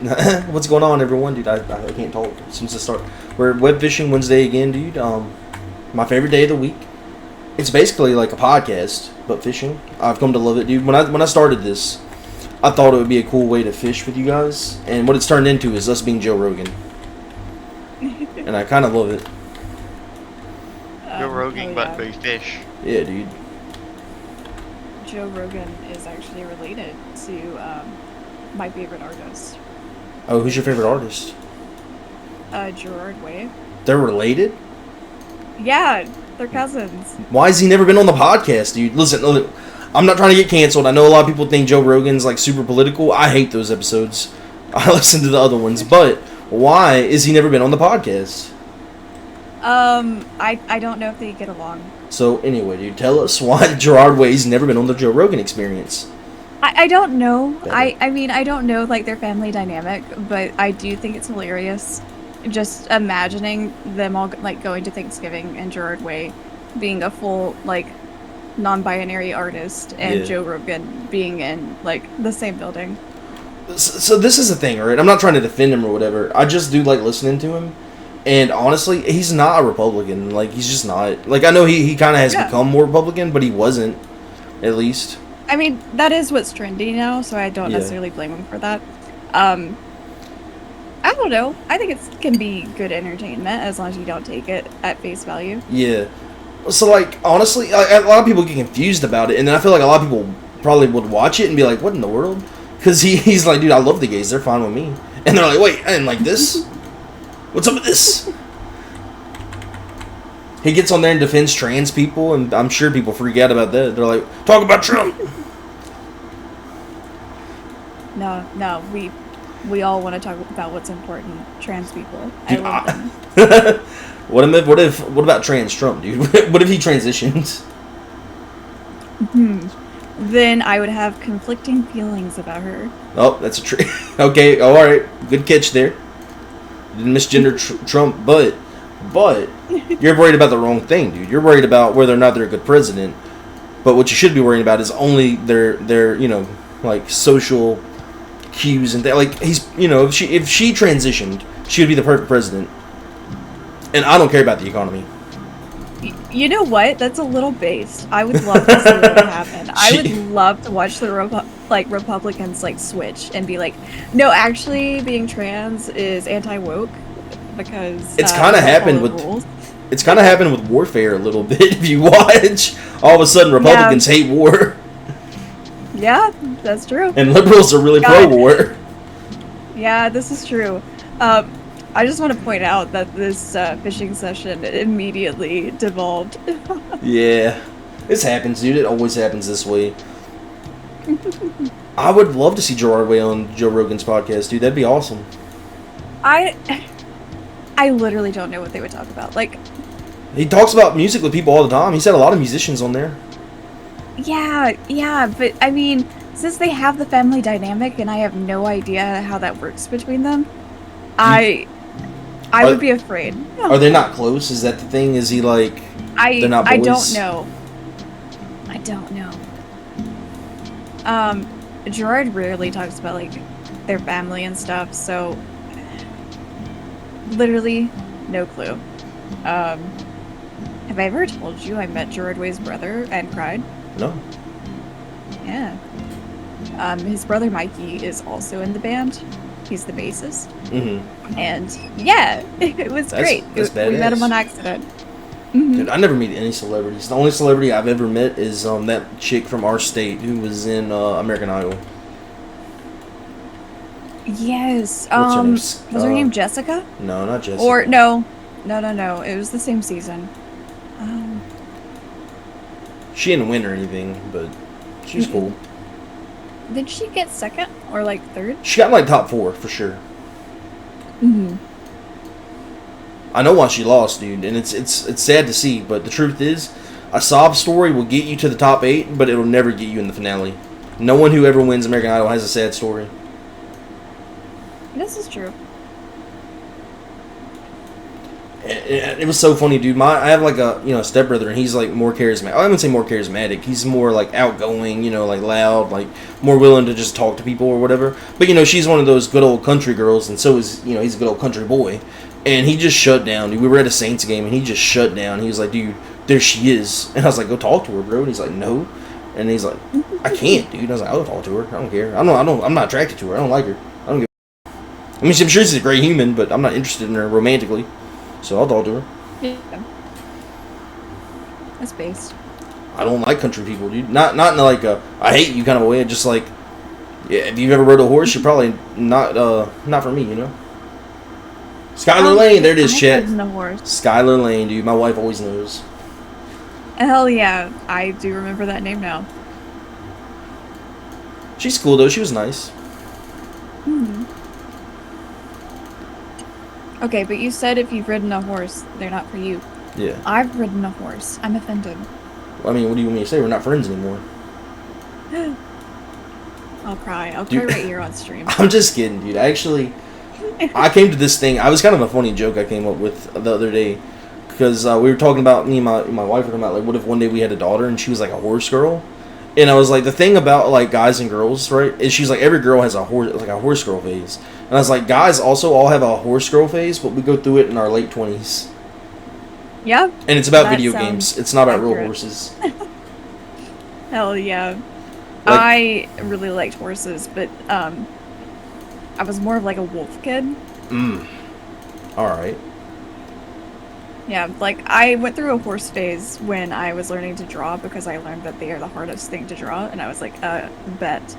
What's going on, everyone, dude? I can't talk since the start. We're WebFishing Wednesday again, dude. My favorite day of the week. It's basically like a podcast, but fishing. I've come to love it, dude. When I started this, I thought it would be a cool way to fish with you guys, and what it's turned into is us being Joe Rogan, and I kind of love it. Joe Rogan, but we fish. Yeah, dude. Joe Rogan is actually related to my favorite artist. Oh, who's your favorite artist? Gerard Way. They're related? Yeah, they're cousins. Why has he never been on the podcast, dude? Listen, I'm not trying to get canceled. I know a lot of people think Joe Rogan's like super political. I hate those episodes. I listen to the other ones, but why is he never been on the podcast? I don't know if they get along. So anyway, dude, tell us why Gerard Way's never been on the Joe Rogan Experience. I don't know. I mean, I don't know like their family dynamic, but I do think it's hilarious. Just imagining them all like going to Thanksgiving and Gerard Way being a full like non-binary artist and Joe Rogan being in like the same building. So this is the thing, right? I'm not trying to defend him or whatever. I just do like listening to him. And honestly, he's not a Republican. Like, he's just not. Like, I know he kind of has become more Republican, but he wasn't, at least. I mean, that is what's trendy now, so I don't necessarily blame him for that. I don't know. I think it can be good entertainment as long as you don't take it at face value. Yeah. So, like, honestly, a lot of people get confused about it, and then I feel like a lot of people probably would watch it and be like, what in the world? Because he's like, dude, I love the gays. They're fine with me. And they're like, wait, I didn't like this? What's up with this? He gets on there and defends trans people, and I'm sure people freak out about that. They're like, talk about Trump. No, we all want to talk about what's important. Trans people. Dude, I love them. What about trans Trump, dude? What if he transitions? Then I would have conflicting feelings about her. Oh, that's a trick. Okay, all right, good catch there. Didn't misgender Trump, but you're worried about the wrong thing, dude. You're worried about whether or not they're a good president. But what you should be worrying about is only their like social cues and like he's if she transitioned, she would be the perfect president. And I don't care about the economy. You know what? That's a little based. I would love to see what would happen. I would love to watch the Republicans like switch and be like, no, actually, being trans is anti-woke because it's kind of happened with rules. It's kind of happened with warfare a little bit. If you watch, all of a sudden Republicans hate war. Yeah, that's true. And liberals are really pro-war. Yeah, this is true. I just want to point out that this fishing session immediately devolved. Yeah, this happens, dude. It always happens this way. I would love to see Gerard Way on Joe Rogan's podcast, dude. That'd be awesome. I literally don't know what they would talk about. Like, he talks about music with people all the time. He's had a lot of musicians on there. Yeah, but I mean, since they have the family dynamic and I have no idea how that works between them, I would be afraid. Are they not close? Is that the thing? Is he like they're not boys? I don't know. Gerard rarely talks about like their family and stuff, so literally no clue. Have I ever told you I met Gerard Way's brother and cried? No. Yeah. His brother Mikey is also in the band. He's the bassist. Mm-hmm. And yeah, it was great. That's badass. We met him on accident. Dude, I never meet any celebrities. The only celebrity I've ever met is that chick from our state who was in American Idol. Yes. What's her name? Was her name Jessica? No, not Jessica. Or no. It was the same season. She didn't win or anything, but she's cool. Did she get second or like third? She got like top 4 for sure. Mm-hmm. I know why she lost, dude, and it's sad to see, but the truth is, a sob story will get you to the top 8, but it'll never get you in the finale. No one who ever wins American Idol has a sad story. This is true. It was so funny, dude. I have like a stepbrother, and he's like more charismatic. I wouldn't say more charismatic. He's more like outgoing, like loud, like more willing to just talk to people or whatever. But she's one of those good old country girls, and so is he's a good old country boy. And he just shut down, dude. We were at a Saints game, and he just shut down. He was like, dude, there she is. And I was like, go talk to her, bro. And he's like, no. And he's like, I can't, dude. And I was like, I'll talk to her. I don't care. I'm not attracted to her. I don't like her. I don't give. I mean, I'm sure she's a great human, but I'm not interested in her romantically. So I'll talk to her. Yeah. That's based. I don't like country people, dude. Not in like a I hate you kind of a way. Just like, yeah, if you've ever rode a horse, you're probably not for me, Skylar Lane, there it is, chat. Skylar Lane, dude. My wife always knows. Hell yeah, I do remember that name now. She's cool though. She was nice. Hmm. Okay, but you said if you've ridden a horse, they're not for you. Yeah. I've ridden a horse. I'm offended. I mean, what do you want me to say? We're not friends anymore. I'll cry. I'll cry right here on stream. I'm just kidding, dude. I came to this thing. I was kind of a funny joke I came up with the other day. Because we were talking about, me and my wife were talking about, like, what if one day we had a daughter and she was, like, a horse girl? And I was like, the thing about, like, guys and girls, right, is she's like, every girl has a horse girl phase. And I was like, guys also all have a horse girl phase, but we go through it in our late 20s. Yeah. And it's about video games. It's not about real horses. Hell yeah. I really liked horses, but I was more of like a wolf kid. Alright. Yeah, like I went through a horse phase when I was learning to draw because I learned that they are the hardest thing to draw, and I was like, bet.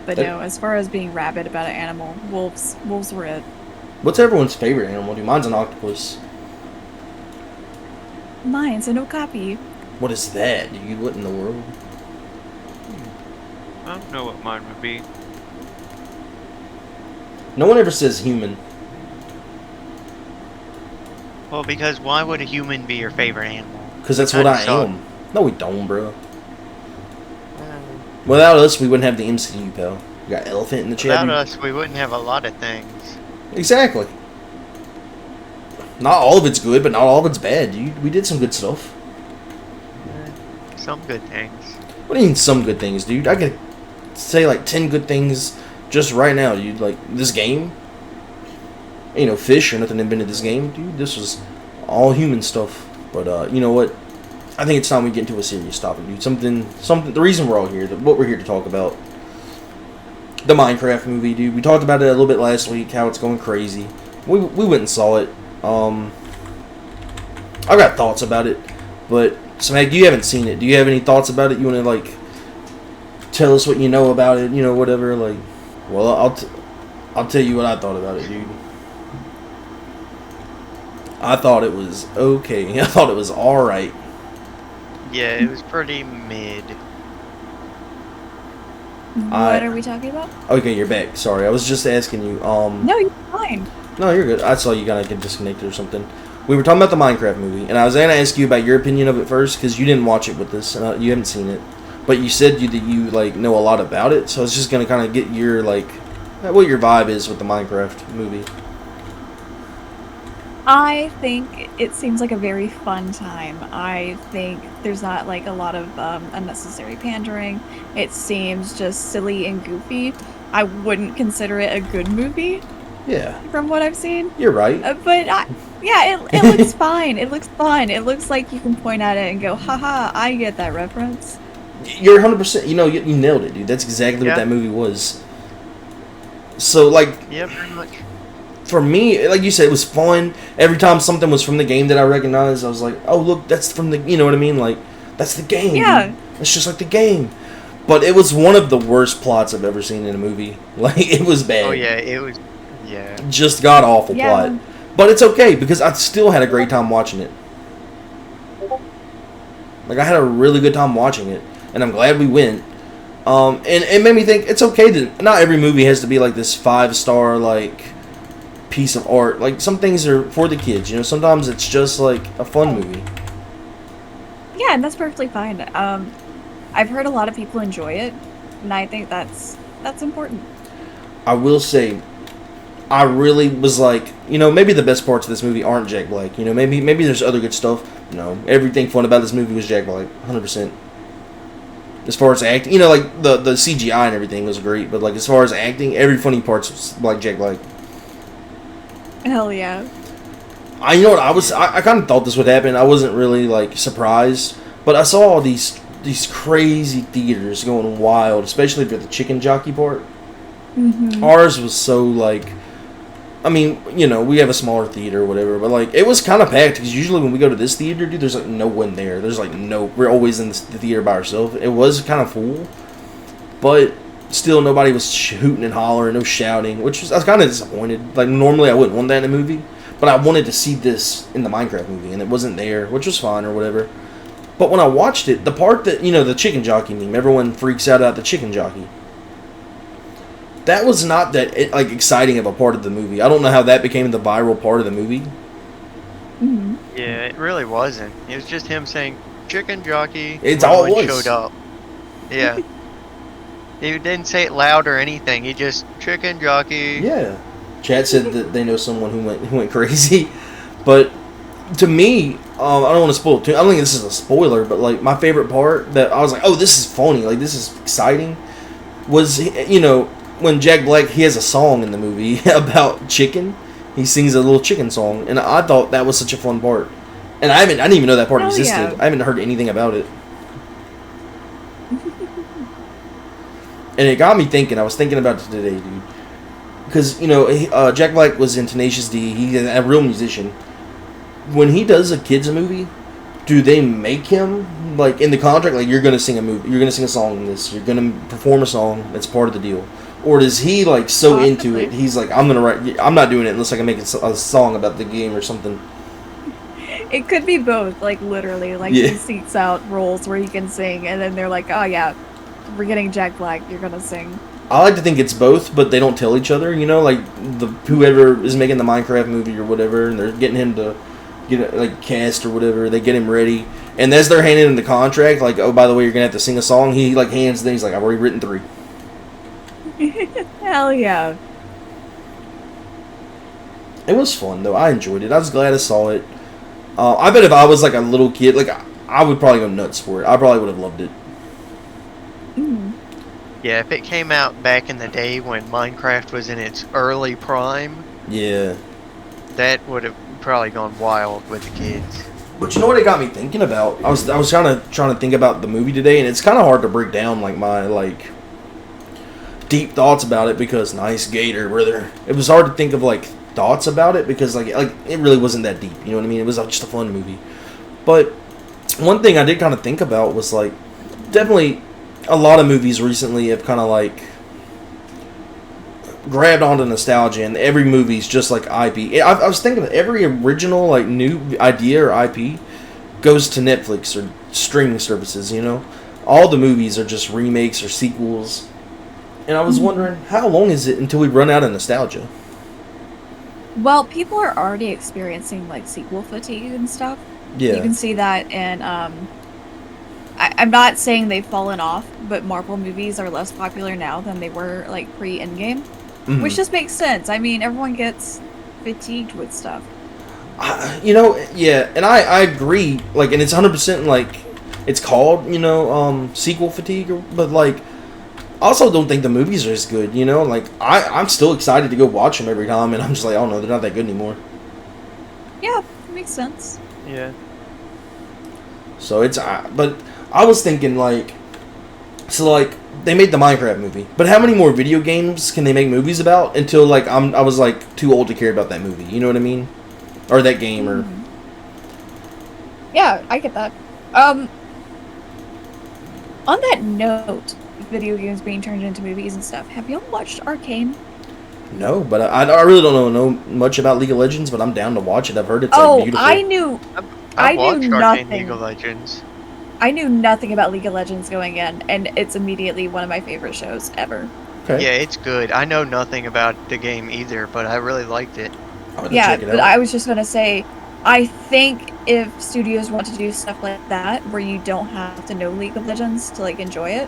But no, as far as being rabid about an animal, wolves were it. What's everyone's favorite animal, dude? Mine's an octopus. Mine's an okapi. What is that, dude? What in the world? I don't know what mine would be. No one ever says human. Well, because why would a human be your favorite animal? Because that's what I am. No, we don't, bro. Without us, we wouldn't have the MCU, pal. We got elephant in the chat. Without us, we wouldn't have a lot of things. Exactly. Not all of it's good, but not all of it's bad, dude. We did some good stuff. Some good things. What do you mean some good things, dude? I could say like 10 good things just right now, dude. Like, this game. Ain't no fish or nothing invented this game, dude. This was all human stuff. But, you know what? I think it's time we get into a serious topic, dude. Something. The reason we're all here, what we're here to talk about. The Minecraft movie, dude. We talked about it a little bit last week, how it's going crazy. We went and saw it. I've got thoughts about it. But, Smack, you haven't seen it. Do you have any thoughts about it? You want to, like, tell us what you know about it, whatever? Like, well, I'll tell you what I thought about it, dude. I thought it was okay. I thought it was alright. Yeah, it was pretty mid. What are we talking about? Okay, you're back. Sorry, I was just asking you. No, you're fine. No, you're good. I saw you kind of get disconnected or something. We were talking about the Minecraft movie, and I was going to ask you about your opinion of it first, because you didn't watch it with us, and you haven't seen it. But you said that you like know a lot about it, so I was just going to kind of get your, like, what your vibe is with the Minecraft movie. I think it seems like a very fun time. I think there's not like a lot of unnecessary pandering. It seems just silly and goofy. I wouldn't consider it a good movie. Yeah. From what I've seen. You're right. But yeah, it looks fine. It looks fun. It looks like you can point at it and go, haha, I get that reference. You're 100%. You nailed it, dude. That's exactly what that movie was. So, like... Yeah, pretty much. For me, like you said, it was fun. Every time something was from the game that I recognized, I was like, oh, look, that's from the... You know what I mean? Like, that's the game. Yeah. Dude. It's just like the game. But it was one of the worst plots I've ever seen in a movie. Like, it was bad. Oh, yeah, it was... Yeah. Just god-awful plot. But it's okay, because I still had a great time watching it. Like, I had a really good time watching it. And I'm glad we went. And it made me think, it's okay that not every movie has to be like this 5-star, like, piece of art. Like, some things are for the kids, Sometimes it's just, like, a fun movie. Yeah, and that's perfectly fine. I've heard a lot of people enjoy it, and I think that's important. I will say, I really was like, maybe the best parts of this movie aren't Jack Black. Maybe there's other good stuff. No, everything fun about this movie was Jack Black, 100%. As far as acting, like the CGI and everything was great, but like as far as acting, every funny parts was like Jack Black. Hell yeah. I kind of thought this would happen. I wasn't really like surprised, but I saw all these crazy theaters going wild, especially for the chicken jockey part. Mm-hmm. Ours was so like, I mean, we have a smaller theater or whatever, but like it was kind of packed because usually when we go to this theater, dude, there's like no one there. There's like we're always in the theater by ourselves. It was kind of full, but still nobody was hooting and hollering, no shouting, I was kind of disappointed. Like normally I wouldn't want that in a movie, but I wanted to see this in the Minecraft movie, and it wasn't there, which was fine or whatever. But when I watched it, the part that, the chicken jockey meme, everyone freaks out about the chicken jockey. That was not that like exciting of a part of the movie. I don't know how that became the viral part of the movie. Mm-hmm. Yeah, it really wasn't. It was just him saying "chicken jockey." It's all it was. Showed up. Yeah. He didn't say it loud or anything. He just chicken jockey. Yeah. Chad said that they know someone who went crazy, but to me, I don't want to spoil it too. I don't think this is a spoiler, but like my favorite part that I was like, oh, this is funny, like this is exciting, was when Jack Black, he has a song in the movie about chicken. He sings a little chicken song, and I thought that was such a fun part. And I didn't even know that part existed. Yeah. I haven't heard anything about it. And it got me thinking. I was thinking about it today, dude. Because, Jack Black was in Tenacious D. He's a real musician. When he does a kids movie, do they make him, like, in the contract, like, you're going to sing a movie, you're going to sing a song in this, you're going to perform a song, that's part of the deal? Or does he, like, so into it, he's like, I'm not doing it unless I can make a song about the game or something. It could be both, like, literally. Like, Yeah. he seeks out roles where he can sing, and then they're like, oh, yeah, we're getting Jack Black, you're gonna sing. I like to think it's both, but they don't tell each other, like, whoever is making the Minecraft movie or whatever, and they're getting him to get it, like, cast or whatever, they get him ready, and as they're handing him the contract, like, oh, by the way, you're gonna have to sing a song, he, like, hands them, he's like, I've already written 3. Hell yeah. It was fun, though. I enjoyed it. I was glad I saw it. I bet if I was, like, a little kid, like, I would probably go nuts for it. I probably would have loved it. Mm. Yeah, if it came out back in the day when Minecraft was in its early prime, Yeah. that would have probably gone wild with the kids. But you know what it got me thinking about? I was kind of trying to think about the movie today, and it's kind of hard to break down, like, my, like, deep thoughts about it because nice gator, brother. It was hard to think of, like, thoughts about it because, like it really wasn't that deep. You know what I mean? It was just a fun movie. But one thing I did kind of think about was, like, definitely a lot of movies recently have kind of, like, grabbed onto nostalgia, and every movie's just like IP. I was thinking that every original, like, new idea or IP goes to Netflix or streaming services, All the movies are just remakes or sequels. And I was wondering, how long is it until we run out of nostalgia? Well, people are already experiencing, like, sequel fatigue and stuff. Yeah. You can see that in, I'm not saying they've fallen off, but Marvel movies are less popular now than they were, like, pre-Endgame. Mhm. Which just makes sense. I mean, everyone gets fatigued with stuff. Yeah, and I agree, like, and it's 100%, like, it's called, sequel fatigue, but, like, I also don't think the movies are as good, like, I'm still excited to go watch them every time, and I'm just like, oh no, they're not that good anymore. Yeah, it makes sense. Yeah. So but I was thinking, like, so, like, they made the Minecraft movie, but how many more video games can they make movies about until, like, I was, like, too old to care about that movie, you know what I mean? Or that game, or... Yeah, I get that. On that note, video games being turned into movies and stuff, have y'all watched Arcane? No, but I really don't know much about League of Legends, but I'm down to watch it. I've heard it's, like, beautiful. I knew I watched knew Arcane nothing. League of Legends. I knew nothing about League of Legends going in, and it's immediately one of my favorite shows ever. Okay. Yeah, it's good. I know nothing about the game either, but I really liked it. I'll have to Yeah, check it but out. I was just gonna say, I think if studios want to do stuff like that, where you don't have to know League of Legends to, like, enjoy it,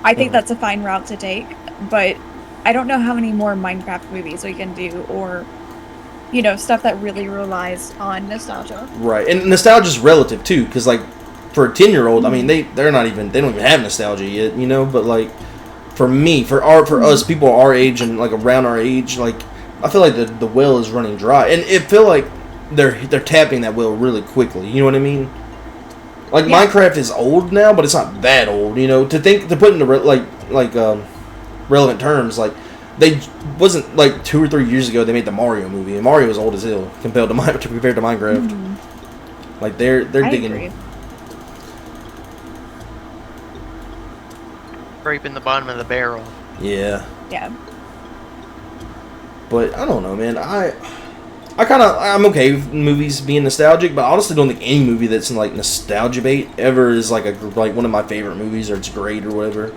I think that's a fine route to take. But I don't know how many more Minecraft movies we can do, or stuff that really relies on nostalgia. Right, and nostalgia's relative too, because like for a 10-year-old, I mean they don't even have nostalgia yet, But like for me, for us, people our age and like around our age, like I feel like the well is running dry, and it feel like they're tapping that well really quickly. You know what I mean? Like Minecraft is old now, but it's not that old. To put into relevant terms, like they wasn't like 2 or 3 years ago they made the Mario movie, and Mario was old as hell compared to Minecraft. Like they're digging. Agree. Scraping the bottom of the barrel. Yeah. Yeah. But I don't know, man. I'm okay with movies being nostalgic, but I honestly don't think any movie that's in like nostalgia bait ever is like one of my favorite movies, or it's great or whatever.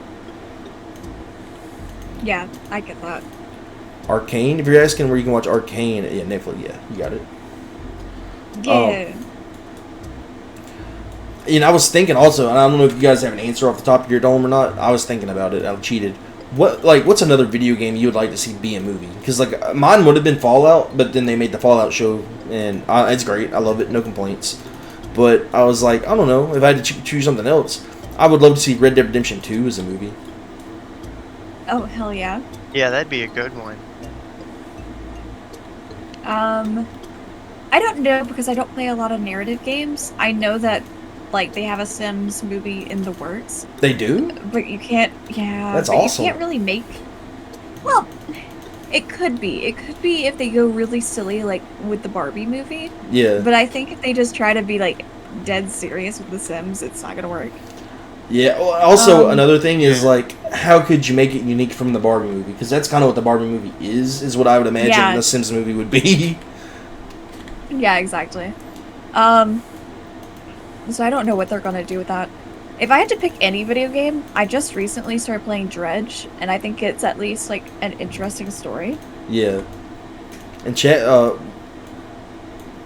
Yeah, I get that. Arcane, if you're asking where you can watch Arcane, yeah, Netflix, yeah, you got it. Yeah. I was thinking also, and I don't know if you guys have an answer off the top of your dome or not. I was thinking about it. I cheated. What's another video game you would like to see be a movie? Because like mine would have been Fallout, but then they made the Fallout show, and it's great. I love it, no complaints. But I was like, I don't know, if I had to choose something else, I would love to see Red Dead Redemption 2 as a movie. Oh, hell yeah. Yeah, that'd be a good one. I don't know, because I don't play a lot of narrative games. I know that like they have a Sims movie in the works. They do? But you can't, yeah. That's but awesome. You can't really make, well, it could be. It could be if they go really silly, like with the Barbie movie. Yeah. But I think if they just try to be like dead serious with the Sims, it's not gonna work. Yeah, well, also another thing is like, how could you make it unique from the Barbie movie? Because that's kind of what the Barbie movie is what I would imagine the Sims movie would be. Yeah, exactly. So I don't know what they're gonna do with that. If I had to pick any video game, I just recently started playing Dredge, and I think it's at least like an interesting story. Yeah. And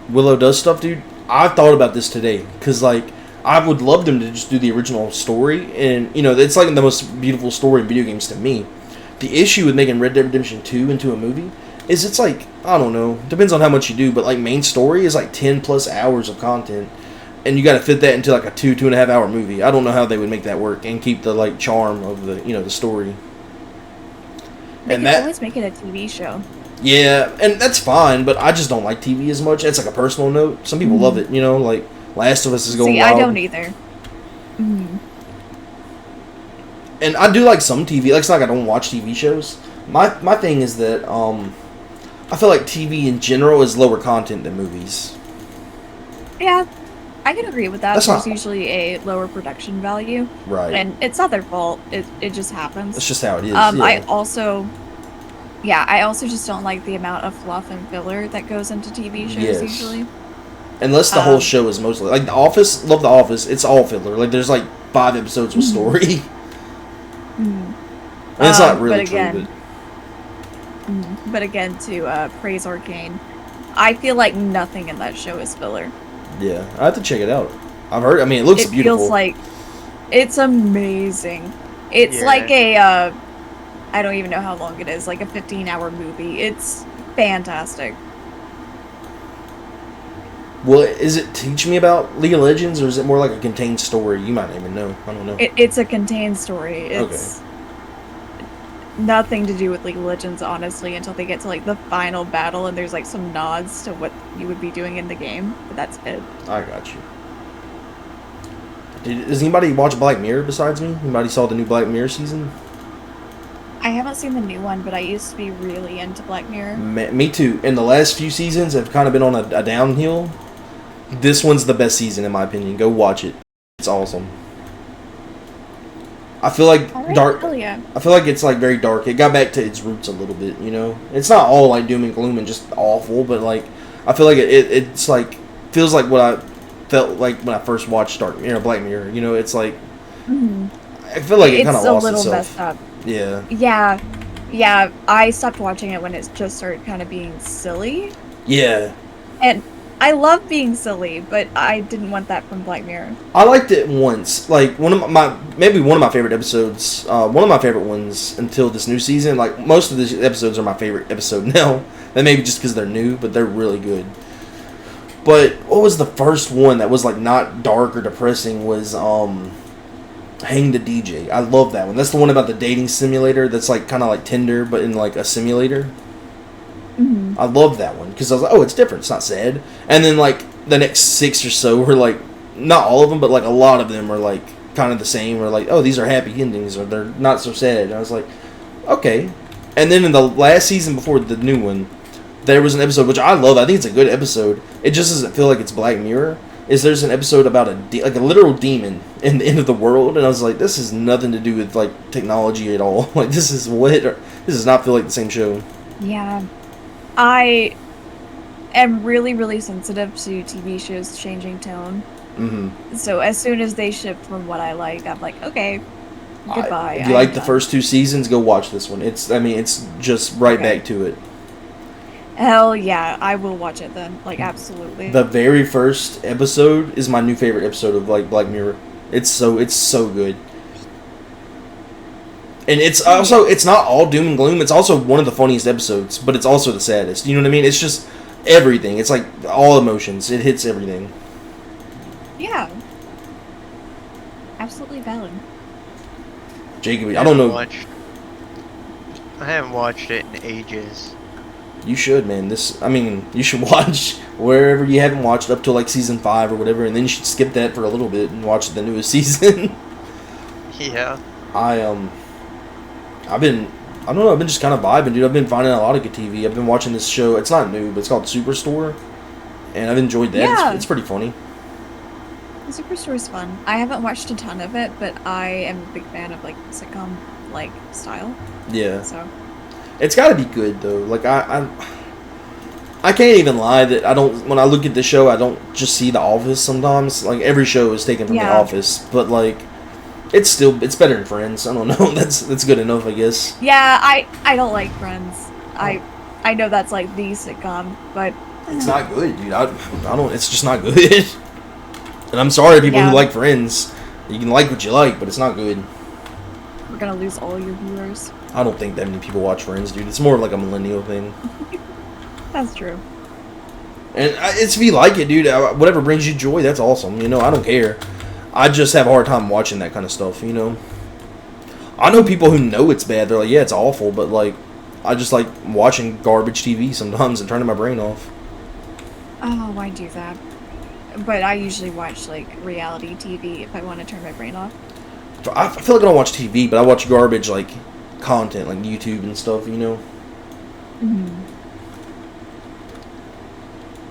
Willow does stuff, dude. I thought about this today, because like I would love them to just do the original story, and it's like the most beautiful story in video games to me. The issue with making Red Dead Redemption 2 into a movie is it's like, I don't know, depends on how much you do, but like main story is like 10 plus hours of content, and you got to fit that into like a 2.5 hour movie. I don't know how they would make that work and keep the like charm of the the story. They and can always make it a TV show. Yeah, and that's fine, but I just don't like TV as much. It's like a personal note. Some people love it, like Last of Us is going wild. I don't either. And I do like some TV. Like, it's not like I don't watch TV shows. My thing is that I feel like TV in general is lower content than movies. Yeah, I can agree with that. There's usually a lower production value. Right. And it's not their fault. It just happens. That's just how it is. I also just don't like the amount of fluff and filler that goes into TV shows usually. Unless the whole show is mostly like The Office. Love The Office. It's all filler. Like there's like 5 episodes with story. And it's not really true. But again, to praise Arcane, I feel like nothing in that show is filler. Yeah, I have to check it out. I've heard. I mean, it looks beautiful. It feels like it's amazing. It's like a I don't even know how long it is. Like a 15-hour movie. It's fantastic. Well, is it teach me about League of Legends, or is it more like a contained story? You might not even know. I don't know. It's a contained story. It's nothing to do with League of Legends, honestly, until they get to like the final battle, and there's like some nods to what you would be doing in the game. But that's it. I got you. Does anybody watch Black Mirror besides me? Anybody saw the new Black Mirror season? I haven't seen the new one, but I used to be really into Black Mirror. Me too. And the last few seasons have kind of been on a downhill. This one's the best season, in my opinion. Go watch it. It's awesome. I feel like dark. Hell yeah. I feel like it's like very dark. It got back to its roots a little bit, It's not all like doom and gloom and just awful, but like I feel like it's like feels like what I felt like when I first watched Black Mirror. It's like I feel like it kind of lost itself. It's a little messed up. Yeah. Yeah. I stopped watching it when it just started kind of being silly. Yeah. And I love being silly, but I didn't want that from Black Mirror. I liked it once. Like one of my favorite episodes. One of my favorite ones until this new season. Like most of these episodes are my favorite episode now. That maybe just because they're new, but they're really good. But what was the first one that was like not dark or depressing? Was Hang the DJ. I love that one. That's the one about the dating simulator. That's like kind of like Tinder, but in like a simulator. Mm-hmm. I love that one because I was like, oh, it's different. It's not sad. And then like the next 6 or so were like, not all of them, but like a lot of them are like kind of the same. Or like, oh, these are happy endings, or they're not so sad. And I was like, okay. And then in the last season before the new one, there was an episode which I love. I think it's a good episode. It just doesn't feel like it's Black Mirror. There's an episode about like a literal demon in the end of the world, and I was like, this has nothing to do with like technology at all. Like this does not feel like the same show. Yeah. I am really, really sensitive to TV shows changing tone. Mm-hmm. So as soon as they shift from what I like, I'm like, okay, goodbye. If you like the first 2 seasons, go watch this one. It's just right back to it. Hell yeah, I will watch it then. Like, absolutely. The very first episode is my new favorite episode of like Black Mirror. It's so good. And it's not all doom and gloom. It's also one of the funniest episodes, but it's also the saddest. You know what I mean? It's just everything. It's like all emotions. It hits everything. Yeah. Absolutely valid. Jacob, I don't know. I haven't watched it in ages. You should, man. You should watch wherever you haven't watched up to like season 5 or whatever, and then you should skip that for a little bit and watch the newest season. Yeah. I've been just kind of vibing, dude. I've been finding a lot of good TV. I've been watching this show. It's not new, but it's called Superstore, and I've enjoyed that. Yeah. It's pretty funny. The Superstore is fun. I haven't watched a ton of it, but I am a big fan of like sitcom like style. Yeah. So. It's got to be good though. Like I can't even lie that I don't. When I look at the show, I don't just see The Office. Sometimes, like every show is taken from The Office, but like it's better than Friends. I don't know. That's good enough, I guess. Yeah, I don't like Friends. I know that's like the sitcom, but it's not good, dude. I don't. It's just not good. And I'm sorry, people who like Friends. You can like what you like, but it's not good. We're gonna lose all your viewers. I don't think that many people watch Friends, dude. It's more of like a millennial thing. That's true. And it's if you like it, dude. Whatever brings you joy, that's awesome. You know, I don't care. I just have a hard time watching that kind of stuff. You know, I know people who know it's bad. They're like, yeah, it's awful, but like, I just like watching garbage TV sometimes and turning my brain off. Oh, I do that. But I usually watch like reality TV if I want to turn my brain off. I feel like I don't watch TV, but I watch garbage like content, like YouTube and stuff. You know. Mm-hmm.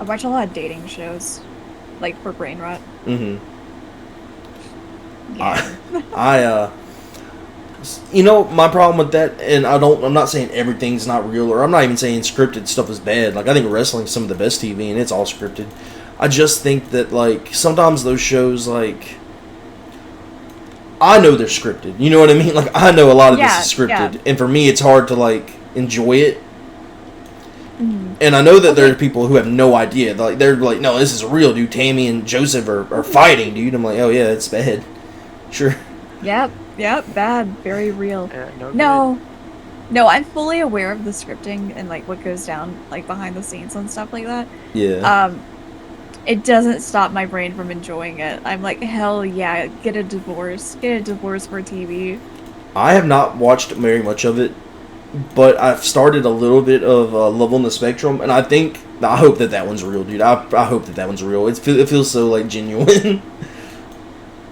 I watch a lot of dating shows, like for brain rot. Mm-hmm. Yeah. You know, my problem with that, and I'm not saying everything's not real, or I'm not even saying scripted stuff is bad. Like, I think wrestling's some of the best TV, and it's all scripted. I just think that, like, sometimes those shows, like, I know they're scripted. You know what I mean? Like, I know a lot of this is scripted, and for me, it's hard to, like, enjoy it. Mm-hmm. And I know that there are people who have no idea. Like, they're like, no, this is real, dude. Tammy and Joseph are fighting, dude. I'm like, oh, yeah, it's bad. Sure. Yep, bad. Very real. Yeah, no, I'm fully aware of the scripting and, like, what goes down, like, behind the scenes and stuff like that. Yeah. It doesn't stop my brain from enjoying it. I'm like, hell yeah, get a divorce. Get a divorce for TV. I have not watched very much of it, but I've started a little bit of Love on the Spectrum, and I hope that one's real, dude. I hope that one's real. It feels so, like, genuine.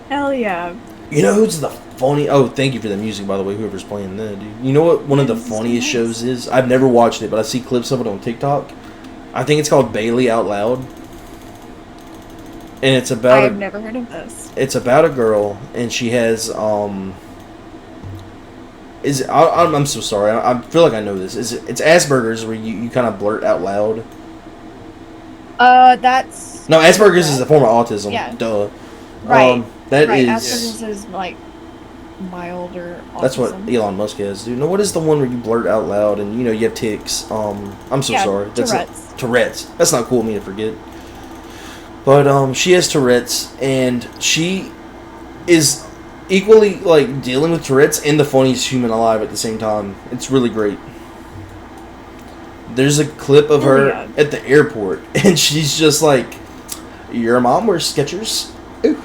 Hell yeah. You know who's the funny... Oh, thank you for the music, by the way, whoever's playing that, dude. You know what one of the funniest shows is? I've never watched it, but I see clips of it on TikTok. I think it's called Bailey Out Loud. And it's about... I've never heard of this. It's about a girl, and she has... I'm so sorry. I feel like I know this. It's Asperger's, where you kind of blurt out loud. That's... No, Asperger's is a form of autism. Yeah. Duh. Right. That right. is... Asperger's is, like, milder autism. That's what Elon Musk has, dude. No, what is the one where you blurt out loud and, you know, you have tics? I'm so sorry. Tourette's. Tourette's. That's not cool of me to forget. But she has Tourette's, and she is equally like dealing with Tourette's and the funniest human alive at the same time. It's really great. There's a clip of her at the airport, and she's just like, "Your mom wears Skechers," ooh.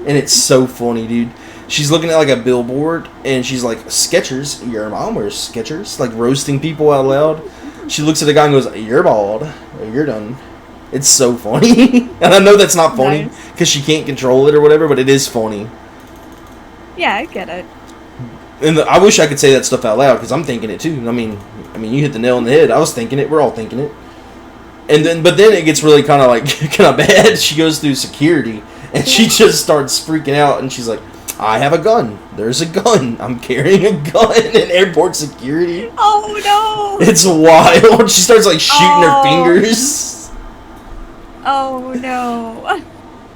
And it's so funny, dude. She's looking at like a billboard, and she's like, "Skechers, your mom wears Skechers," like roasting people out loud. She looks at the guy and goes, "You're bald, you're done." It's so funny, and I know that's not funny because she can't control it or whatever, but it is funny. Yeah, I get it. And I wish I could say that stuff out loud because I'm thinking it too. I mean, you hit the nail on the head. I was thinking it. We're all thinking it. But then it gets really kind of bad. She goes through security and she just starts freaking out, and she's like, "I have a gun. There's a gun. I'm carrying a gun." In airport security. Oh no! It's wild. She starts like shooting her fingers. Oh no!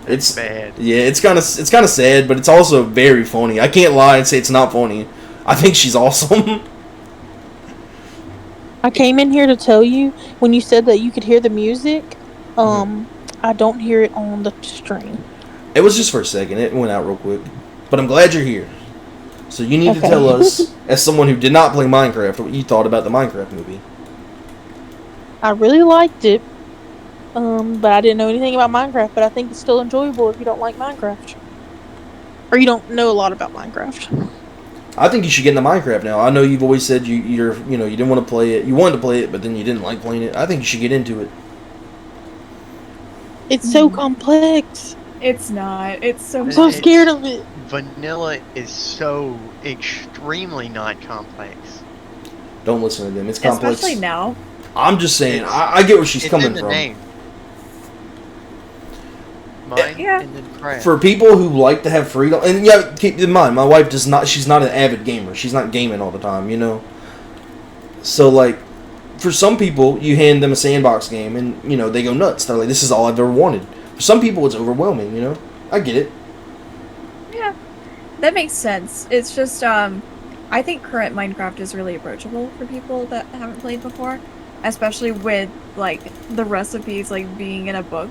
It's bad. Yeah, it's kind of sad, but it's also very funny. I can't lie and say it's not funny. I think she's awesome. I came in here to tell you when you said that you could hear the music. I don't hear it on the stream. It was just for a second. It went out real quick. But I'm glad you're here. So you need to tell us, as someone who did not play Minecraft, what you thought about the Minecraft movie. I really liked it. But I didn't know anything about Minecraft, but I think it's still enjoyable if you don't like Minecraft. Or you don't know a lot about Minecraft. I think you should get into Minecraft now. I know you've always said you didn't want to play it. You wanted to play it, but then you didn't like playing it. I think you should get into it. It's so complex. It's not. It's so. I'm so scared of it. Vanilla is so extremely not complex. Don't listen to them. It's complex. Especially now. I'm just saying. I get where she's coming in the from. Name. Mine and then craft. For people who like to have freedom, and yeah, keep in mind, my wife does not. She's not an avid gamer. She's not gaming all the time, you know. So like, for some people, you hand them a sandbox game, and they go nuts. They're like, "This is all I've ever wanted." For some people, it's overwhelming. You know, I get it. Yeah, that makes sense. It's just I think current Minecraft is really approachable for people that haven't played before, especially with like the recipes like being in a book.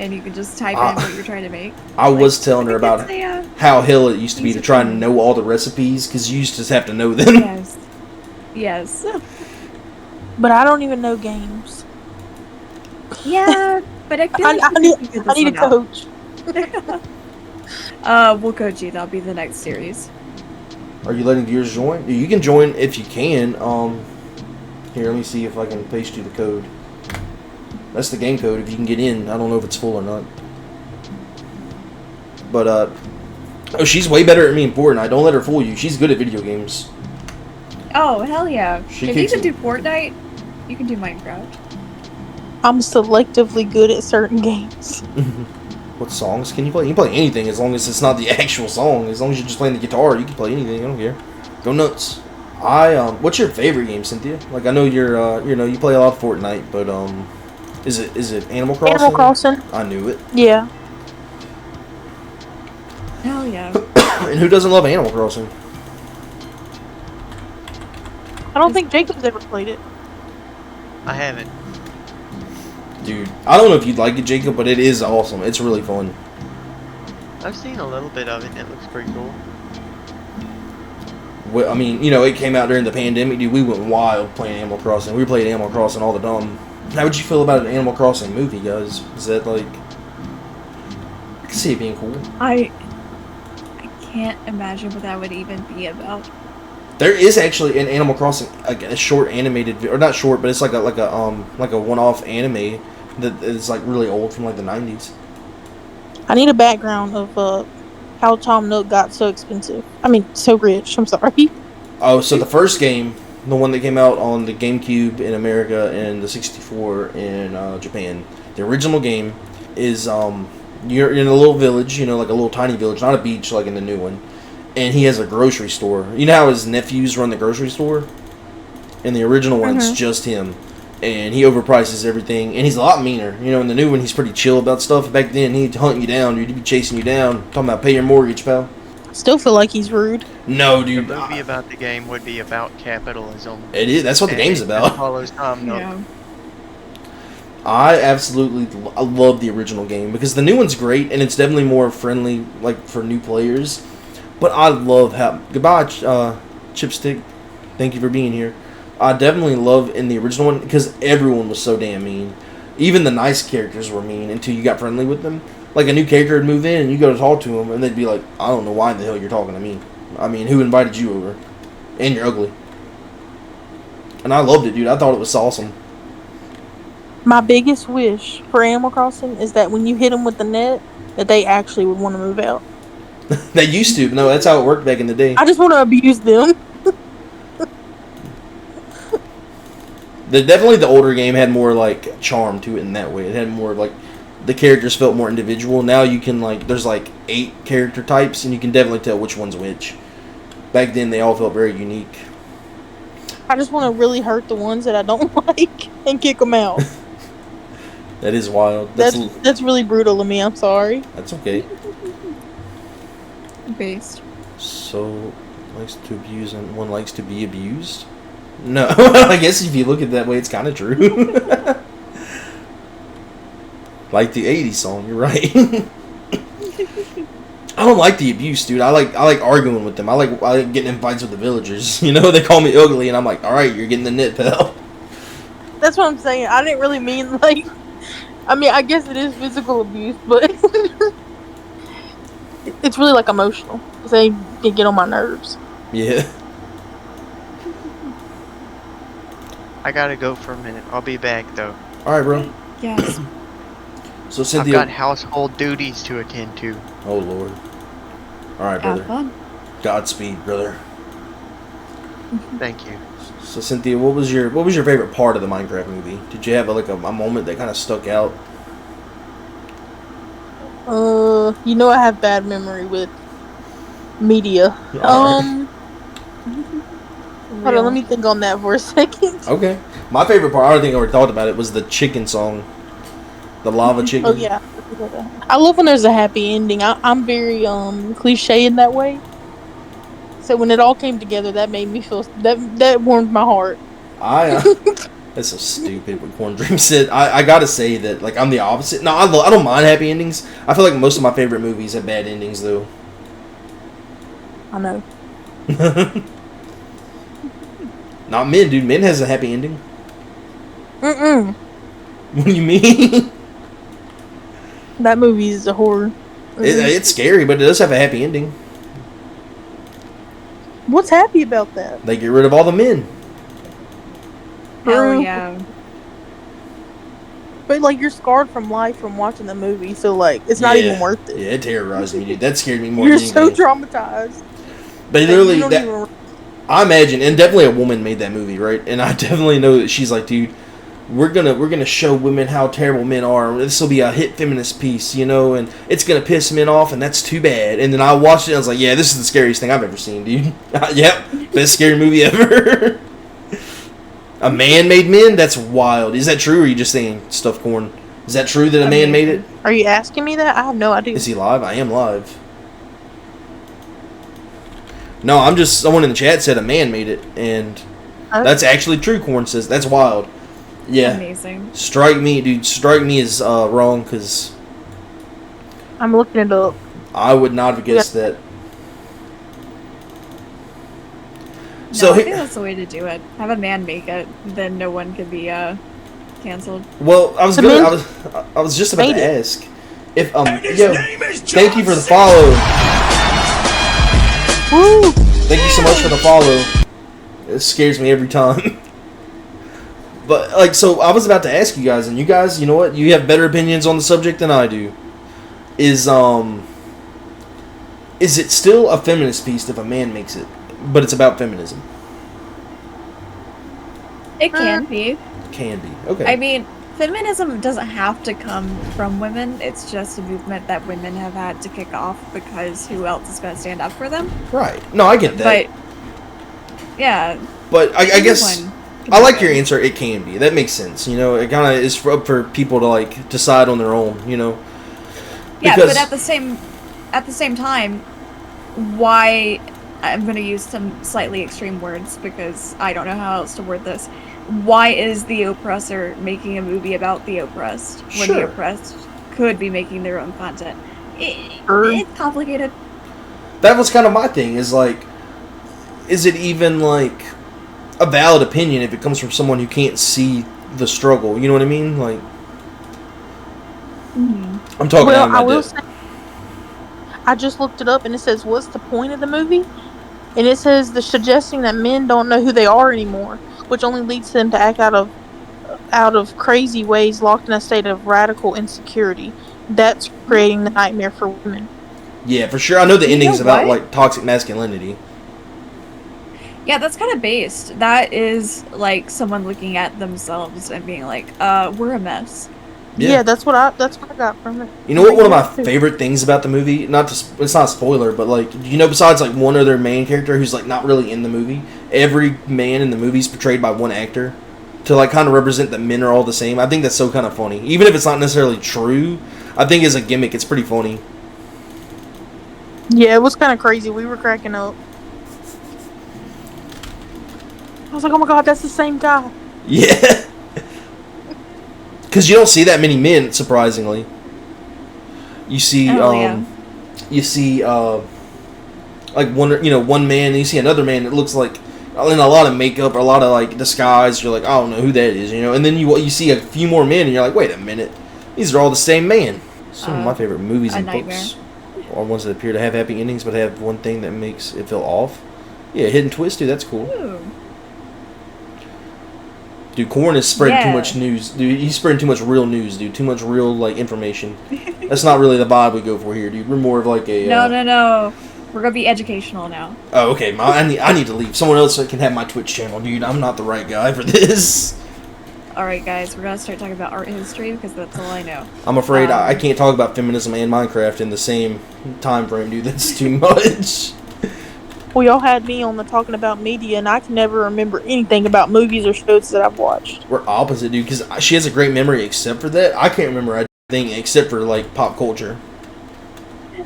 And you can just type in what you're trying to make. I was telling her about how hell it used to be to try and know all the recipes, because you used to just have to know them. Yes. Yes. But I don't even know games. Yeah, but I feel like I need a coach. We'll coach you. That'll be the next series. Are you letting viewers join? You can join if you can. Here, let me see if I can paste you the code. That's the game code if you can get in. I don't know if it's full or not. But, she's way better at me in Fortnite. Don't let her fool you. She's good at video games. Oh, hell yeah. If you kicks can do Fortnite, you can do Minecraft. I'm selectively good at certain games. What songs can you play? You can play anything as long as it's not the actual song. As long as you're just playing the guitar, you can play anything. I don't care. Go nuts. What's your favorite game, Cynthia? Like, I know you're, you play a lot of Fortnite, but, Is it Animal Crossing? Animal Crossing. I knew it. Yeah. Hell yeah. And who doesn't love Animal Crossing? I don't think Jacob's ever played it. I haven't. Dude, I don't know if you'd like it, Jacob, but it is awesome. It's really fun. I've seen a little bit of it and it looks pretty cool. Well, I mean, it came out during the pandemic, dude. We went wild playing Animal Crossing. We played Animal Crossing all the time. How would you feel about an Animal Crossing movie, guys? Is that like... I can see it being cool. I can't imagine what that would even be about. There is actually an Animal Crossing, like a short animated, or not short, but it's like a one-off anime that is like really old from like the 90s. I need a background of how Tom Nook got so expensive. I mean, so rich. I'm sorry. Oh, so the first game, the one that came out on the GameCube in America and the 64 in Japan, the original game is you're in a little village, like a little tiny village, not a beach like in the new one. And he has a grocery store. You know how his nephews run the grocery store? In the original one, it's just him. And he overprices everything. And he's a lot meaner. In the new one, he's pretty chill about stuff. Back then, he'd hunt you down, dude. He'd be chasing you down. Talking about pay your mortgage, pal. Still feel like he's rude. No, dude. The movie about the game would be about capitalism. It is. That's what the game's about. It follows Tom Nook. Yeah. I absolutely love the original game because the new one's great and it's definitely more friendly, like for new players. But I love how goodbye, Chipstick. Thank you for being here. I definitely love in the original one because everyone was so damn mean. Even the nice characters were mean until you got friendly with them. Like a new character would move in and you go to talk to them and they'd be like, "I don't know why the hell you're talking to me. I mean, who invited you over? And you're ugly." And I loved it, dude. I thought it was awesome. My biggest wish for Animal Crossing is that when you hit them with the net, that they actually would want to move out. They used to. No, that's how it worked back in the day. I just want to abuse them. Definitely the older game had more like charm to it in that way. It had more like the characters felt more individual. Now you can like there's like 8 character types and you can definitely tell which one's which. Back then they all felt very unique. I just want to really hurt the ones that I don't like and kick them out. That is wild. That's really brutal of me. I'm sorry. That's okay. Based. So likes to abuse and one likes to be abused? No. I guess if you look at it that way it's kinda true. Like the 80s song, you're right. I don't like the abuse, dude. I like arguing with them. I like getting in fights with the villagers. You know, they call me ugly and I'm like, alright, you're getting the nit, pal. That's what I'm saying. I didn't really mean like I mean, I guess it is physical abuse, but it's really like emotional. They get on my nerves. Yeah. I gotta go for a minute. I'll be back though. Alright, bro. Yes. So I've Cynthia. got household duties to attend to. Oh Lord. Alright, Have brother. fun. Godspeed, brother. Thank you. So Cynthia, what was your favorite part of the Minecraft movie? Did you have a moment that kind of stuck out? You know I have bad memory with media. Hold on, let me think on that for a second. Okay. My favorite part, I don't think I ever thought about it, was the chicken song. The lava chicken. Oh yeah. I love when there's a happy ending. I'm very cliche in that way. So when it all came together, that made me feel that warmed my heart. That's so stupid what Corn Dream said. I gotta say that like I'm the opposite. No, I don't mind happy endings. I feel like most of my favorite movies have bad endings though. I know. Not Men, dude. Men has a happy ending. Mm-mm. What do you mean? That movie is a horror. It's scary, but it does have a happy ending. What's happy about that? They get rid of all the men. Hell yeah. But like you're scarred from life from watching the movie, so like it's not even worth it. Yeah, it terrorized me, dude. That scared me more You're than so anything. traumatized. But Like, literally, you don't that, even- I imagine, and definitely a woman made that movie, right? And I definitely know that she's like, dude, we're gonna show women how terrible men are. This will be a hit feminist piece, you know, and it's gonna piss men off, and that's too bad. And then I watched it, and I was like, yeah, this is the scariest thing I've ever seen, dude. Yep, best scary movie ever. A man made men? That's wild. Is that true, or are you just saying stuff, Corn? Is that true that a man made it? Are you asking me that? I have no idea. Is he live? I am live. No, someone in the chat said a man made it, and that's actually true, Corn says. That's wild. Yeah. Amazing. Strike me, dude. Strike me as wrong, because I'm looking it up. I would not have guessed that. No, So I think that's the way to do it. Have a man make it, then no one could be canceled. Well, I was just about to ask if thank you for the follow. Woo! Thank you so much for the follow. It scares me every time. But like, so I was about to ask you guys, and you guys, you know what? You have better opinions on the subject than I do. Is it still a feminist piece if a man makes it, but it's about feminism? It can be. It can be. Okay. I mean, feminism doesn't have to come from women. It's just a movement that women have had to kick off because who else is going to stand up for them? Right. No, I get that. But, yeah. But I guess anyone I like your answer. It can be. That makes sense. You know, it kind of is up for people to like decide on their own. You know. Yeah, Because- but at the same time, why? I'm going to use some slightly extreme words because I don't know how else to word this. Why is the oppressor making a movie about the oppressed when the Sure. oppressed could be making their own content? Sure. It's complicated. That was kind of my thing. Is like, is it even like a valid opinion if it comes from someone who can't see the struggle? You know what I mean? Like, I'm talking Well, out of my I will depth. say, I just looked it up and it says, "What's the point of the movie?" And it says the suggesting that men don't know who they are anymore, which only leads them to act out of crazy ways, locked in a state of radical insecurity. That's creating the nightmare for women. Yeah, for sure. I know the You know ending's about what? like toxic masculinity. Yeah, that's kind of based. That is like someone looking at themselves and being like, we're a mess. Yeah. That's what I got from it. You know what? One of my Too. favorite things about the movie, it's not a spoiler, but like, you know, besides like one other main character who's like not really in the movie, every man in the movie is portrayed by one actor to like kind of represent that men are all the same. I think that's so kind of funny, even if it's not necessarily true. I think as a gimmick, it's pretty funny. Yeah, it was kind of crazy. We were cracking up. I was like, "Oh my god, that's the same guy." Yeah, because you don't see that many men, surprisingly. You see, Oh, yeah. you see, like one man, and you see another man that looks like in a lot of makeup or a lot of like disguise. You're like, I don't know who that is, and then you see a few more men, and you're like, wait a minute, these are all the same man. Some of my favorite movies A and nightmare. books are ones that appear to have happy endings, but have one thing that makes it feel off. Yeah, Hidden Twist, dude, that's cool. Ooh. Dude, Corn is spreading too Yeah. much news. Dude, he's spreading too much real news, dude. Too much real, like, information. That's not really the vibe we go for here, dude. We're more of like a... No. We're gonna be educational now. Oh, okay. I need to leave. Someone else can have my Twitch channel, dude. I'm not the right guy for this. Alright, guys, we're gonna start talking about art history because that's all I know. I'm afraid I can't talk about feminism and Minecraft in the same time frame, dude. That's too much. Well, y'all had me on the talking about media, and I can never remember anything about movies or shows that I've watched. We're opposite, dude, because she has a great memory except for that. I can't remember a thing except for, like, pop culture.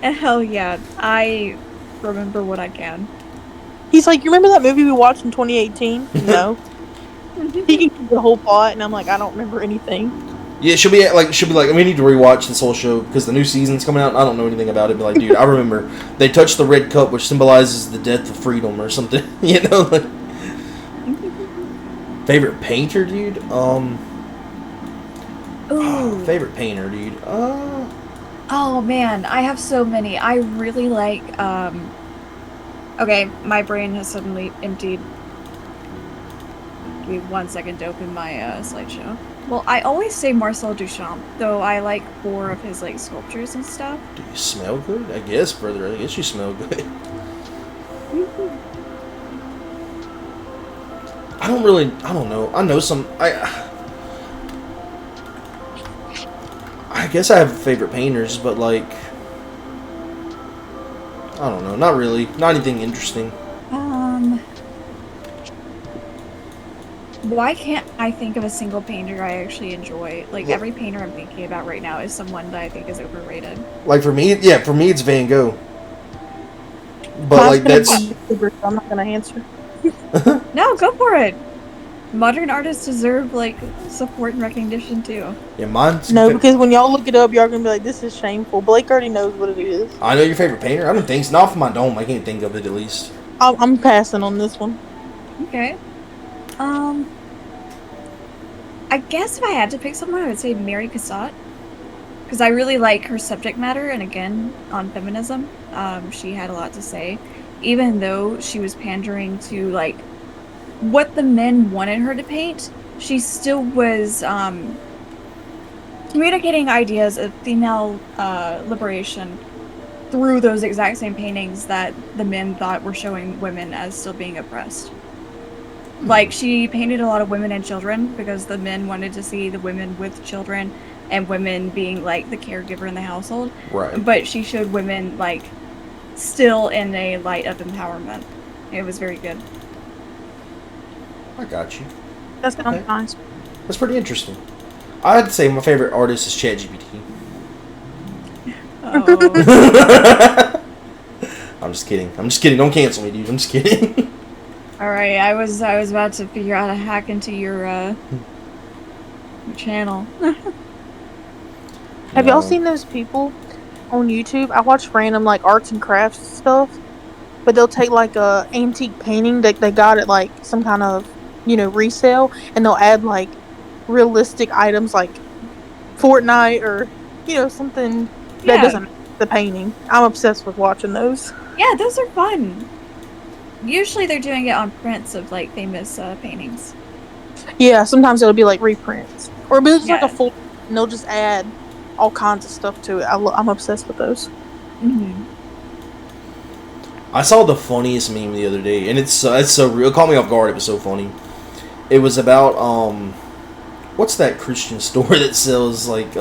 Hell yeah, I remember what I can. He's like, "You remember that movie we watched in 2018?" No. He can give the whole plot, and I'm like, "I don't remember anything." Yeah, she'll be like, we need to rewatch this whole show because the new season's coming out. And I don't know anything about it, but like, dude, I remember they touched the red cup, which symbolizes the death of freedom or something. You know, like, favorite painter, dude. Ooh. Favorite painter, dude. Oh man, I have so many. I really like, okay, my brain has suddenly emptied. Give me 1 second to open my slideshow. Well, I always say Marcel Duchamp, though I like 4 of his like sculptures and stuff. Do you smell good? I guess, brother. I guess you smell good. I don't know. I know some. I guess I have favorite painters, but like, I don't know. Not really. Not anything interesting. Why can't I think of a single painter I actually enjoy? Like, Yeah. every painter I'm thinking about right now is someone that I think is overrated. Like for me, it's Van Gogh. But Mine's like gonna that's be YouTuber, so I'm not gonna answer. No, go for it! Modern artists deserve, like, support and recognition, too. yeah, mine's No, because when y'all look it up, y'all gonna be like, "This is shameful." Blake already knows what it is. I know your favorite painter. I don't think so. Not for my dome. I can't think of it at least. I'm passing on this one. Okay. I guess if I had to pick someone, I would say Mary Cassatt. Because I really like her subject matter, and again, on feminism, she had a lot to say. Even though she was pandering to, like, what the men wanted her to paint, she still was, communicating ideas of female, liberation through those exact same paintings that the men thought were showing women as still being oppressed. Like, she painted a lot of women and children because the men wanted to see the women with children and women being, like, the caregiver in the household. Right. But she showed women, like, still in a light of empowerment. It was very good. I got you. That's kind Okay. of nice. That's pretty interesting. I'd say my favorite artist is ChatGPT. Oh. I'm just kidding. I'm just kidding. Don't cancel me, dude. I'm just kidding. All right, I was about to figure out how to hack into your channel. Have y'all seen those people on YouTube? I watch random like arts and crafts stuff, but they'll take like a antique painting that they got at like some kind of resale, and they'll add like realistic items like Fortnite or something that Yeah. doesn't match the painting. I'm obsessed with watching those. Yeah, those are fun. Usually they're doing it on prints of like famous paintings. Yeah, sometimes it'll be like reprints, or it'll be just like Yeah. a full, and they'll just add all kinds of stuff to it. I'm obsessed with those. Mm-hmm. I saw the funniest meme the other day, and it's so real. It caught me off guard. It was so funny. It was about what's that Christian store that sells like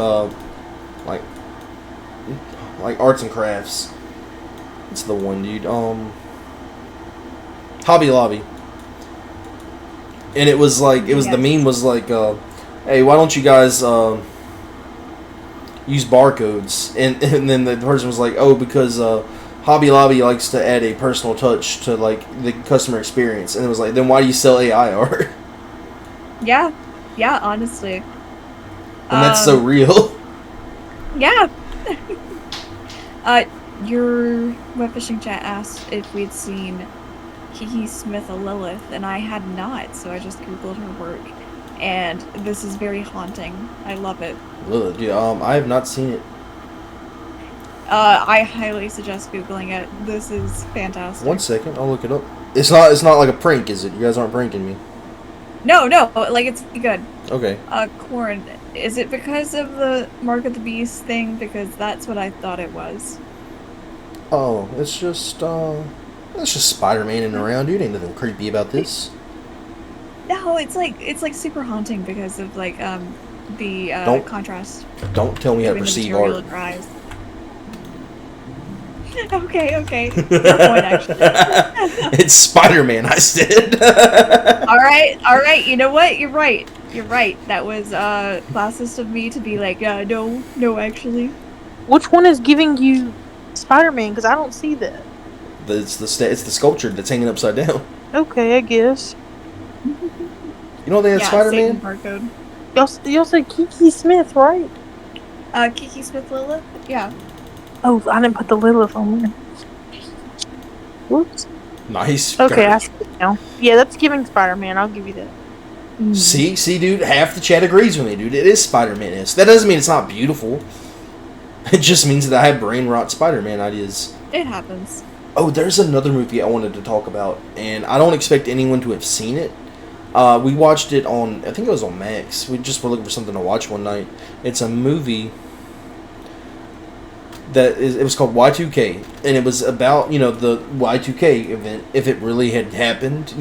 arts and crafts? It's the one, dude. Hobby Lobby. And it was like the meme was like, hey, why don't you guys use barcodes? And then the person was like, oh, because Hobby Lobby likes to add a personal touch to like the customer experience. And it was like, then why do you sell AI art? Yeah, honestly. And that's so real. Yeah. Your WebFishing chat asked if we'd seen Kiki Smith a Lilith, and I had not, so I just googled her work, and this is very haunting. I love it. Dude, I have not seen it. I highly suggest googling it. This is fantastic. 1 second, I'll look it up. It's not like a prank, is it? You guys aren't pranking me. No, like it's good. Okay. Corn, is it because of the Mark of the Beast thing? Because that's what I thought it was. Oh, it's just Spider-Man in around, dude. Ain't nothing creepy about this. No, it's like super haunting because of like the contrast. Don't tell me how to between the perceive material art. and rise. Okay. Good point, actually. It's Spider-Man, I said. All right. You know what? You're right. That was classist of me to be like, no, actually. Which one is giving you Spider-Man? Because I don't see that. It's the sculpture that's hanging upside down. Okay, I guess. You know they had Spider-Man? Satan barcode. Y'all said Kiki Smith, right? Kiki Smith Lilith? Yeah. Oh, I didn't put the Lilith on there. Whoops. Nice. Okay, I see it now. Yeah, that's giving Spider-Man. I'll give you that. See, dude. Half the chat agrees with me, dude. It is Spider-Man-esque. That doesn't mean it's not beautiful. It just means that I have brain rot Spider-Man ideas. It happens. Oh, there's another movie I wanted to talk about, and I don't expect anyone to have seen it. We watched it on, I think it was on Max. We just were looking for something to watch one night. It's a movie it was called Y2K, and it was about, the Y2K event, if it really had happened,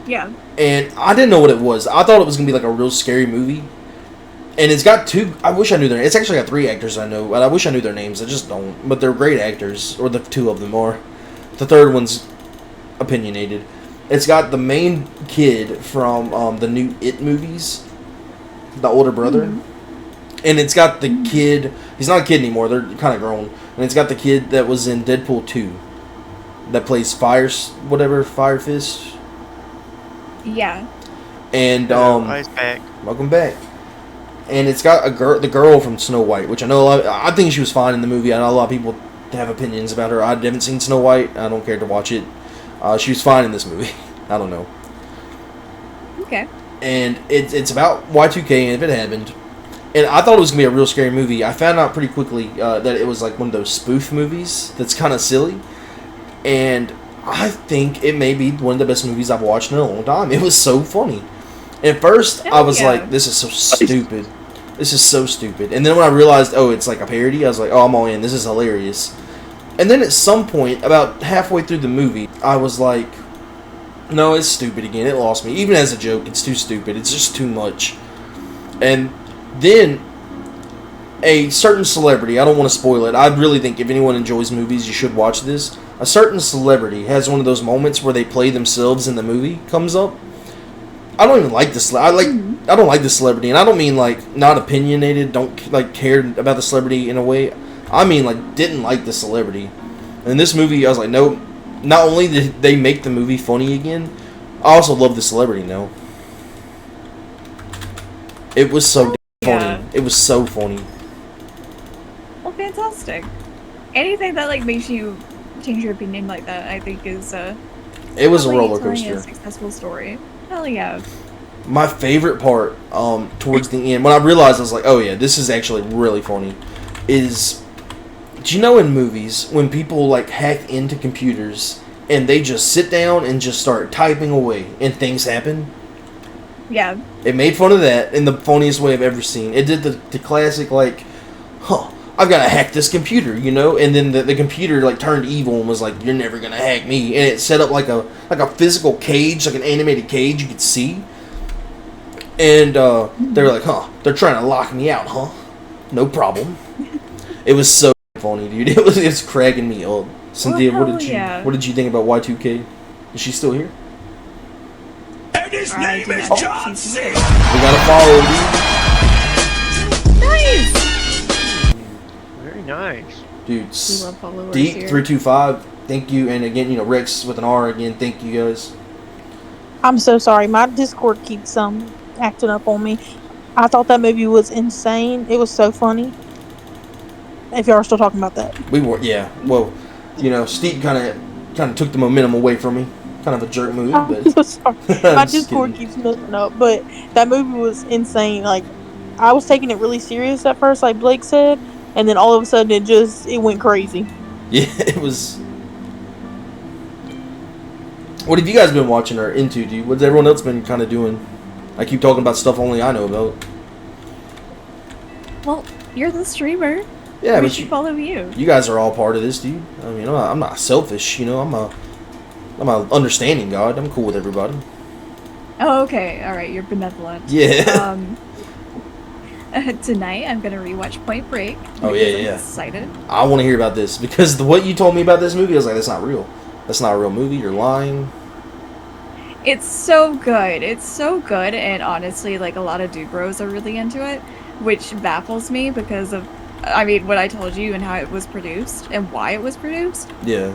Yeah. And I didn't know what it was. I thought it was going to be like a real scary movie. And it's got I wish I knew it's actually got 3 actors I know, but I wish I knew their names. I just don't. But they're great actors, or the 2 of them are. The third one's opinionated. It's got the main kid from the new It movies, the older brother. Mm-hmm. And it's got the kid, he's not a kid anymore, they're kind of grown. And it's got the kid that was in Deadpool 2, that plays Fire Fist. Yeah. And, He's back. Welcome back. And it's got the girl from Snow White, which I know I think she was fine in the movie. I know a lot of people have opinions about her. I haven't seen Snow White. I don't care to watch it. She was fine in this movie. I don't know. Okay. And it's about Y2K and if it happened. And I thought it was going to be a real scary movie. I found out pretty quickly that it was like one of those spoof movies that's kind of silly. And I think it may be one of the best movies I've watched in a long time. It was so funny. At first, I was like, this is so stupid. This is so stupid. And then when I realized, it's like a parody, I was like, I'm all in. This is hilarious. And then at some point, about halfway through the movie, I was like, no, it's stupid again. It lost me. Even as a joke, it's too stupid. It's just too much. And then a certain celebrity, I don't want to spoil it. I really think if anyone enjoys movies, you should watch this. A certain celebrity has one of those moments where they play themselves in the movie comes up. I don't even like this. I don't like the celebrity, and I don't mean like not opinionated. Don't like care about the celebrity in a way. I mean like didn't like the celebrity, In this movie, I was like, nope. Not only did they make the movie funny again, I also love the celebrity now. It was so Yeah. funny. It was so funny. Well, fantastic. Anything that like makes you change your opinion like that, I think is It was a probably roller telling coaster. a successful story. Hell yeah. My favorite part, towards the end, when I realized I was like, oh yeah, this is actually really funny, is, do you know in movies when people like hack into computers and they just sit down and just start typing away and things happen? Yeah. It made fun of that in the funniest way I've ever seen. It did the classic like, I've got to hack this computer, you know? And then the computer like turned evil and was like, you're never going to hack me. And it set up like a physical cage, like an animated cage you could see. And they were like, they're trying to lock me out, huh? No problem. It was so funny, dude. It was cracking me up. Cynthia, Well, what did you think about Y2K? Is she still here? And his I name do is not know John if she's C. here. We gotta follow, Nice! Very nice. dude. We love followers Deep here. 325. Thank you, and again, Rex with an R again. Thank you guys. I'm so sorry. My Discord keeps acting up on me. I thought that movie was insane. It was so funny. If y'all are still talking about that. We were, yeah. Well, Steve kind of took the momentum away from me. Kind of a jerk move, I'm but so sorry. I'm My just Discord kidding. keeps messing up, but that movie was insane. Like, I was taking it really serious at first, like Blake said, and then all of a sudden it went crazy. Yeah, it was. What have you guys been watching or into, dude? What's everyone else been kind of doing? I keep talking about stuff only I know about. Well, you're the streamer. Yeah, We but should follow you. you guys are all part of this, dude. I mean, I'm not selfish, I'm a understanding God. I'm cool with everybody. Oh, okay. All right. You're benevolent. Yeah. Tonight I'm gonna rewatch Point Break. Oh, because yeah, I'm yeah. excited. I want to hear about this because what you told me about this movie, I was like, that's not real. That's not a real movie. You're lying. It's so good. It's so good, and honestly, like a lot of dude bros are really into it, which baffles me because of, I mean, what I told you and how it was produced and why it was produced. Yeah.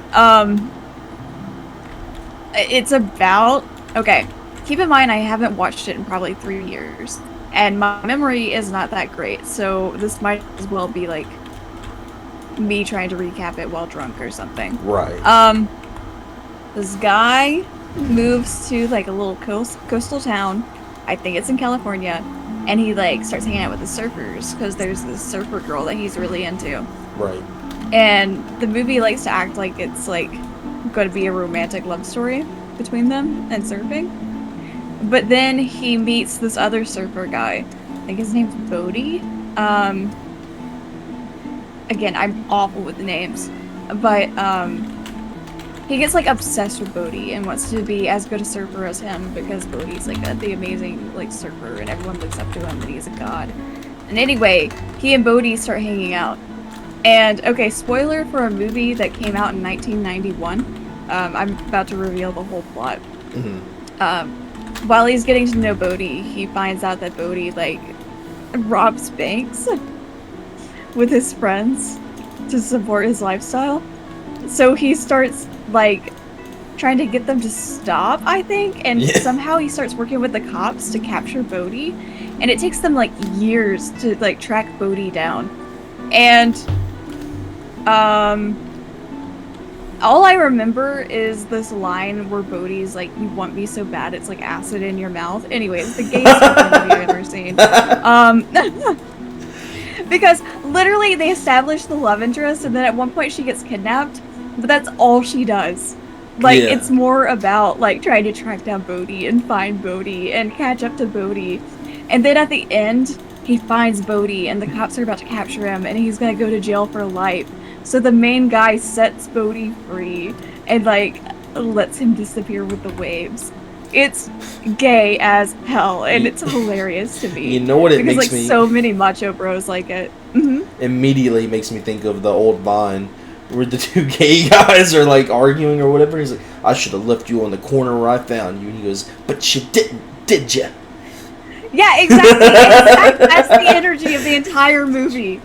It's about, okay, keep in mind I haven't watched it in probably 3 years, and my memory is not that great, so this might as well be like me trying to recap it while drunk or something. Right. This guy moves to like a little coastal town, I think it's in California, and he like starts hanging out with the surfers because there's this surfer girl that he's really into. Right. And the movie likes to act like it's like going to be a romantic love story between them and surfing. But then he meets this other surfer guy. I think his name's Bodhi. Again, I'm awful with the names. But he gets like obsessed with Bodhi and wants to be as good a surfer as him because Bodhi's like the amazing like surfer and everyone looks up to him and he's a god. And anyway, he and Bodhi start hanging out. And okay, spoiler for a movie that came out in 1991. I'm about to reveal the whole plot. Mm-hmm. While he's getting to know Bodhi, he finds out that Bodhi like robs banks with his friends to support his lifestyle. So he starts like trying to get them to stop, I think, and somehow he starts working with the cops to capture Bodhi, and it takes them like years to like track Bodhi down. And all I remember is this line where Bodhi's like, "You want me so bad, it's like acid in your mouth." Anyways, the gayest movie I've ever seen. Because literally they establish the love interest, and then at one point she gets kidnapped, but that's all she does. Like, it's more about like trying to track down Bodhi and find Bodhi and catch up to Bodhi. And then at the end, he finds Bodhi and the cops are about to capture him and he's gonna go to jail for life. So the main guy sets Bodhi free and like lets him disappear with the waves. It's gay as hell and it's hilarious to me. You know what it because makes like me so many macho bros like it. Mm-hmm. Immediately makes me think of the old line where the two gay guys are like arguing or whatever. He's like, "I should have left you on the corner where I found you," and he goes, "But you didn't, did you?" Yeah, exactly. That's the energy of the entire movie.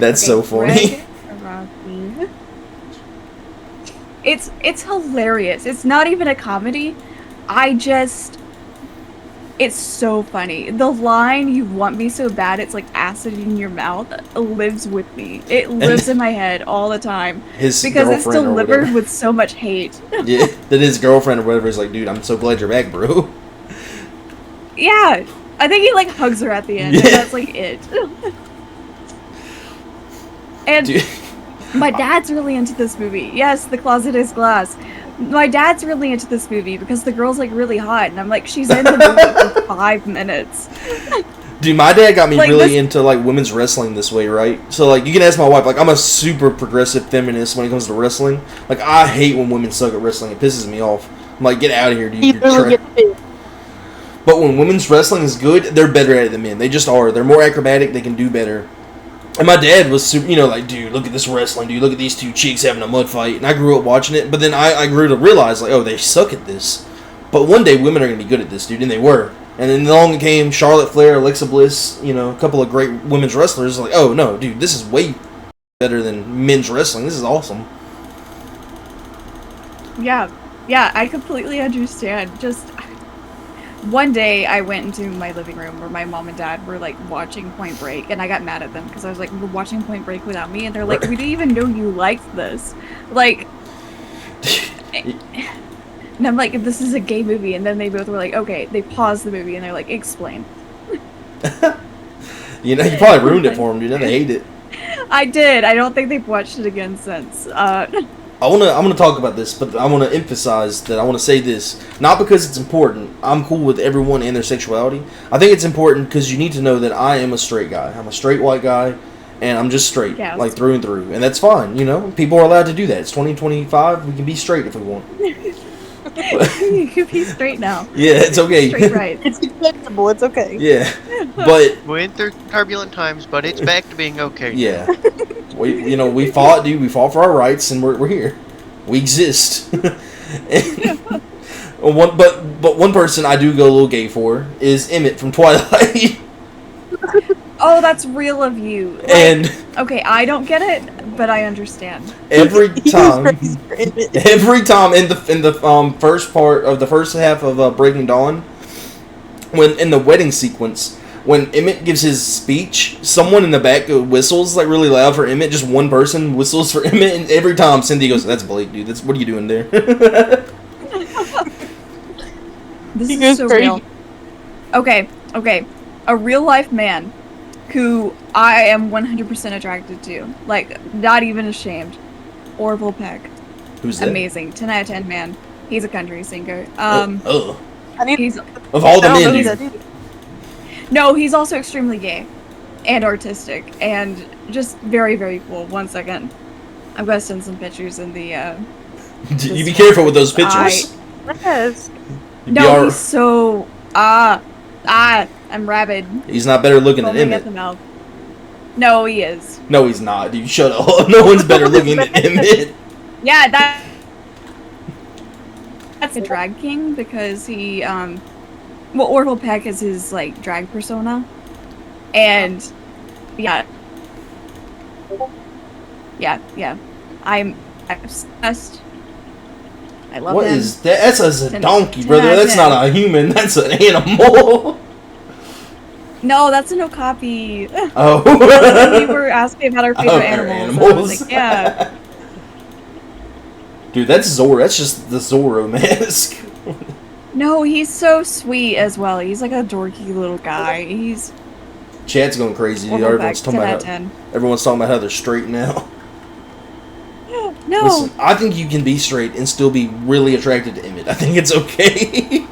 That's so funny. Greg, Rocky, It's hilarious. It's not even a comedy. It's so funny. The line "you want me so bad it's like acid in your mouth" lives with me. It lives in my head all the time His because it's girlfriend or delivered whatever. with so much hate. Yeah, that his girlfriend or whatever is like, dude, I'm so glad you're back, bro. Yeah, I think he like hugs her at the end, and Yeah. that's like it. And Dude. my dad's really into this movie. Yes, The Closet is Glass. My dad's really into this movie because the girl's like really hot, and I'm like, she's in the movie for 5 minutes. Dude, my dad got me Like, really this- into like women's wrestling this way, right? So like, you can ask my wife. Like, I'm a super progressive feminist when it comes to wrestling. Like, I hate when women suck at wrestling. It pisses me off. I'm like, get out of here, dude. He You're really tra-" gets it. But when women's wrestling is good, they're better at it than men. They just are. They're more acrobatic. They can do better. And my dad was super, like, dude, look at this wrestling, dude. Look at these two chicks having a mud fight. And I grew up watching it. But then I grew to realize, like, oh, they suck at this. But one day women are going to be good at this, dude. And they were. And then along came Charlotte Flair, Alexa Bliss, a couple of great women's wrestlers. Like, oh, no, dude, this is way better than men's wrestling. This is awesome. Yeah, I completely understand. Just one day I went into my living room where my mom and dad were like watching Point Break, and I got mad at them because I was like, "We're watching Point Break without me," and they're like, "We didn't even know you liked this." Like, and I'm like, "This is a gay movie," and then they both were like, "Okay." They paused the movie and they're like, "Explain." You probably ruined it for them, dude. Now they hate it. I did. I don't think they've watched it again since. I'm gonna talk about this, but I want to emphasize that I want to say this not because it's important. I'm cool with everyone and their sexuality. I think it's important because you need to know that I am a straight guy. I'm a straight white guy, and I'm just straight, Yes. like through and through, and that's fine. People are allowed to do that. It's 2025. We can be straight if we want. You could be straight now. Yeah, it's okay. Straight right. It's acceptable. It's okay. Yeah, but Went through turbulent times, but it's back to being okay. yeah, we fought, dude. We fought for our rights, and we're here. We exist. And one person I do go a little gay for is Emmett from Twilight. Oh, that's real of you. Like, And okay, I don't get it, but I understand. every He was time, crazy for it. every time in the first part of the first half of Breaking Dawn, when in the wedding sequence, when Emmett gives his speech, someone in the back whistles like really loud for Emmett. Just one person whistles for Emmett, and every time Cindy goes, "That's Blake, dude. What are you doing there?" This He is goes so crazy. real. Okay. A real life man who I am 100% attracted to. Like, not even ashamed. Orville Peck. Who's that? Amazing. 10 out of 10 man. He's a country singer. Oh, I need He's of all the I don't know men, who dude. that is. no, he's also extremely gay and artistic and just very, very cool. One second. I'm gonna send some pictures in the You be careful with those pictures. Yes. You be No, all- he's so I'm rabid. he's not better looking than Foaming at the Emmett. mouth. No, he is. No, he's not, dude. Shut up. No one's better looking than Emmett. Yeah, that's a drag king because he Orville Peck is his like drag persona. And yeah. I'm obsessed. I love What him. is that? That's a 10 donkey, 10 brother. out of That's 10. not a human. That's an animal. No, that's an okapi. Oh. We were asking about our favorite Oh, they're animals. And I was animals. like, yeah. Dude, that's Zorro. That's just the Zorro mask. No, he's so sweet as well. He's like a dorky little guy. He's Chat's going crazy, dude. Orville Peck, Everyone's talking 10 out about of 10. everyone's talking about how they're straight now. No. Listen, I think you can be straight and still be really attracted to Emmett. I think it's okay.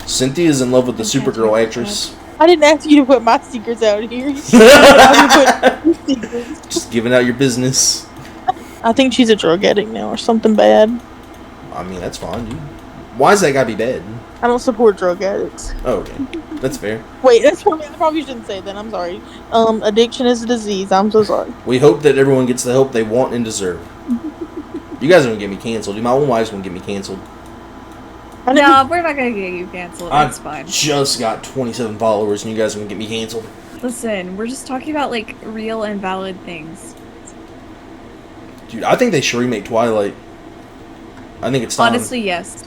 Cynthia's in love with the Supergirl actress. I didn't ask you to put my secrets out here. You said I would put your secrets. Just giving out your business. I think she's a drug addict now or something bad. I mean, that's fine, dude. Why does that gotta be bad? I don't support drug addicts. Oh, okay. That's fair. Wait, I probably shouldn't say that. I'm sorry. Addiction is a disease. I'm so sorry. We hope that everyone gets the help they want and deserve. You guys are gonna get me canceled. Dude, my own wife's gonna get me canceled. I never- No, we're not gonna get you canceled. That's I fine. just got 27 followers and you guys are gonna get me canceled. Listen, we're just talking about like real and valid things. Dude, I think they should remake Twilight. I think it's time. Honestly, yes.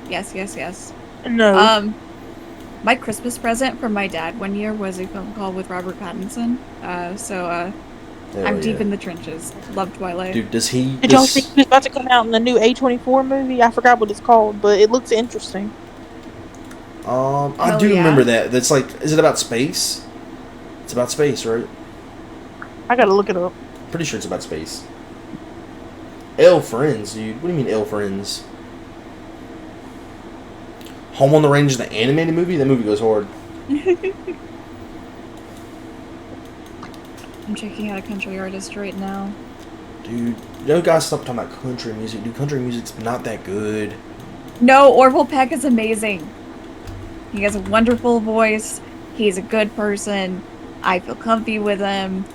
Yes. No. My Christmas present from my dad one year was a phone call with Robert Pattinson. Hell I'm deep yeah. in the trenches. Love Twilight. Dude, does he... Did y'all see he's about to come out in the new A24 movie? I forgot what it's called, but it looks interesting. I Hell do yeah. remember that. That's like... Is it about space? It's about space, right? I gotta look it up. Pretty sure it's about space. L Friends, dude. What do you mean L Friends? Home on the Range is the animated movie? That movie goes hard. I'm checking out a country artist right now. Dude, you guys stop talking about country music. Dude, country music's not that good. No, Orville Peck is amazing. He has a wonderful voice. He's a good person. I feel comfy with him.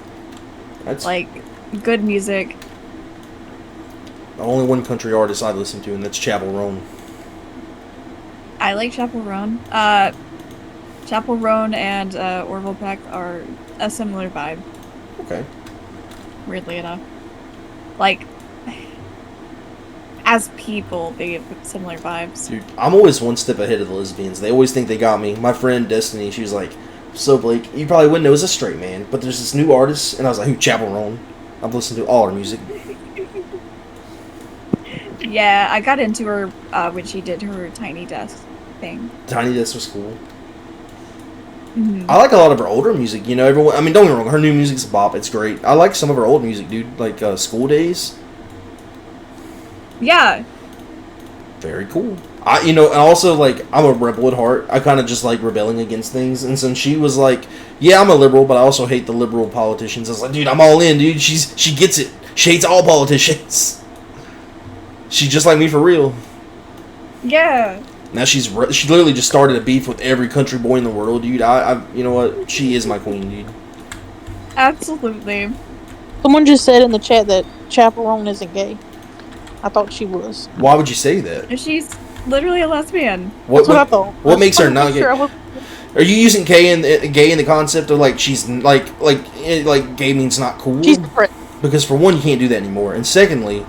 That's Like, good music. the only one country artist I listen to, and that's Chapel Roan. I like Chapel Roan. Chapel Roan and Orville Peck are a similar vibe, Okay. weirdly enough. Like, as people, they have similar vibes. Dude, I'm always one step ahead of the lesbians. They always think they got me. My friend Destiny, she was like, "So Blake, you probably wouldn't know as a straight man, but there's this new artist," and I was like, "Who? Chapel Roan." I've listened to all her music. Yeah, I got into her when she did her Tiny Desk thing. Tiny Desk was cool. Mhm. I like a lot of her older music. You know, everyone. I mean, don't get me wrong. Her new music's a bop. It's great. I like some of her old music, dude. Like School Days. Yeah, Very cool. And also, like, I'm a rebel at heart. I kind of just like rebelling against things. And since she was like, yeah, I'm a liberal, but I also hate the liberal politicians. I was like, dude, I'm all in, dude. She gets it. She hates all politicians. She's just like me for real. yeah. Now she literally just started a beef with every country boy in the world, dude. You know what? She is my queen, dude. Absolutely. Someone just said in the chat that Chapel Roan isn't gay. I thought she was. Why would you say that? She's literally a lesbian. What I thought. What makes her I'm not gay? sure I was- Are you using gay in the concept of like she's like gay means not cool? She's different. Because for one, you can't do that anymore, and secondly,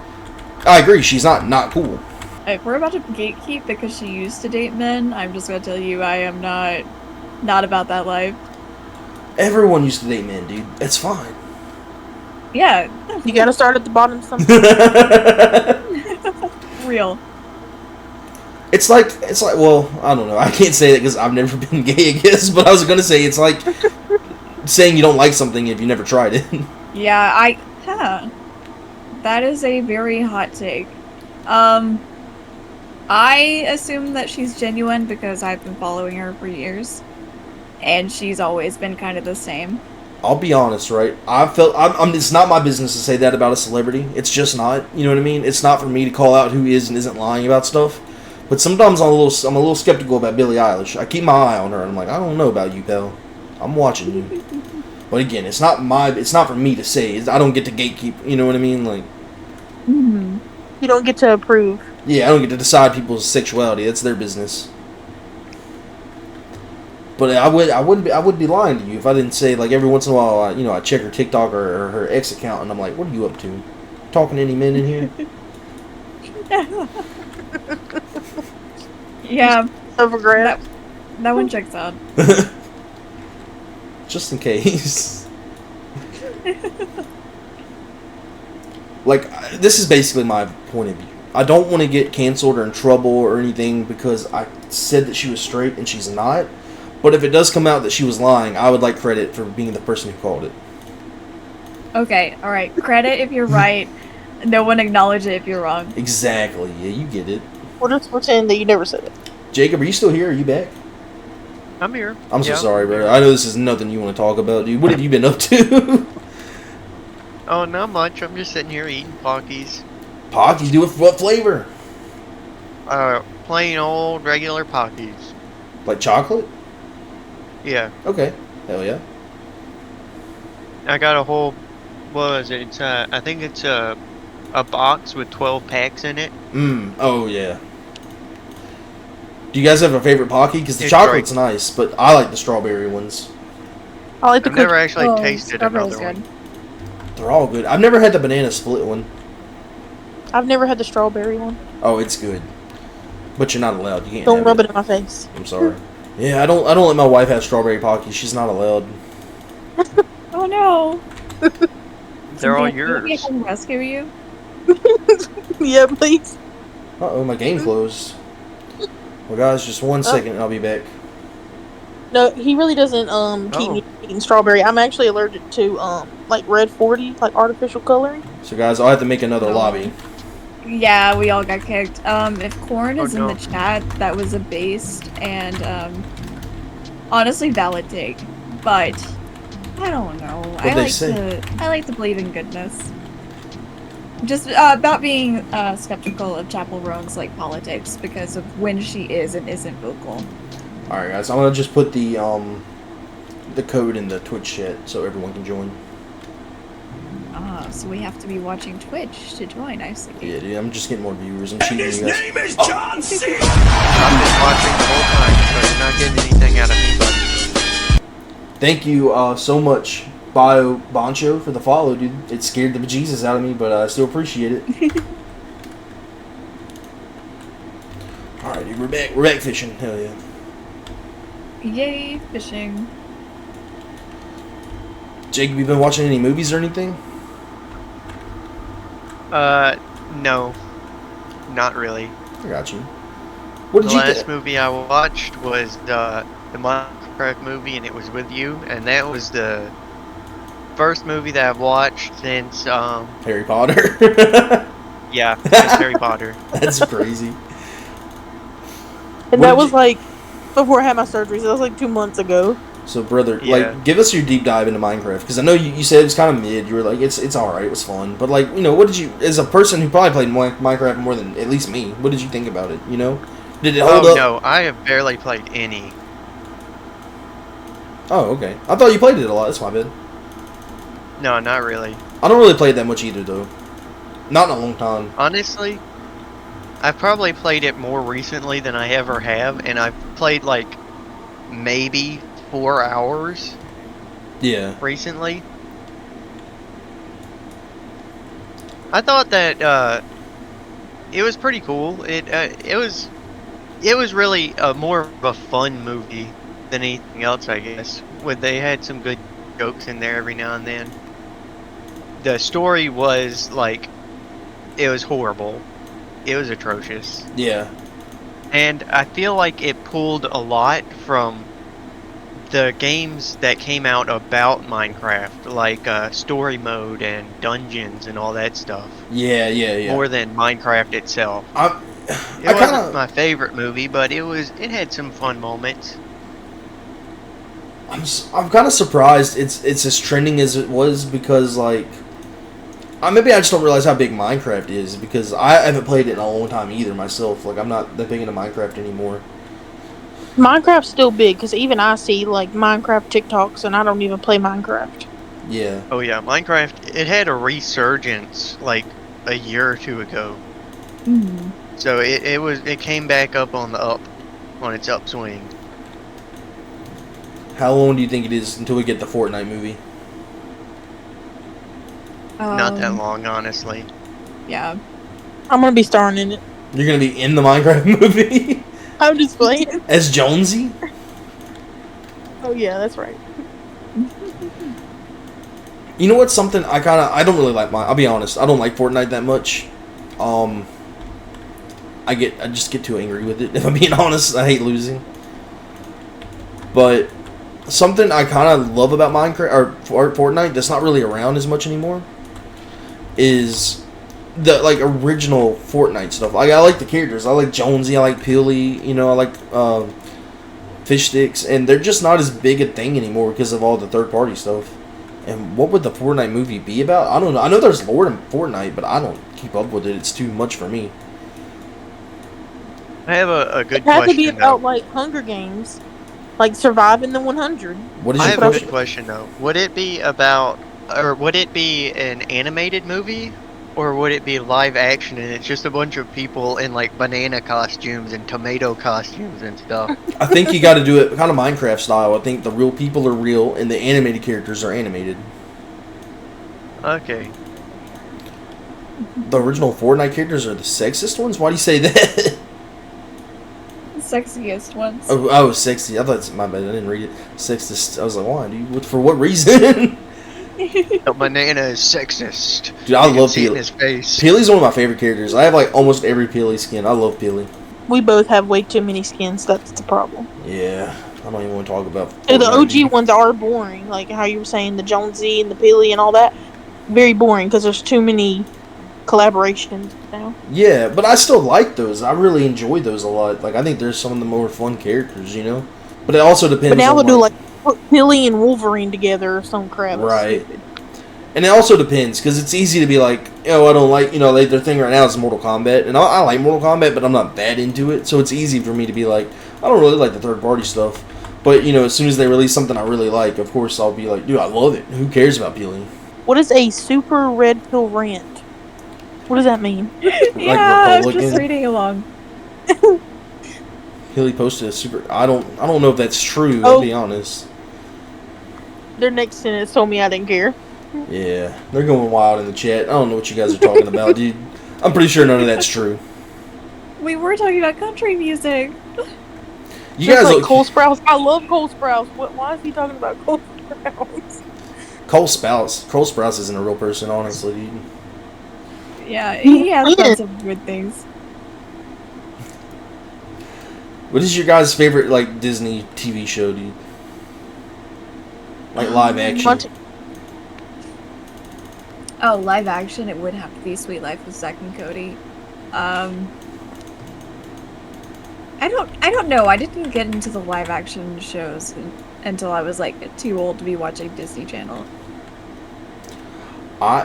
I agree, she's not cool. If we're about to gatekeep because she used to date men, I'm just gonna tell you I am not about that life. Everyone used to date men, dude. It's fine. Yeah, You gotta start at the bottom sometimes. real. It's like well, I don't know. I can't say that because I've never been gay, I guess. But I was gonna say it's like saying you don't like something if you never tried it. Yeah, that is a very hot take. I assume that she's genuine because I've been following her for years, and she's always been kind of the same. I'll be honest, right? It's not my business to say that about a celebrity. It's just not. You know what I mean? It's not for me to call out who is and isn't lying about stuff. But sometimes I'm a little skeptical about Billie Eilish. I keep my eye on her, and I'm like, I don't know about you, pal. I'm watching you. But again, it's not for me to say. I don't get to gatekeep. You know what I mean? Like, Mm-hmm. You don't get to approve. yeah, I don't get to decide people's sexuality. That's their business. But I would be lying to you if I didn't say, like, every once in a while, I check her TikTok or her X account, and I'm like, what are you up to? Talking to any men in here? Yeah, Overgrad. that one checks out. Just in case. Like, this is basically my point of view. I don't want to get canceled or in trouble or anything because I said that she was straight and she's not. But if it does come out that she was lying, I would like credit for being the person who called it. Okay, alright. Credit if you're right. No one acknowledge it if you're wrong. Exactly. Yeah, you get it. We'll just pretend that you never said it. Jacob, are you still here? Are you back? I'm here. I'm so Yeah. sorry, bro. I know this is nothing you want to talk about, dude. What have you been up to? Oh, not much. I'm just sitting here eating Pockies. Pocky, do it for what flavor? Plain old regular Pockies. Like chocolate? Yeah. Okay. Hell yeah. I got a whole. What was it? It's I think it's a box with 12 packs in it. Oh yeah. Do you guys have a favorite Pocky? Because the It's chocolate's nice, but I like the strawberry ones. I like the I've never cookie. actually Oh, tasted strawberry's another good. one. They're all good. I've never had the banana split one. I've never had the strawberry one. Oh, it's good. But you're not allowed. You can't Don't have rub it in my face. I'm sorry. Yeah, I don't let my wife have strawberry Pocky. She's not allowed. Oh no! They're all Maybe I yours. can rescue you. Yeah, please. Uh-oh, my game closed. Well, guys, just 1 second and I'll be back. No, he really doesn't keep me eating strawberry. I'm actually allergic to like red 40, like artificial coloring. So, guys, I'll have to make another No. lobby. Yeah, we all got kicked. If Corn Oh, is in no. the chat, that was a based and honestly valid take, but I don't know. What'd they say? I like to believe in goodness. Just about being skeptical of Chapel Roan's like politics because of when she is and isn't vocal. All right, guys, I'm gonna just put the code in the Twitch chat so everyone can join. So we have to be watching Twitch to join. I see. Yeah, dude, I'm just getting more viewers. I'm And cheating his you guys. name is John C. I've been watching the whole time, so you're not getting anything out of me, buddy. Thank you so much, Bio Boncho, for the follow, dude. It scared the bejesus out of me, but I still appreciate it. All right, dude, we're back. We're back fishing. Hell yeah. Yay, fishing. Jake, have you been watching any movies or anything? No. Not really. I got you. What did The you last think? movie I watched was the Minecraft movie, and it was with you, and that was the first movie that I've watched since, Harry Potter. yeah, since Harry Potter. That's crazy. And What that did was you- like before I had my surgery, so that was like 2 months ago. So, brother, Yeah. like, give us your deep dive into Minecraft, because I know you said it was kind of mid. You were like, it's all right, it was fun, but like, you know, what did you, as a person who probably played Minecraft more than at least me, what did you think about it? You know, did it hold Oh up? no, I have barely played any. Oh, okay. I thought you played it a lot. That's my bad. No, not really. I don't really play it that much either, though. Not in a long time. Honestly, I've probably played it more recently than I ever have, and I've played like maybe 4 hours Yeah. recently. I thought that it was pretty cool. It was really more of a fun movie than anything else, I guess. They had some good jokes in there every now and then. The story was like, it was horrible. It was atrocious. Yeah. And I feel like it pulled a lot from the games that came out about Minecraft, like story mode and dungeons and all that stuff, Yeah. more than Minecraft itself. I It I wasn't kinda- my favorite movie, but it had some fun moments. I'm kind of surprised it's as trending as it was because like maybe I just don't realize how big Minecraft is because I haven't played it in a long time either myself. Like I'm not that big into Minecraft anymore. Minecraft's still big because even I see like Minecraft TikToks, and I don't even play Minecraft. Yeah. Oh yeah, Minecraft, it had a resurgence like a year or two ago. Mm. So it came back up on its upswing. How long do you think it is until we get the Fortnite movie? Not that long, honestly. Yeah. I'm gonna be starring in it. You're gonna be in the Minecraft movie I'm just playing. as Jonesy? Oh yeah, that's right. You know what's something I don't really like I'll be honest, I don't like Fortnite that much. I just get too angry with it, if I'm being honest. I hate losing. But something I kind of love about Minecraft or Fortnite that's not really around as much anymore is the like original Fortnite stuff. Like I like the characters. I like Jonesy. I like Peely. You know, I like Fish Sticks, and they're just not as big a thing anymore because of all the third party stuff. And what would the Fortnite movie be about? I don't know. I know there's lore in Fortnite, but I don't keep up with it. It's too much for me. I have a good It had to be question about though. like Hunger Games, like surviving the 100. What is I your have a question? good question though. Would it be an animated movie, or would it be live action and it's just a bunch of people in like banana costumes and tomato costumes and stuff? I think you got to do it kind of Minecraft style. I think the real people are real and the animated characters are animated. Okay. the original Fortnite characters are the sexist ones? Why do you say that? Sexiest ones. Oh, sexy. I thought it's my bad. I didn't read it. Sexist. I was like, why, dude? For what reason? Banana is sexist. Dude, I love see it in Peely. his face. Peely's one of my favorite characters. I have like almost every Peely skin. I love Peely. We both have way too many skins. That's the problem. Yeah, I don't even want to talk about. So the Fortnite, OG ones are boring, like how you were saying, the Jonesy and the Peely and all that. Very boring because there's too many collaborations now. Yeah, but I still like those. I really enjoy those a lot. Like, I think there's some of the more fun characters, you know? But it also depends But now on, they'll do like put Peely and Wolverine together or some crap. It's Right. stupid. And it also depends, because it's easy to be like, oh, I don't like, their thing right now is Mortal Kombat. And I like Mortal Kombat, but I'm not that into it. So it's easy for me to be like, I don't really like the third-party stuff. But, as soon as they release something I really like, of course I'll be like, dude, I love it. Who cares about Peely? What is a super red pill rant? What does that mean? Yeah, I was Republican. just reading along. Peely posted a super. I don't know if that's true. Oh. To be honest. Their next sentence told me I didn't care. Yeah, they're going wild in the chat. I don't know what you guys are talking about, dude. I'm pretty sure none of that's true. We were talking about country music. You Just guys like look. Cole Sprouse. I love Cole Sprouse. Why is he talking about Cole Sprouse? Cole Sprouse isn't a real person, honestly, dude. Yeah, he has Yeah. done some good things. What is your guys' favorite like Disney TV show, dude? Like live action. Oh, live action, it would have to be Sweet Life of Zack and Cody. I don't know. I didn't get into the live action shows until I was like too old to be watching Disney Channel.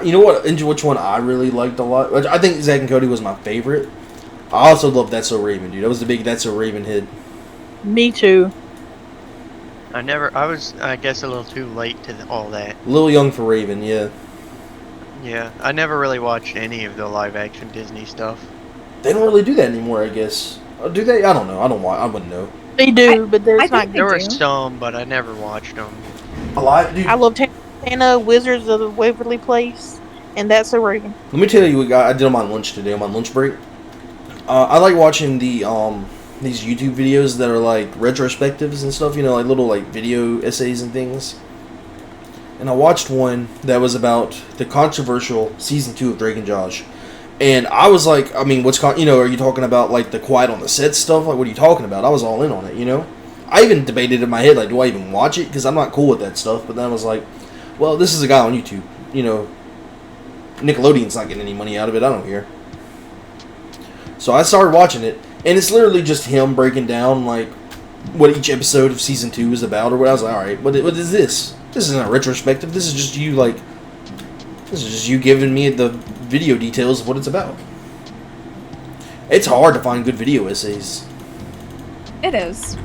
You know what? Which one I really liked a lot? I think Zack and Cody was my favorite. I also love That's So Raven, dude. I was the big That's So Raven head. Me too. I was, I guess, a little too late to all that. A little young for Raven, yeah. Yeah, I never really watched any of the live-action Disney stuff. They don't really do that anymore, I guess. Do they? I don't know. I wouldn't know. They do, but there's I not think There were do. some, but I never watched them. Alive, dude. I love Tana, Wizards of the Waverly Place, and That's So Raven. Let me tell you what I did on my lunch today, on my lunch break. I like watching these YouTube videos that are like retrospectives and stuff, like little like video essays and things. And I watched one that was about the controversial season 2 of Drake and Josh. And I was like, I mean, are you talking about like the quiet on the set stuff? Like, what are you talking about? I was all in on it, I even debated in my head, like, do I even watch it? Because I'm not cool with that stuff. But then I was like, well, this is a guy on YouTube, Nickelodeon's not getting any money out of it. I don't care. So I started watching it, and it's literally just him breaking down like what each episode of season 2 is about, or what. I was like, all right, what is this? This isn't a retrospective. This is just you giving me the video details of what it's about. It's hard to find good video essays. It is.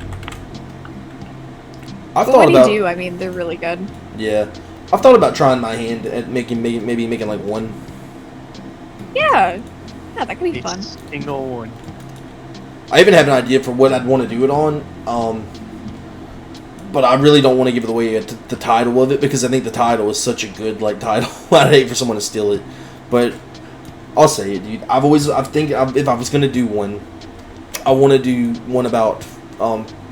I've But thought when about you do, I mean, they're really good. yeah. I've thought about trying my hand at maybe making like one. Yeah. Yeah, that could be fun. Single one. I even have an idea for what I'd want to do it on, but I really don't want to give it away the title of it, because I think the title is such a good like title. I'd hate for someone to steal it, but I'll say it, dude. If I was gonna do one, I want to do one about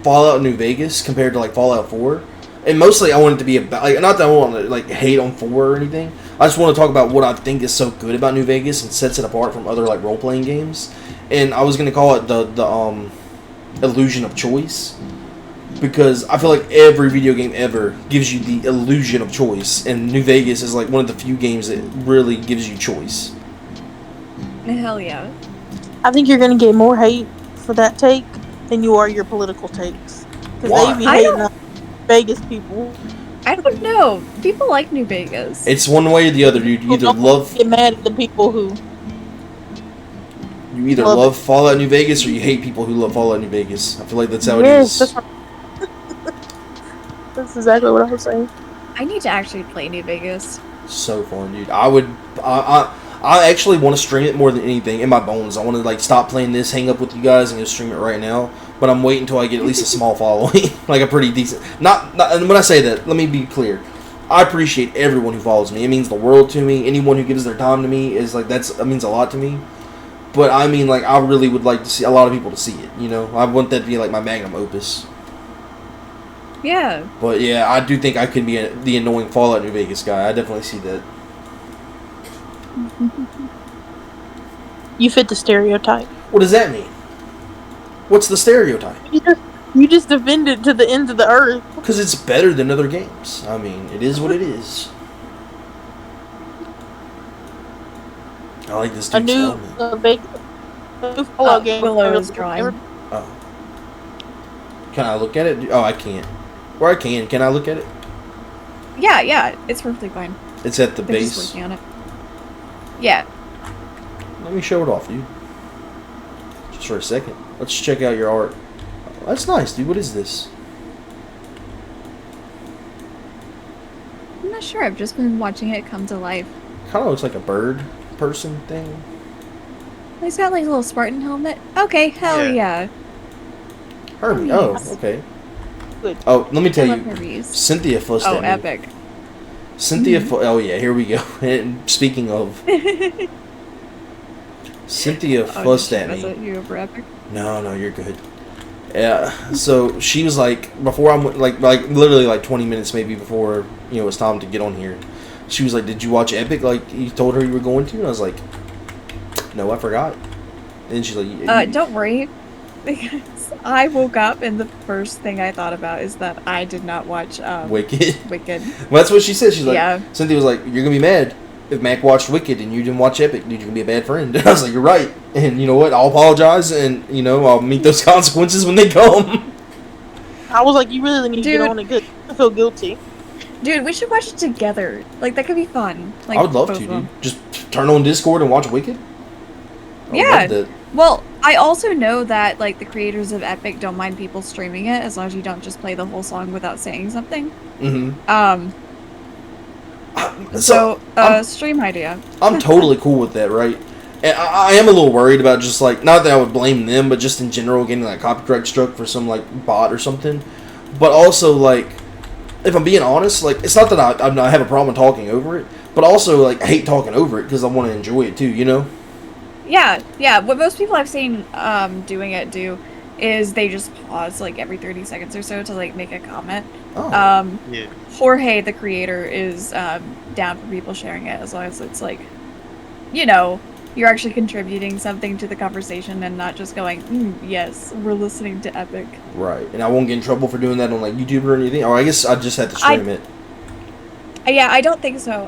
Fallout New Vegas compared to like Fallout 4, and mostly I want it to be about like, not that I want to like hate on 4 or anything. I just want to talk about what I think is so good about New Vegas and sets it apart from other like role playing games. And I was gonna call it the illusion of choice, because I feel like every video game ever gives you the illusion of choice, and New Vegas is like one of the few games that really gives you choice. Hell yeah. I think you're going to get more hate for that take than you are your political takes. Because Why? they be I hating don't- on Vegas people. I don't know. People like New Vegas. It's one way or the other, dude. You either love Get mad at the people who... love Fallout New Vegas, or you hate people who love Fallout New Vegas. I feel like that's how it Yes, is. that's exactly what I was saying. I need to actually play New Vegas. So fun, dude. I actually want to stream it more than anything in my bones. I want to like stop playing this, hang up with you guys, and go stream it right now. But I'm waiting until I get at least a small following, like a pretty decent. Not. And when I say that, let me be clear. I appreciate everyone who follows me. It means the world to me. Anyone who gives their time to me is like that means a lot to me. But I mean, like, I really would like to see a lot of people to see it. You know, I want that to be like my magnum opus. Yeah. But yeah, I do think I could be the annoying Fallout New Vegas guy. I definitely see that. You fit the stereotype. What does that mean? What's the stereotype? You just defended to the ends of the earth. Because it's better than other games. I mean, it is what it is. I like this A dude's new helmet. Fallout game. Willow is drawing. Oh. Can I look at it? Oh, I can't. Or I can. Can I look at it? Yeah, it's perfectly fine. It's at the They're base. just working on it. Yeah. Let me show it off, dude. Just for a second. Let's check out your art. Oh, that's nice, dude. What is this? I'm not sure. I've just been watching it come to life. Kind of looks like a bird person thing. He's got like a little Spartan helmet. Okay, hell yeah. Hermie. Oh, Oh, yes. okay. Good. Oh, let me tell I love you. Hermes. Cynthia fussed Oh, at me. epic. Cynthia oh yeah, here we go. And speaking of, Cynthia fussed at Was me. it you over epic? No, you're good. Yeah. So she was like, before I went, like literally like 20 minutes maybe before it was time to get on here. She was like, "Did you watch Epic? Like you told her you were going to?" And I was like, "No, I forgot." And she's like, Don't worry, because I woke up and the first thing I thought about is that I did not watch Wicked." Wicked. Well, that's what she said. She's like, Yeah. Cynthia was like, "You're gonna be mad if Mac watched Wicked and you didn't watch Epic. Dude, you're gonna be a bad friend." And I was like, "You're right." And you know what? I'll apologize, and I'll meet those consequences when they come. I was like, you really need to Dude. get on it. Good. I feel guilty. Dude, we should watch it together. Like that could be fun. Like I would love both to, of them. dude. Just turn on Discord and watch Wicked. I would Yeah. love that. Well, I also know that like the creators of Epic don't mind people streaming it as long as you don't just play the whole song without saying something. Mm-hmm. So stream idea. I'm totally cool with that, right? And I am a little worried about just like, not that I would blame them, but just in general getting like copyright struck for some like bot or something. But also like, if I'm being honest, like it's not that I have a problem talking over it, but also like I hate talking over it because I want to enjoy it too, you know? Yeah. What most people I've seen doing it do is they just pause like every 30 seconds or so to like make a comment. Oh. Yeah. Jorge, the creator, is down for people sharing it as long as it's like, you're actually contributing something to the conversation and not just going, yes, we're listening to Epic. Right. And I won't get in trouble for doing that on like YouTube or anything. Or I guess I just have to stream it. Yeah, I don't think so.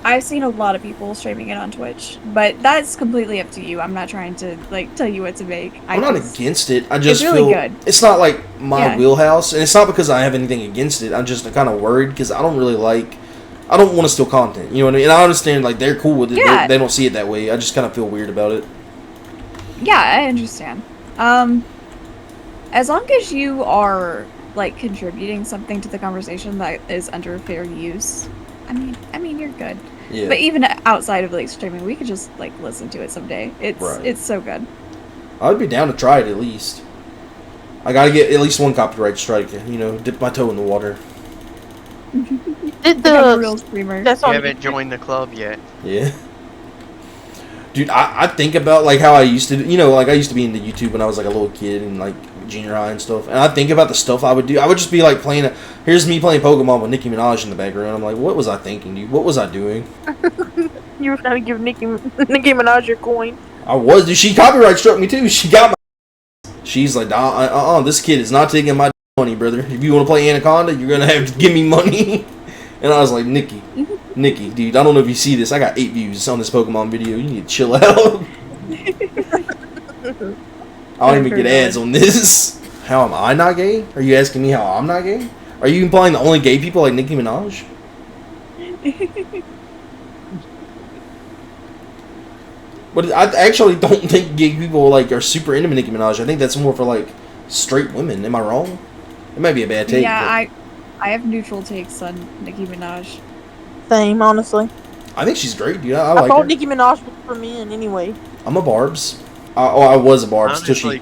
I've seen a lot of people streaming it on Twitch, but that's completely up to you. I'm not trying to like tell you what to make. I'm not against it. I just it's really feel good. It's not like my Yeah. wheelhouse, and it's not because I have anything against it. I'm just kind of worried because I don't want to steal content. You know what I mean? And I understand like they're cool with it. Yeah. They don't see it that way. I just kind of feel weird about it. Yeah, I understand. As long as you are like contributing something to the conversation that is under fair use, I mean you're good. Yeah. But even outside of like streaming, we could just like listen to it someday. Right. It's so good. I would be down to try it at least. I gotta get at least one copyright strike. Dip my toe in the water. Did Become a real streamer. that's You on haven't joined the club yet. Yeah. Dude, I think about like how I used to, like I used to be into YouTube when I was like a little kid and like junior high and stuff. And I think about the stuff I would do. I would just be like here's me playing Pokemon with Nicki Minaj in the background. I'm like, what was I thinking, dude? What was I doing? You were trying to give Nicki Minaj your coin. I was, dude. She copyright struck me too. She got my. She's like, this kid is not taking my money, brother. If you want to play Anaconda, you're gonna have to give me money. And I was like, Nikki, dude, I don't know if you see this. I got 8 views on this Pokemon video. You need to chill out. I don't even get ads on this. How am I not gay? Are you asking me how I'm not gay? Are you implying the only gay people like Nicki Minaj? But I actually don't think gay people like are super into Nicki Minaj. I think that's more for like straight women. Am I wrong? It might be a bad take. Yeah, I have neutral takes on Nicki Minaj. Same, honestly. I think she's great, dude. I I like thought her. Nicki Minaj was for men anyway. I'm a Barb's. I was a Barb's till she.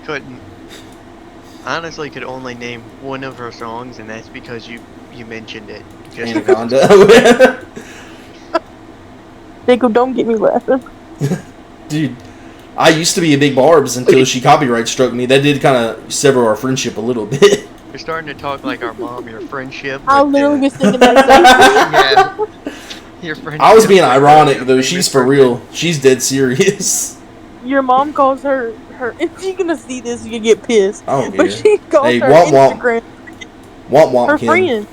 Honestly, could only name one of her songs, and that's because you you mentioned it. Just Anaconda. Jacob, don't get me laughing. Dude, I used to be a big Barb's until she copyright struck me. That did kind of sever our friendship a little bit. You're starting to talk like our mom. Your friendship. I with, literally was thinking that same thing. Yeah. Your friendship. I was being with, ironic your though. famous She's for friendship. real. She's dead serious. Your mom calls her. If you're gonna see this, you get pissed. I don't But care. she calls Hey, her womp womp. Instagram Womp womp, her Kim. friend.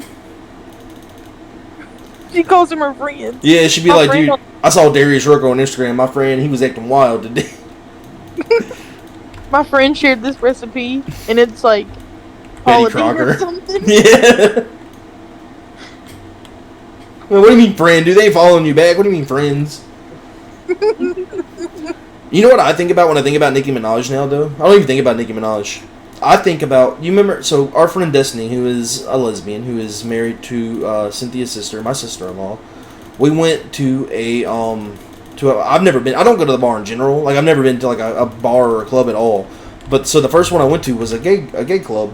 She calls him her friend. Yeah, she'd be My like, friend dude, I saw Darius Rucker on Instagram. My friend, he was acting wild today. My friend shared this recipe, and it's like Betty Paula Deen Crocker. or something. Yeah. Well, what do you mean, friend? Do they following you back? What do you mean, friends? You know what I think about when I think about Nicki Minaj now, though? I don't even think about Nicki Minaj. I think about, you remember, so our friend Destiny, who is a lesbian, who is married to Cynthia's sister, my sister-in-law, we went to I've never been, I don't go to the bar in general, like I've never been to like a bar or a club at all, but so the first one I went to was a gay club,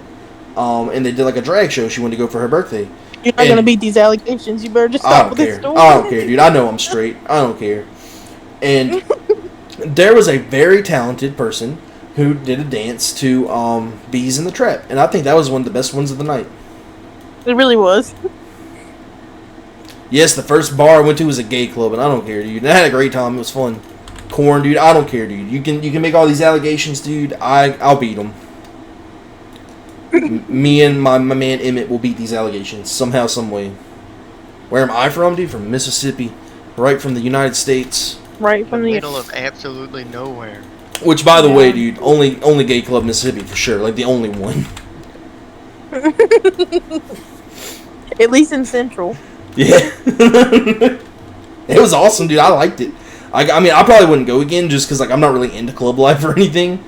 and they did like a drag show she wanted to go for her birthday. You're not gonna beat these allegations. You better just I stop don't with this care. story. I don't care, dude. I know I'm straight. I don't care. And there was a very talented person who did a dance to Bees in the Trap. And I think that was one of the best ones of the night. It really was. Yes, the first bar I went to was a gay club, and I don't care, dude. And I had a great time. It was fun. Corn, dude. I don't care, dude. You can make all these allegations, dude. I'll beat them. Me and my man Emmett will beat these allegations somehow, some way. Where am I from, dude? From Mississippi, right from the United States. Right The from the middle of absolutely nowhere. Which, by the way, dude, only gay club in Mississippi for sure. Like the only one. at least in Central. Yeah. It was awesome, dude. I liked it. I mean, I probably wouldn't go again just because like I'm not really into club life or anything.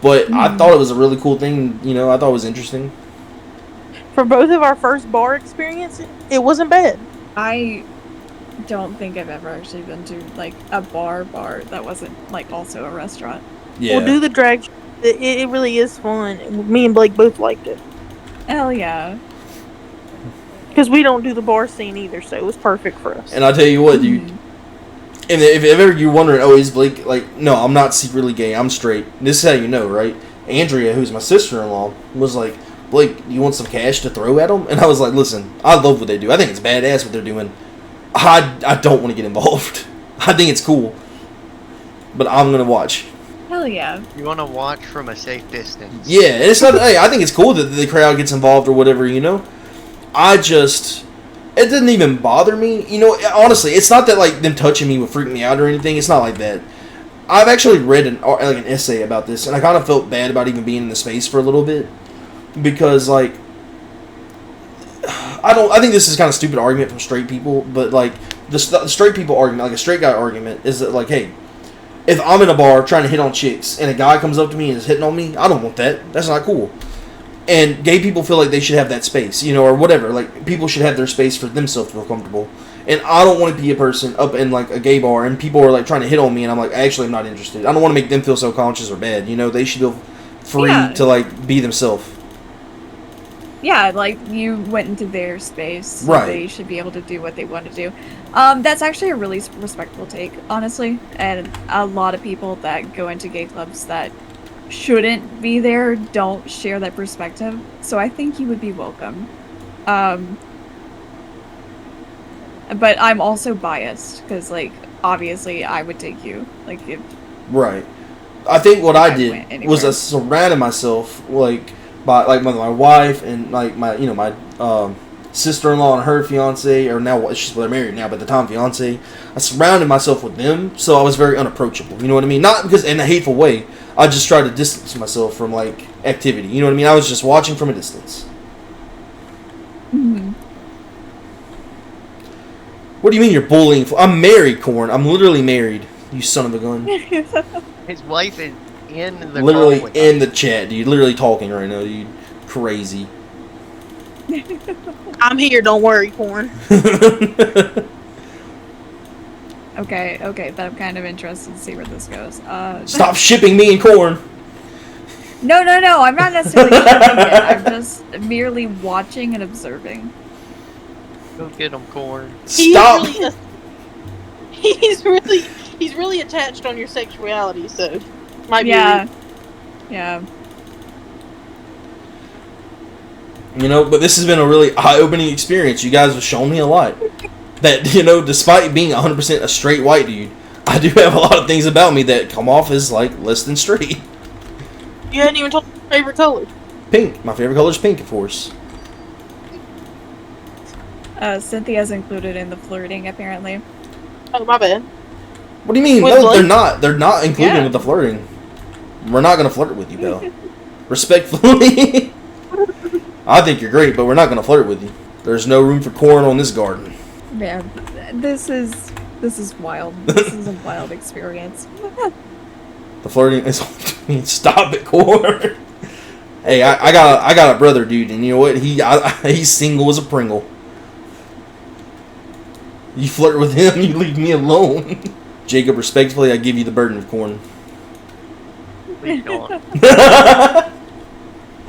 But I thought it was a really cool thing. You know, I thought it was interesting. For both of our first bar experience, it wasn't bad. I don't think I've ever actually been to like a bar that wasn't like also a restaurant. Yeah. We'll do the drag. It really is fun. Me and Blake both liked it Hell yeah. because we don't do the bar scene either, so it was perfect for us. And I'll tell you what, dude. And if ever you're wondering, oh, is Blake, like, no, I'm not secretly gay, I'm straight. This is how you know, right? Andrea, who's my sister-in-law, was like, Blake, you want some cash to throw at them? And I was like, listen, I love what they do. I think it's badass what they're doing. I don't want to get involved. I think it's cool. But I'm going to watch. Hell yeah. You want to watch from a safe distance. Yeah, and it's not, hey, I think it's cool that the crowd gets involved or whatever, you know? It didn't even bother me. You know, honestly, it's not that, like, them touching me would freak me out or anything. It's not like that. I've actually read an essay about this, and I kind of felt bad about even being in the space for a little bit. Because, like, I think this is kind of a stupid argument from straight people, but, like, the straight people argument, like a straight guy argument, is that, like, hey, if I'm in a bar trying to hit on chicks, and a guy comes up to me and is hitting on me, I don't want that. That's not cool. And gay people feel like they should have that space, you know, or whatever. Like, people should have their space for themselves to feel comfortable. And I don't want to be a person up in, like, a gay bar and people are, like, trying to hit on me and I'm like, actually, I'm not interested. I don't want to make them feel self-conscious or bad, you know? They should feel free to, like, be themselves. Yeah, like you went into their space. So Right. They should be able to do what they want to do. That's actually a really respectable take, honestly. And a lot of people that go into gay clubs that shouldn't be there don't share that perspective. So I think you would be welcome. But I'm also biased because, like, obviously I would take you. Like, if Right. I think what I I did went was I anywhere. surrounded myself, like, by, like, my wife and, like, my, you know, my sister-in-law and her fiance, or now they're married now, but at the time fiance. I surrounded myself with them, so I was very unapproachable. You know what I mean? Not because in a hateful way. I just tried to distance myself from, like, activity. You know what I mean? I was just watching from a distance. Mhm. What do you mean you're bullying? I'm married, Corn. I'm literally married. You son of a gun. His wife is in the Literally call with in us. the chat, dude. Literally talking right now, dude. Crazy. I'm here. Don't worry, Corn. Okay, but I'm kind of interested to see where this goes. Stop shipping me and Corn. No, I'm not necessarily shipping it. I'm just merely watching and observing. Go get them, corn. Stop. He's really attached on your sexuality, so might Yeah. be. Yeah. You know, but this has been a really eye-opening experience. You guys have shown me a lot. That, you know, despite being 100% a straight white dude, I do have a lot of things about me that come off as, like, less than straight. You hadn't even told me your favorite color. Pink. My favorite color is pink, of course. Cynthia's included in the flirting, apparently. Oh, my bad. What do you mean? With No, Blake? they're not. They're not included Yeah. with the flirting. We're not going to flirt with you, Bill. Respectfully. I think you're great, but we're not going to flirt with you. There's no room for corn on this garden. Yeah, this is wild. This is a wild experience. The flirting is. Stop it, corn. Hey, I got a brother, dude, and you know what? He's single as a Pringle. You flirt with him, you leave me alone. Jacob, respectfully, I give you the burden of corn. Please don't.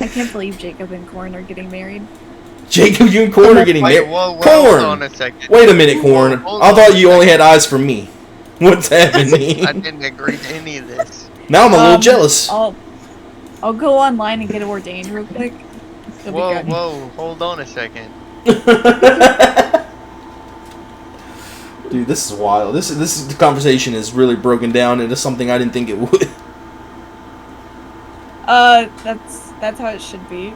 I can't believe Jacob and Corn are getting married. Jacob, you and Corn are getting Wait, married. whoa, Corn! hold on a second. Wait a minute, Corn. Hold I on thought a you only second. had eyes for me. What's happening? I didn't agree to any of this. Now I'm a little jealous. I'll go online and get ordained real quick. It'll be Whoa, good. whoa, hold on a second. Dude, this is wild. The conversation is really broken down into something I didn't think it would. That's how it should be.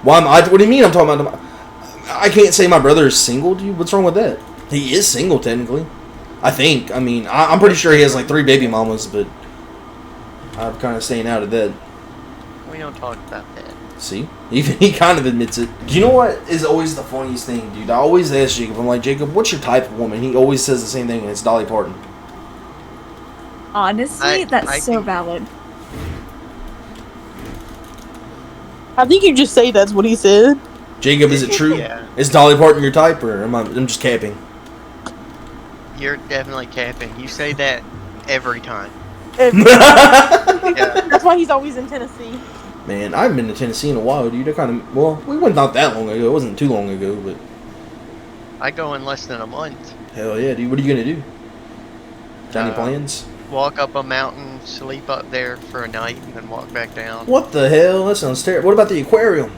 What do you mean I'm talking about? I can't say my brother is single, dude. What's wrong with that? He is single, technically. I think. I mean, I'm pretty sure he has like 3 baby mamas, but I'm kind of staying out of that. We don't talk about that. See? Even he kind of admits it. Do you know what is always the funniest thing, dude? I always ask Jacob, I'm like, Jacob, what's your type of woman? He always says the same thing, and it's Dolly Parton. Honestly, that's I so think- valid. I think you just say that's what he said. Jacob, is it true? Yeah. Is Dolly Parton your type, or I'm just capping? You're definitely capping. You say that every time. Yeah. That's why he's always in Tennessee. Man, I haven't been to Tennessee in a while, dude. We went not that long ago. It wasn't too long ago, but I go in less than a month. hell yeah, dude. What are you gonna do? Got any Uh, plans? Walk up a mountain, sleep up there for a night, and then walk back down. What the hell? That sounds terrible. What about the aquarium?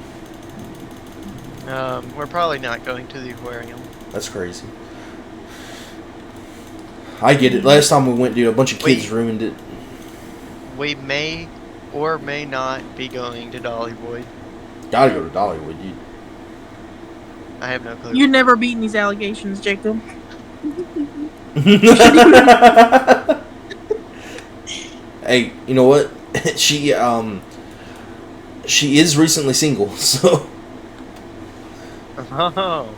We're probably not going to the aquarium. That's crazy. I get it. Last time we went, dude, a bunch of kids Wait. ruined it. We may or may not be going to Dollywood. Gotta go to Dollywood, dude. I have no clue. You're never beating these allegations, Jacob. Hey, you know what? She is recently single, so Oh.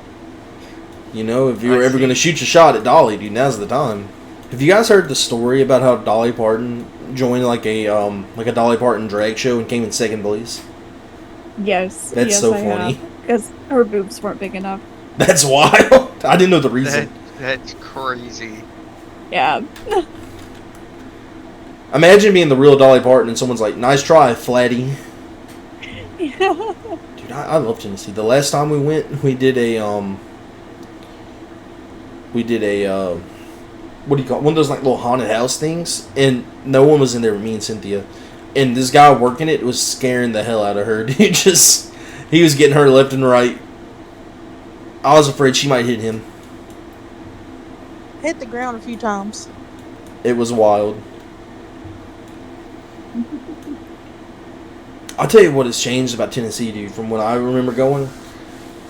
you know, if you were I ever see. gonna shoot your shot at Dolly, dude, now's the time. Have you guys heard the story about how Dolly Parton joined like a Dolly Parton drag show and came in second place? Yes. That's yes, so I funny. Because her boobs weren't big enough. That's wild. I didn't know the reason. That's crazy. Yeah. Imagine being the real Dolly Parton and someone's like, "Nice try, Flatty." Dude, I love Tennessee. The last time we went, we did a what do you call it? One of those like little haunted house things, and no one was in there but me and Cynthia. And this guy working it was scaring the hell out of her, dude. He was getting her left and right. I was afraid she might hit him. Hit the ground a few times. It was wild. I'll tell you what has changed about Tennessee, dude, from when I remember going.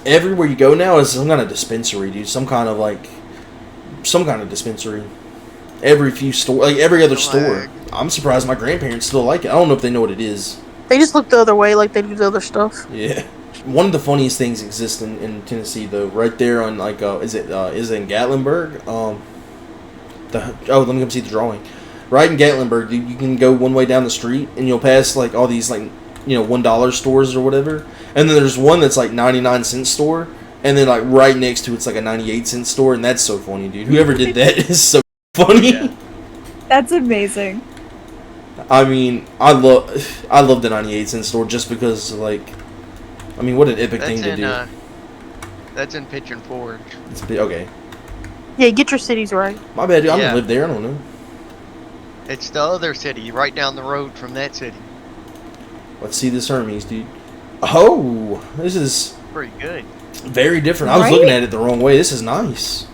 Everywhere you go now is some kind of dispensary, dude. Some kind of dispensary. Every few store, like every other store. I'm surprised my grandparents still like it. I don't know if they know what it is. They just look the other way like they do the other stuff. Yeah. One of the funniest things exists in Tennessee, though, right there on like is it in Gatlinburg? Let me come see the drawing. Right in Gatlinburg, you can go one way down the street and you'll pass like all these like $1 stores or whatever, and then there's one that's like 99-cent store, and then like right next to it's like a 98-cent store, and that's so funny, dude. Whoever did that is so funny. Yeah. That's amazing. I mean, I love the 98-cent store just because, like, I mean, what an epic thing to do. That's in Pigeon Forge. Okay. Yeah, get your cities right. My bad, dude. I don't Yeah. live there. I don't know. It's the other city, right down the road from that city. Let's see this Hermes, dude. Oh, this is Pretty good. very different. I was Right? looking at it the wrong way. This is nice.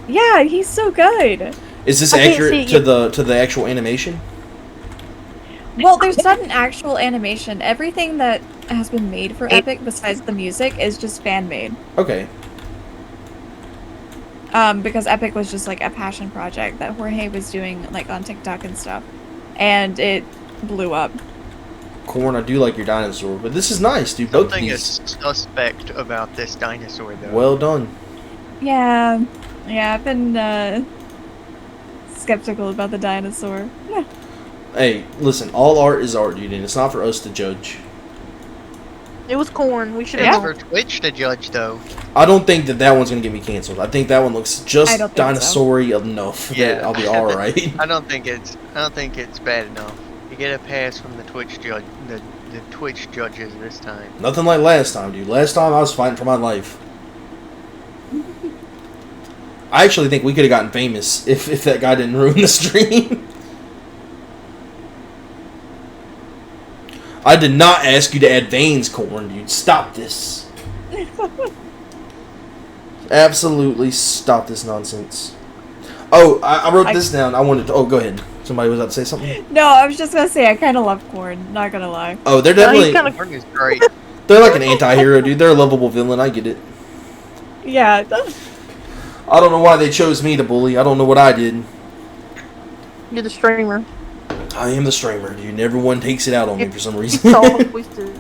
Yeah, he's so good. Is this I can't accurate see to the actual animation? Well, there's not an actual animation. Everything that has been made for Epic, besides the music, is just fan made. Okay. Because Epic was just like a passion project that Jorge was doing like on TikTok and stuff, and it blew up. Corn, I do like your dinosaur, but this is nice, dude. Both of Something these. is suspect about this dinosaur, though. Well done. Yeah, I've been skeptical about the dinosaur. Yeah. Hey, listen, all art is art, dude, and it's not for us to judge. It was corn. We should It's have for Twitch to judge, though. I don't think that one's gonna get me canceled. I think that one looks just I don't think so. dinosaur-y enough that Yeah. I'll be alright. I don't think it's bad enough. You get a pass from the Twitch judge, the Twitch judges this time. Nothing like last time, dude. Last time I was fighting for my life. I actually think we could have gotten famous if that guy didn't ruin the stream. I did not ask you to add veins, Corn, dude. Stop this. Absolutely stop this nonsense. Oh, I wrote this down. I wanted to... Oh, go ahead. Somebody was about to say something? No, I was just gonna say I kind of love Corn. Not gonna lie. Oh, they're No, he's definitely... kinda- Corn is great. They're like an anti-hero, dude. They're a lovable villain. I get it. Yeah. I don't know why they chose me to bully. I don't know what I did. You're the streamer. I am the streamer, dude. And everyone takes it out on me for some It's reason. all twisted.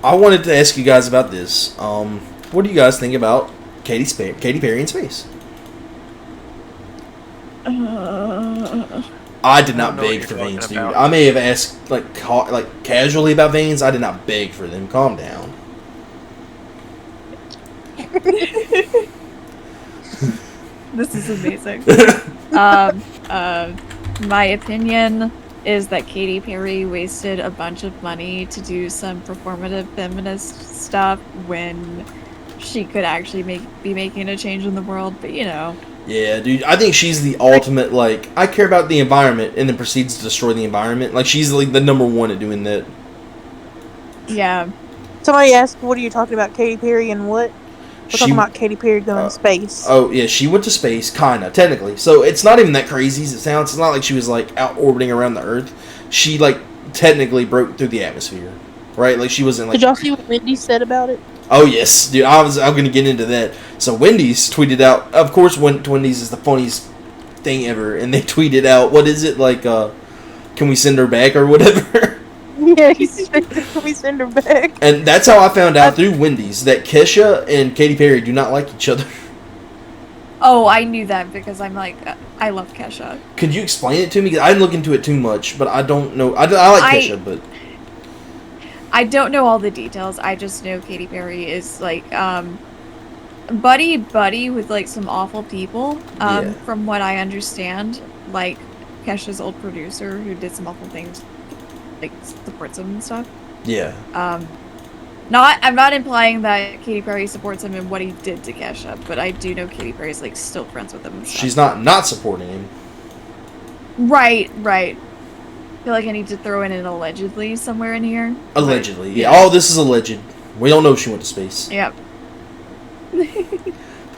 I wanted to ask you guys about this. What do you guys think about Katy Perry in space? I did not know what beg you're for talking veins, dude. about. I may have asked like casually about veins. I did not beg for them. Calm down. This is amazing. My opinion is that Katy Perry wasted a bunch of money to do some performative feminist stuff when she could actually be making a change in the world. But you know, Yeah, dude. I think she's the ultimate, like, I care about the environment and then proceeds to destroy the environment. Like, she's like the number one at doing that. yeah. Somebody asked, what are you talking about, Katy Perry and what? We're talking about Katy Perry going to space. Oh, yeah, she went to space, kinda, technically. So it's not even that crazy as it sounds. It's not like she was, like, out orbiting around the Earth. She, like, technically broke through the atmosphere. Right? Like, she wasn't, like... Did y'all see what Wendy said about it? Oh, yes. Dude, I'm going to get into that. So Wendy's tweeted out... Of course, Wendy's is the funniest thing ever. And they tweeted out, what is it? Like, can we send her back or whatever? Yeah, he said, can we send her back? And that's how I found out through Wendy's that Kesha and Katy Perry do not like each other. Oh, I knew that because I'm like, I love Kesha. Could you explain it to me? 'Cause I didn't look into it too much, but I don't know. I like Kesha, but... I don't know all the details. I just know Katy Perry is like buddy with like some awful people. Yeah. From what I understand, like Kesha's old producer who did some awful things, like supports him and stuff. Yeah. I'm not implying that Katy Perry supports him in what he did to Kesha, but I do know Katy Perry's like still friends with him. And stuff. She's not supporting him. Right. I feel like I need to throw in an allegedly somewhere in here. Allegedly. Yeah, all this is alleged. We don't know if she went to space. Yep.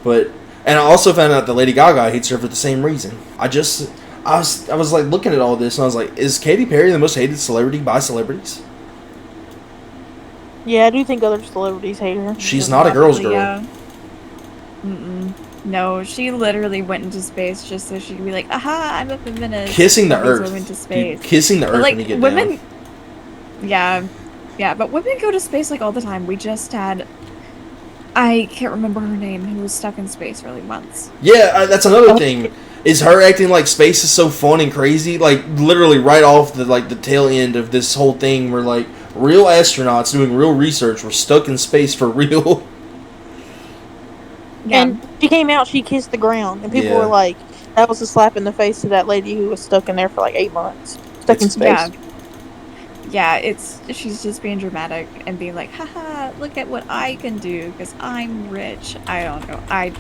But... And I also found out that Lady Gaga hates her for the same reason. I was like looking at all this and I was like, is Katy Perry the most hated celebrity by celebrities? Yeah, I do think other celebrities hate her. She's not a girl's girl. Yeah. No, she literally went into space just so she could be like, aha, I'm a feminist. Kissing the All these earth. women to space. Dude, kissing the But, earth like, when you get women, down. Yeah, but women go to space like all the time. We just had, I can't remember her name, who was stuck in space for like months. Yeah, that's another thing. Is her acting like space is so fun and crazy? Like, literally right off the tail end of this whole thing where, like, real astronauts doing real research were stuck in space for real. Yeah. And she came out, she kissed the ground. And people Yeah. were like, that was a slap in the face to that lady who was stuck in there for like 8 months. Stuck in space. yeah, she's just being dramatic and being like, haha, look at what I can do because I'm rich. I don't know. I've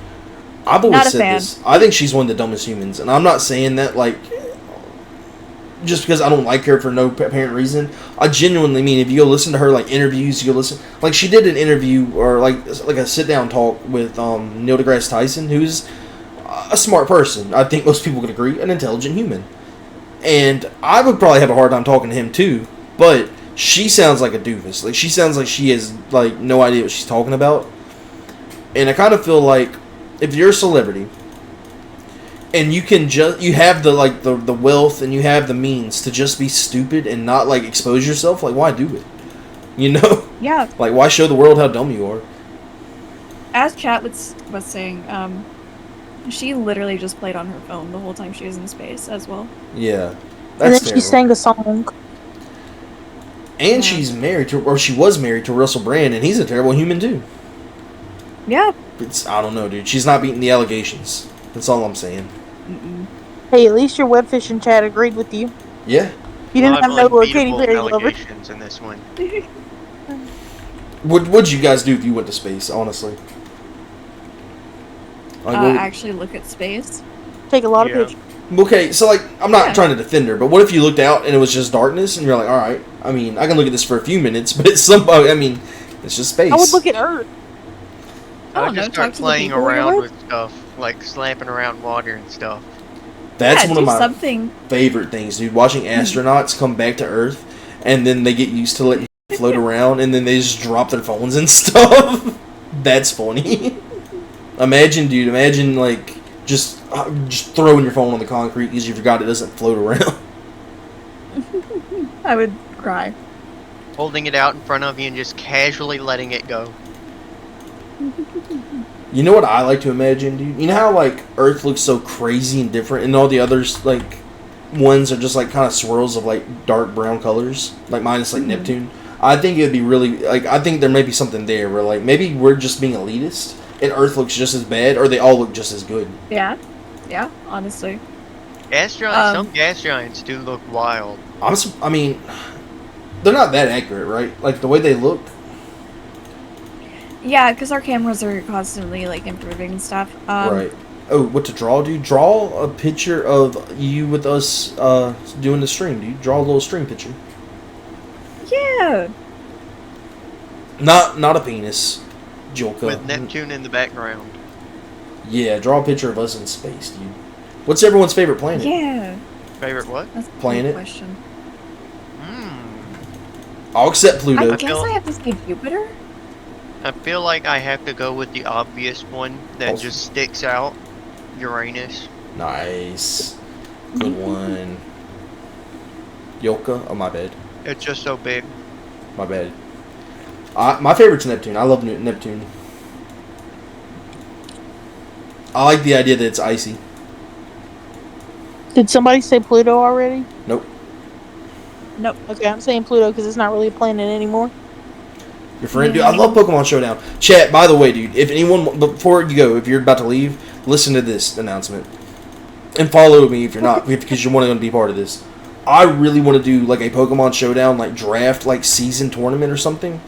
Not always a said fan. this. I think she's one of the dumbest humans, and I'm not saying that like just because I don't like her for no apparent reason. I genuinely mean, if you go listen to her like interviews, you go listen, like she did an interview or like a sit down talk with Neil deGrasse Tyson, who's a smart person. I think most people could agree, an intelligent human, and I would probably have a hard time talking to him too. But she sounds like a doofus. Like she sounds like she has like no idea what she's talking about, and I kind of feel like if you're a celebrity and you can you have the like the wealth and you have the means to just be stupid and not like expose yourself, like why do it? You know? Yeah. Like why show the world how dumb you are? As Chat was saying, she literally just played on her phone the whole time she was in space as well. Yeah. And then That's she terrible. sang a song. And she's married to, or she was married to Russell Brand, and he's a terrible human too. Yeah. I don't know, dude. She's not beating the allegations. That's all I'm saying. Mm-mm. Hey, at least your WebFishing chat agreed with you. Yeah. You didn't have no Katy unbeatable Perry lover. allegations in this one. What'd you guys do if you went to space, honestly? Like, Actually look at space. Take a lot of Yeah. pictures. okay, so like, I'm not Yeah. trying to defend her, but what if you looked out and it was just darkness, and you're like, all right, I mean, I can look at this for a few minutes, but it's I mean, it's just space. I would look at Earth. I I don't would just know, start talk to the playing people you're around with. with stuff, like slapping around water and stuff. That's Yeah, one of do my something. favorite things, dude. Watching astronauts come back to Earth, and then they get used to letting float around, and then they just drop their phones and stuff. That's funny. Imagine, like just throwing your phone on the concrete because you forgot it doesn't float around. I would cry. Holding it out in front of you and just casually letting it go. You know what I like to imagine, dude? You know how like Earth looks so crazy and different, and all the others like ones are just like kind of swirls of like dark brown colors, like minus like Neptune. I think it'd be really like I think there may be something there where like maybe we're just being elitist, and Earth looks just as bad, or they all look just as good. Yeah. Yeah, honestly. Gas giants, some gas giants do look wild. I mean, they're not that accurate, right? Like the way they look. Yeah, because our cameras are constantly like improving and stuff. Right. Oh, what to draw, dude? Draw a picture of you with us doing the stream, dude. Draw a little stream picture. Yeah. Not a penis, Jolka. Mm. With Neptune in the background. Yeah, draw a picture of us in space, dude. What's everyone's favorite planet? Yeah. Favorite what? That's a good Planet? question. I'll accept Pluto. I guess I have to say Jupiter. I feel like I have to go with the obvious one that Oh. just sticks out. Uranus. Nice. Good one. Yolka? Oh, my bad. It's just so big. My bad. My favorite's Neptune. I love Neptune. I like the idea that it's icy. Did somebody say Pluto already? Nope. Nope. Okay, I'm saying Pluto because it's not really a planet anymore. Your friend, dude. I love Pokemon Showdown. Chat, by the way, dude, if anyone, before you go, if you're about to leave, listen to this announcement. And follow me if you're not, because you want to be part of this. I really want to do, like, a Pokemon Showdown, like, draft, like, season tournament or something.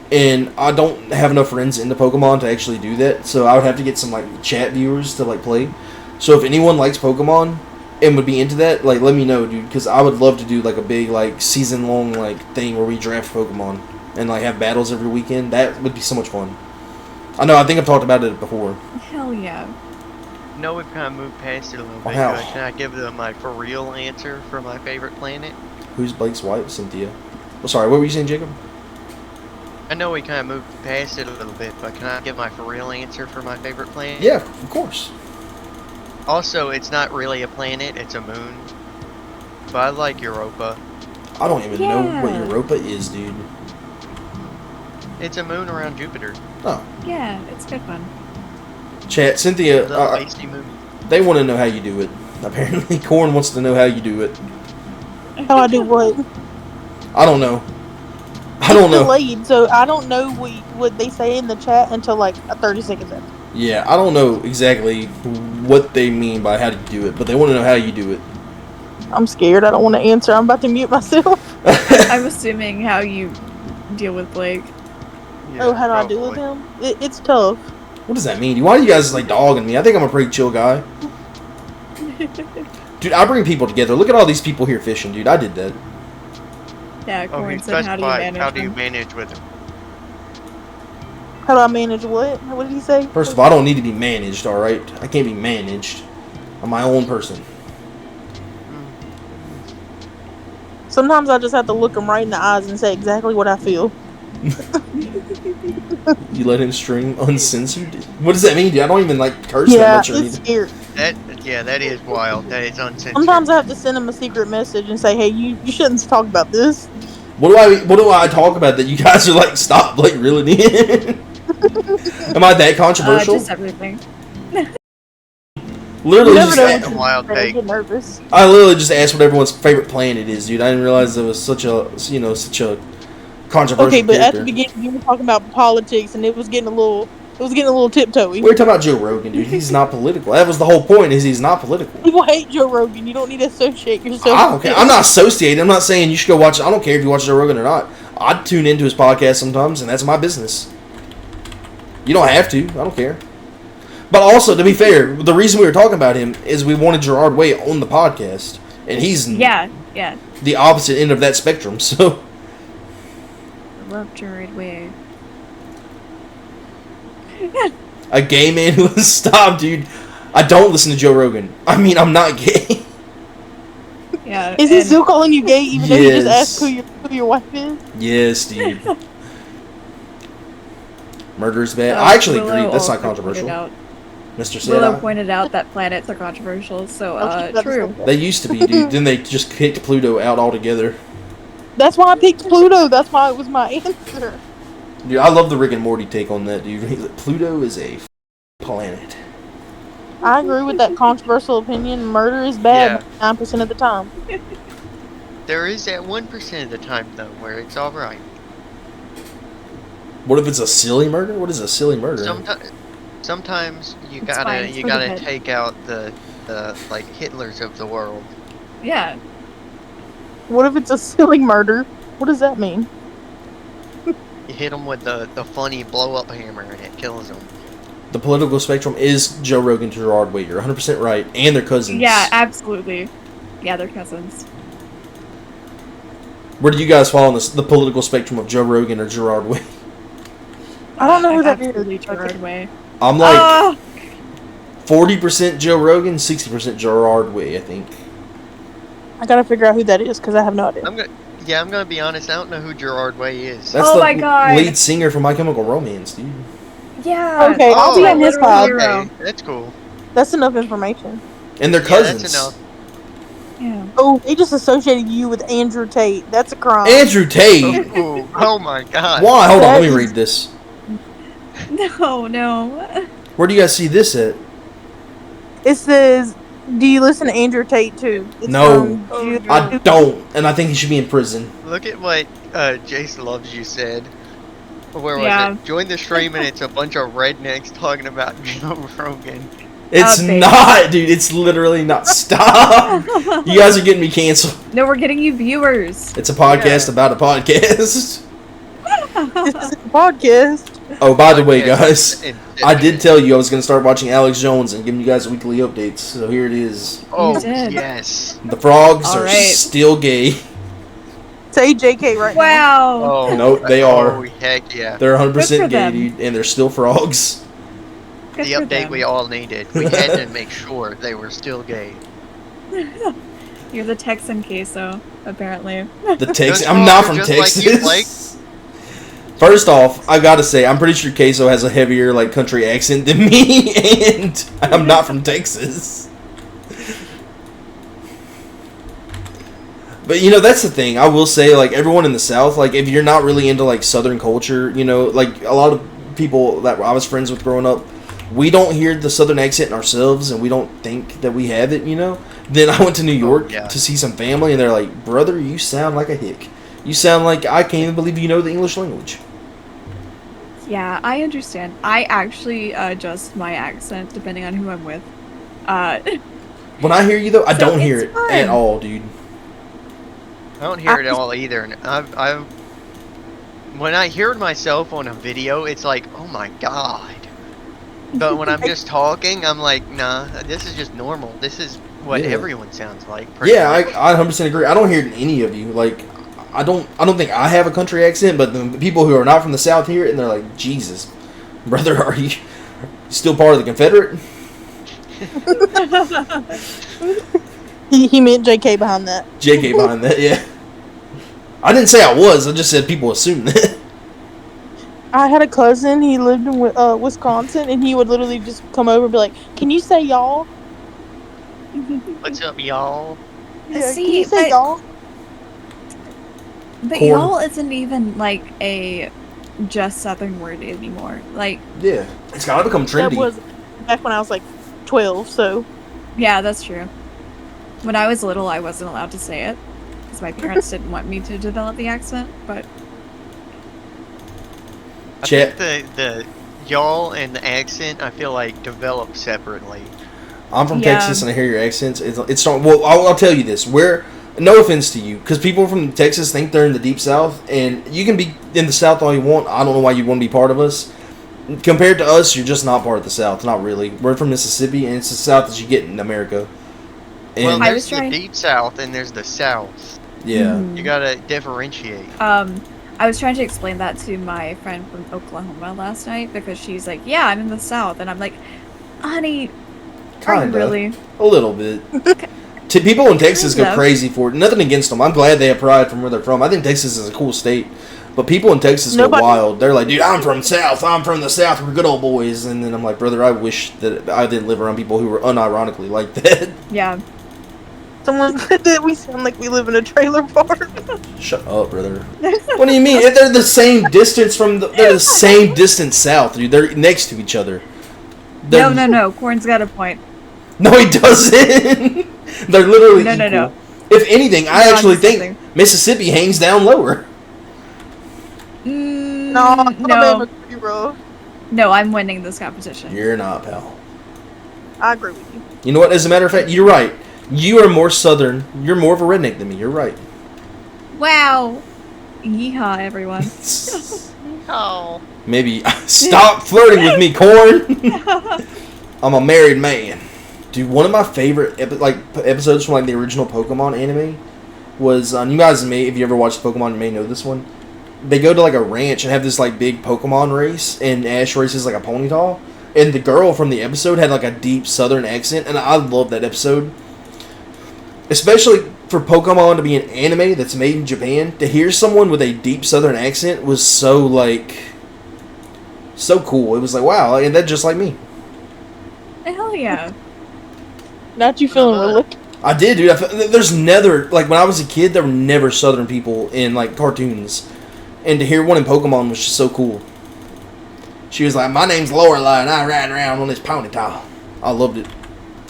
And I don't have enough friends into Pokemon to actually do that, so I would have to get some, like, chat viewers to, like, play. So if anyone likes Pokemon and would be into that, like, let me know, dude, because I would love to do, like, a big, like, season-long, like, thing where we draft Pokemon and, like, have battles every weekend. That would be so much fun. I know, I think I've talked about it before. Hell yeah. No, we've kind of moved past it a little bit. Wow. Can I give them my for real answer for my favorite planet? Who's Blake's wife? Cynthia. Oh, sorry, what were you saying, Jacob? I know we kind of moved past it a little bit, but can I give my for real answer for my favorite planet? Yeah, of course. Also, it's not really a planet, it's a moon. But I like Europa. I don't even know what Yeah. Europa is, dude. It's a moon around Jupiter. Oh. Yeah, it's a good one. Chat, Cynthia, The icy moon. they want to know how you do it. Apparently, Corn wants to know how you do it. How I do what? I don't know. I don't know. Delayed, so I don't know what they say in the chat until like 30 seconds after. Yeah, I don't know exactly what they mean by how to do it, but they want to know how you do it. I'm scared. I don't want to answer. I'm about to mute myself. I'm assuming how you deal with Blake. Oh, how do I deal with him? It's tough. What does that mean? Why are you guys like dogging me? I think I'm a pretty chill guy. Dude, I bring people together. Look at all these people here fishing, dude. I did that. Yeah, Oh, Corn he said, how do you specified, manage how do you them? manage with him? How do I manage what? What did he say? First of all, I don't need to be managed, alright? I can't be managed. I'm my own person. Sometimes I just have to look him right in the eyes and say exactly what I feel. You let him stream uncensored? What does that mean, dude? I don't even like curse that Yeah, much or it's anything. scary. That is wild. That is uncensored. Sometimes I have to send him a secret message and say, "Hey, you shouldn't talk about this." What do I talk about that you guys are like, stop, like, reeling in? Am I that controversial? Just everything. Literally You never just know That's what a you wild say. I take. get nervous. I literally just asked what everyone's favorite planet is, dude. I didn't realize it was such a, such a controversial Okay, but at the character. beginning you were talking about politics, and it was getting a little tiptoey. We were talking about Joe Rogan, dude. He's not political. That was the whole point, is he's not political. People hate Joe Rogan. You don't need to associate yourself. I don't with care. him. I'm not associated. I'm not saying you should go watch. I don't care if you watch Joe Rogan or not. I tune into his podcast sometimes, and that's my business. You don't have to. I don't care. But also, to be fair, the reason we were talking about him is we wanted Gerard Way on the podcast, and he's Yeah. the opposite end of that spectrum. So I love Jared Way. a gay man who stop, dude. I don't listen to Joe Rogan. I mean, I'm not gay. Yeah. Is he and- still calling you gay even though you just Yes. asked who your wife is? Yes, dude. Murder's bad. I actually Willow agree. That's not also pointed controversial. out- Mr. Willow Sad. pointed out that planets are controversial, so I'll keep that true. discussion. They used to be, dude. Then they just kicked Pluto out altogether. That's why I picked Pluto. That's why it was my answer. Dude, I love the Rick and Morty take on that, dude. Pluto is a planet. I agree with that controversial opinion. Murder is bad 9% of the time. There is that 1% of the time though where it's all right. What if it's a silly murder? What is a silly murder? Sometimes you It's fine, it's for the good. take out the like Hitlers of the world. Yeah. What if it's a silly murder? What does that mean? You hit them with the funny blow up hammer and it kills them. The political spectrum is Joe Rogan to Gerard Way. You're 100% right. And their cousins. Yeah, absolutely. Yeah, they're cousins. Where do you guys fall on the political spectrum of Joe Rogan or Gerard Way? I don't know who that Absolutely is. Gerard Way. I'm like Oh! 40% Joe Rogan, 60% Gerard Way, I think. I gotta figure out who that is because I have no idea. I'm gonna be honest. I don't know who Gerard Way is. That's Oh the my God. lead singer from My Chemical Romance, dude. Yeah. Okay, I'll be on his literal side. hero. Okay, that's cool. That's enough information. And they're Yeah, cousins. that's enough. Yeah. Oh, they just associated you with Andrew Tate. That's a crime. Andrew Tate. Ooh, oh my God. Why? Hold on, That let me is- read this. No. Where do you guys see this at? It says, "Do you listen to Andrew Tate too?" It's No. from Ju- I don't, and I think he should be in prison. Look at what Jason Loves You said. Where was Yeah. it? Join the stream and it's a bunch of rednecks talking about Joe Rogan. It's baby. not, dude. It's literally not. Stop. You guys are getting me canceled. No, we're getting you viewers. It's a podcast Yeah. about a podcast. This is a podcast. Oh, by the way, Yeah, guys, and- I did tell you I was going to start watching Alex Jones and giving you guys weekly updates. So here it is. Oh, You did. yes. The frogs All are right. still gay. Say JK right now. Wow. Oh, Nope, they are. Oh, heck yeah. They're 100% Good for gay, them. dude, and they're still frogs. Good The for update them. we all needed. We had to make sure they were still gay. You're the Texan queso, apparently. The Texas. Just I'm not like- from just like Texas. you, Blake. First off, I gotta say, I'm pretty sure Queso has a heavier like country accent than me, and I'm not from Texas. But that's the thing. I will say, like, everyone in the South, like, if you're not really into like Southern culture, like a lot of people that I was friends with growing up, we don't hear the Southern accent in ourselves, and we don't think that we have it. Then I went to New York yeah. to see some family, and they're like, "Brother, you sound like a hick. You sound like I can't even believe you know the English language." Yeah, I understand. I actually adjust my accent depending on who I'm with. When I hear you though, I So don't hear it's it fun. at all, dude. don't hear it all either. And I've when I hear myself on a video, it's like, oh my god. But when I'm just talking, I'm like, nah, this is just normal. This is what Yeah. everyone sounds like. pretty Yeah, much. I 100% agree. I don't hear it in any of you. Like, I don't think I have a country accent, but the people who are not from the South hear it, and they're like, Jesus, brother, are you still part of the Confederate? He meant JK behind that. JK behind that, yeah. I didn't say I was. I just said people assume that. I had a cousin. He lived in Wisconsin, and he would literally just come over and be like, "Can you say y'all? What's up, y'all? Yeah, See, can you say but- y'all?" But Corn. y'all isn't even like a just Southern word anymore. Like, Yeah. It's gotta become That trendy. was back when I was like 12. So yeah, that's true. When I was little, I wasn't allowed to say it because my parents didn't want me to develop the accent. But I Chat. think the y'all and the accent, I feel like, develop separately. I'm from Yeah. Texas, and I hear your accents. It's strong. Well, I'll tell you this. No offense to you, because people from Texas think they're in the deep South, and you can be in the South all you want. I don't know why you want to be part of us. Compared to us, you're just not part of the South. Not really. We're from Mississippi, and it's the South that you get in America. Well, And I there's was the trying- deep south and there's the south. yeah, Mhm. You gotta differentiate. I was trying to explain that to my friend from Oklahoma last night because she's like, "Yeah, I'm in the South," and I'm like, "Honey, are you kinda, really?" a little bit. People in Texas go Kind of. crazy for it. Nothing against them. I'm glad they have pride from where they're from. I think Texas is a cool state. But people in Texas go Nobody- wild. They're like, dude, I'm from South. I'm from the South. We're good old boys. And then I'm like, brother, I wish that I didn't live around people who were unironically like that. Yeah. someone said that we sound like we live in a trailer park. Shut up, brother. What do you mean? If they're the same distance they're the same distance south, dude. They're next to each other. No. Corn's got a point. No, he doesn't. They're literally No, equal. no. If anything, I No, actually I'm think something. Mississippi hangs down lower. No, No, bro. no, I'm winning this competition. You're not, pal. I agree with you. You know what? As a matter of fact, you're right. You are more southern. You're more of a redneck than me. You're right. Wow. Yeehaw, everyone. Oh. Maybe stop flirting with me, Corn. I'm a married man. Dude, one of my favorite episodes from like the original Pokemon anime was you guys may, if you ever watched Pokemon, you may know this one. They go to like a ranch and have this like big Pokemon race, and Ash races like a Ponyta, and the girl from the episode had like a deep Southern accent, and I love that episode, especially for Pokemon to be an anime that's made in Japan. To hear someone with a deep Southern accent was so cool. It was like, wow, and that's just like me. Hell yeah. Not you feeling religious. I did, dude. There's never, like, when I was a kid, there were never Southern people in, like, cartoons. And to hear one in Pokemon was just so cool. She was like, my name's Lorelai, and I ride around on this Ponyta. I loved it.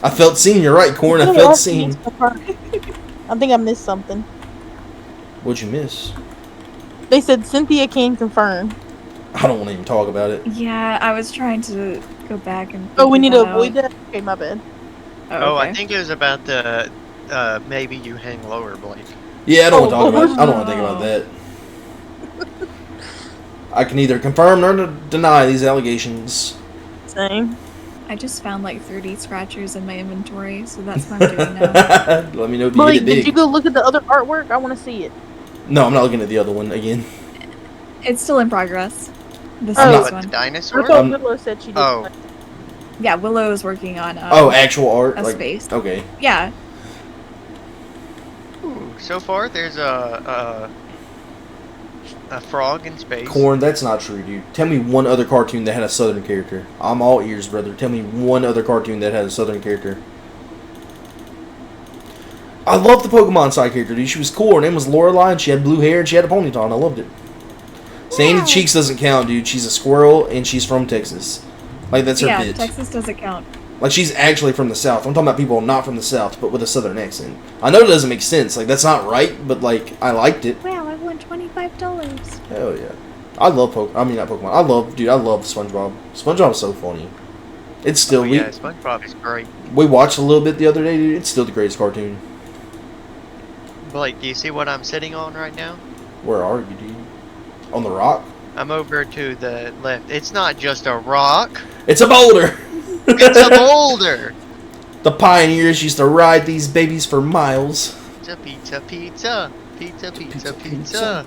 I felt seen. You're right, Corn. I felt seen. I think I missed something. What'd you miss? They said Cynthia can confirm. I don't want to even talk about it. Yeah, I was trying to go back and. Oh, we need to figure avoid out. that? Okay, my bad. Oh, okay. I think it was about the maybe you hang lower, Blake. Yeah, I don't want to talk about it. I don't want to Oh. think about that. I can neither confirm nor deny these allegations. Same. I just found like 30 scratchers in my inventory, so that's what I'm doing now. Let me know if you Blake, get it did big. you go look at the other artwork? I want to see it. No, I'm not looking at the other one again. It's still in progress. This Oh. next What, the one. dinosaur? I thought Um, Willow said she did. Oh. Yeah, Willow is working on. Actual art? a Like, space. okay. Yeah. Ooh, so far, there's a frog in space. Corn, that's not true, dude. Tell me one other cartoon that had a Southern character. I'm all ears, brother. Tell me one other cartoon that had a Southern character. I love the Pokemon side character, dude. She was cool. Her name was Lorelai, and she had blue hair, and she had a ponytail, and I loved it. Sandy Wow. Cheeks doesn't count, dude. She's a squirrel, and she's from Texas. Like, that's her Yeah, bit. Texas doesn't count. Like, she's actually from the South. I'm talking about people not from the South, but with a Southern accent. I know it doesn't make sense. Like, that's not right, but, like, I liked it. Wow, I won $25. Hell yeah. I love not Pokemon. I love SpongeBob. SpongeBob's so funny. It's still, Oh, yeah, SpongeBob is great. we watched a little bit the other day, dude. It's still the greatest cartoon. Blake, do you see what I'm sitting on right now? Where are you, dude? On the rock? I'm over to the left. It's not just a rock. It's a boulder! It's a boulder. The pioneers used to ride these babies for miles. Pizza, pizza, pizza. Pizza, pizza, pizza.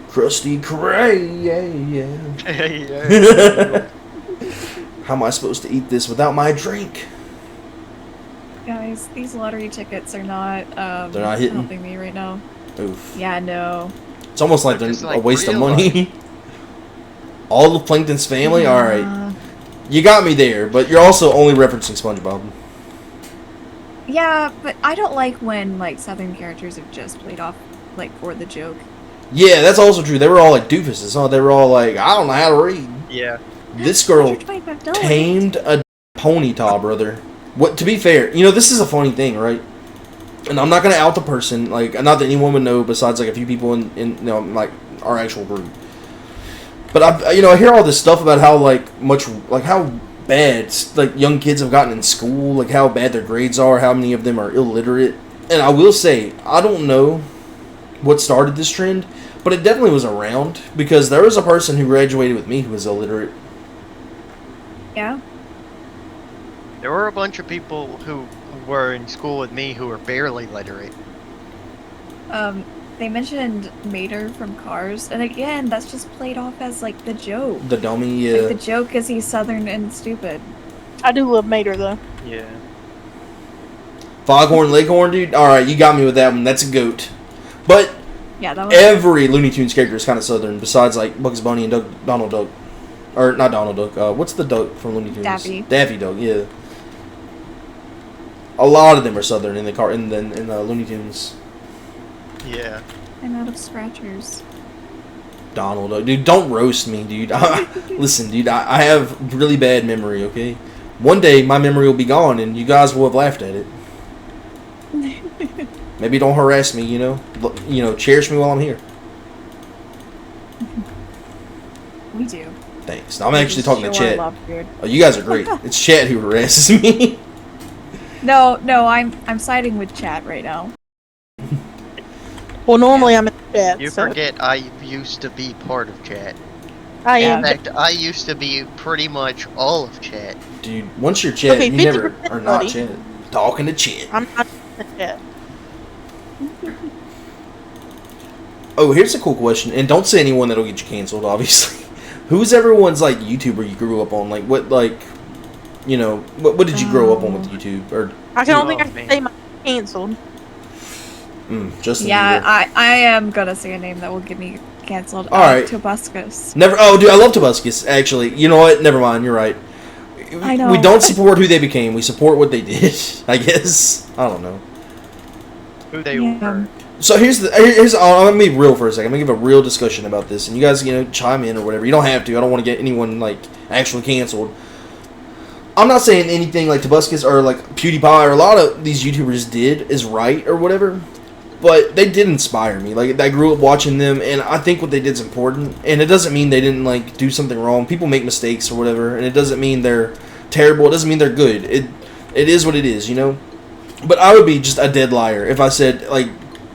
Krusty Krab, Yeah. How am I supposed to eat this without my drink? Guys, these lottery tickets are not, They're not hitting? helping me right now. Oof. Yeah, no. It's almost like They're they're just a like waste of real money. All of Plankton's family? Yeah. Alright. You got me there, but you're also only referencing SpongeBob. Yeah, but I don't like when, like, Southern characters are just played off, like, for the joke. Yeah, that's also true. They were all like doofuses, huh? They were all like, I don't know how to read. Yeah. This girl $125. tamed a ponyta, brother. What? To be fair, you know, this is a funny thing, right? And I'm not gonna out the person, like, not that anyone would know besides like a few people in you know, like our actual group. But I hear all this stuff about how how bad like young kids have gotten in school, like how bad their grades are, how many of them are illiterate. And I will say, I don't know what started this trend, but it definitely was around because there was a person who graduated with me who was illiterate. Yeah? There were a bunch of people who were in school with me who were barely literate. They mentioned Mater from Cars, and again, that's just played off as, like, the joke. The dummy, yeah. Like, the joke is he's Southern and stupid. I do love Mater though. Yeah. Foghorn Leghorn, dude. All right, you got me with that one. That's a goat. But Yeah, that was... every Looney Tunes character is kind of Southern, besides like Bugs Bunny and Donald Duck, or not Donald Duck. What's the duck from Looney Tunes? Daffy Duck. Yeah. A lot of them are Southern in the Looney Tunes. Yeah. I'm out of scratchers. Donald Duck, dude. Don't roast me, dude. Listen, dude. I have really bad memory. Okay. One day my memory will be gone, and you guys will have laughed at it. Maybe don't harass me, cherish me while I'm here. We do. Thanks. I'm actually talking to Show our Chat. love, dude. Oh, you guys are great. It's Chat who harasses me. No, I'm siding with Chat right now. Well, normally I'm in chat. You so forget I used to be part of chat. I Yeah. am. In fact, I used to be pretty much all of chat. Dude, once you're Chat, Okay, you never 50% are not buddy. Chat. Talking to Chat. I'm not in chat. Oh, here's a cool question, and don't say anyone that'll get you canceled, obviously. Who's everyone's, like, YouTuber you grew up on? Like, what did you grow up on with YouTube? Or, I don't Oh, think I can man. say my canceled. Justin Yeah, Bieber. I am gonna say a name that will get me canceled. Alright. Tobuscus. Never. Oh, dude, I love Tobuscus, actually. You know what? Never mind, you're right. I know. We don't support who they became, we support what they did, I guess. I don't know. Who they Yeah. were. So here's I'm gonna be real for a second. I'm gonna give a real discussion about this, and you guys, chime in or whatever. You don't have to. I don't want to get anyone like actually canceled. I'm not saying anything like Tobuscus or like PewDiePie or a lot of these YouTubers did is right or whatever, but they did inspire me. Like, I grew up watching them, and I think what they did is important. And it doesn't mean they didn't like do something wrong. People make mistakes or whatever, and it doesn't mean they're terrible. It doesn't mean they're good. It is what it is, But I would be just a dead liar if I said like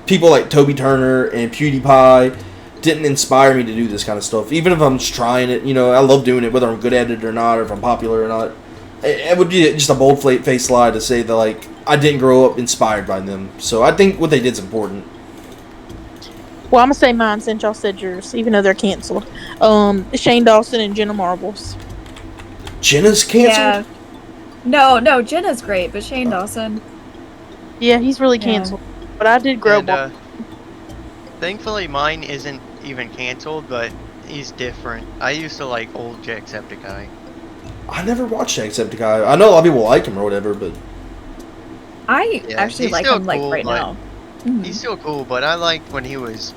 people like Toby Turner and PewDiePie didn't inspire me to do this kind of stuff. Even if I'm just trying it, I love doing it, whether I'm good at it or not, or if I'm popular or not. It would be just a bold-faced lie to say that, like, I didn't grow up inspired by them. So I think what they did is important. Well, I'm gonna say mine since y'all said yours, even though they're canceled. Shane Dawson and Jenna Marbles. Jenna's canceled? Yeah. No, Jenna's great, but Shane Dawson. Yeah, he's really Yeah. canceled. But I did grow And, up. thankfully, mine isn't even canceled, but he's different. I used to like old Jacksepticeye. I never watched Jacksepticeye. I know a lot of people like him or whatever, but I Yeah, actually he's like still him like cool, right but now. Mhm. He's still cool, but I liked when he was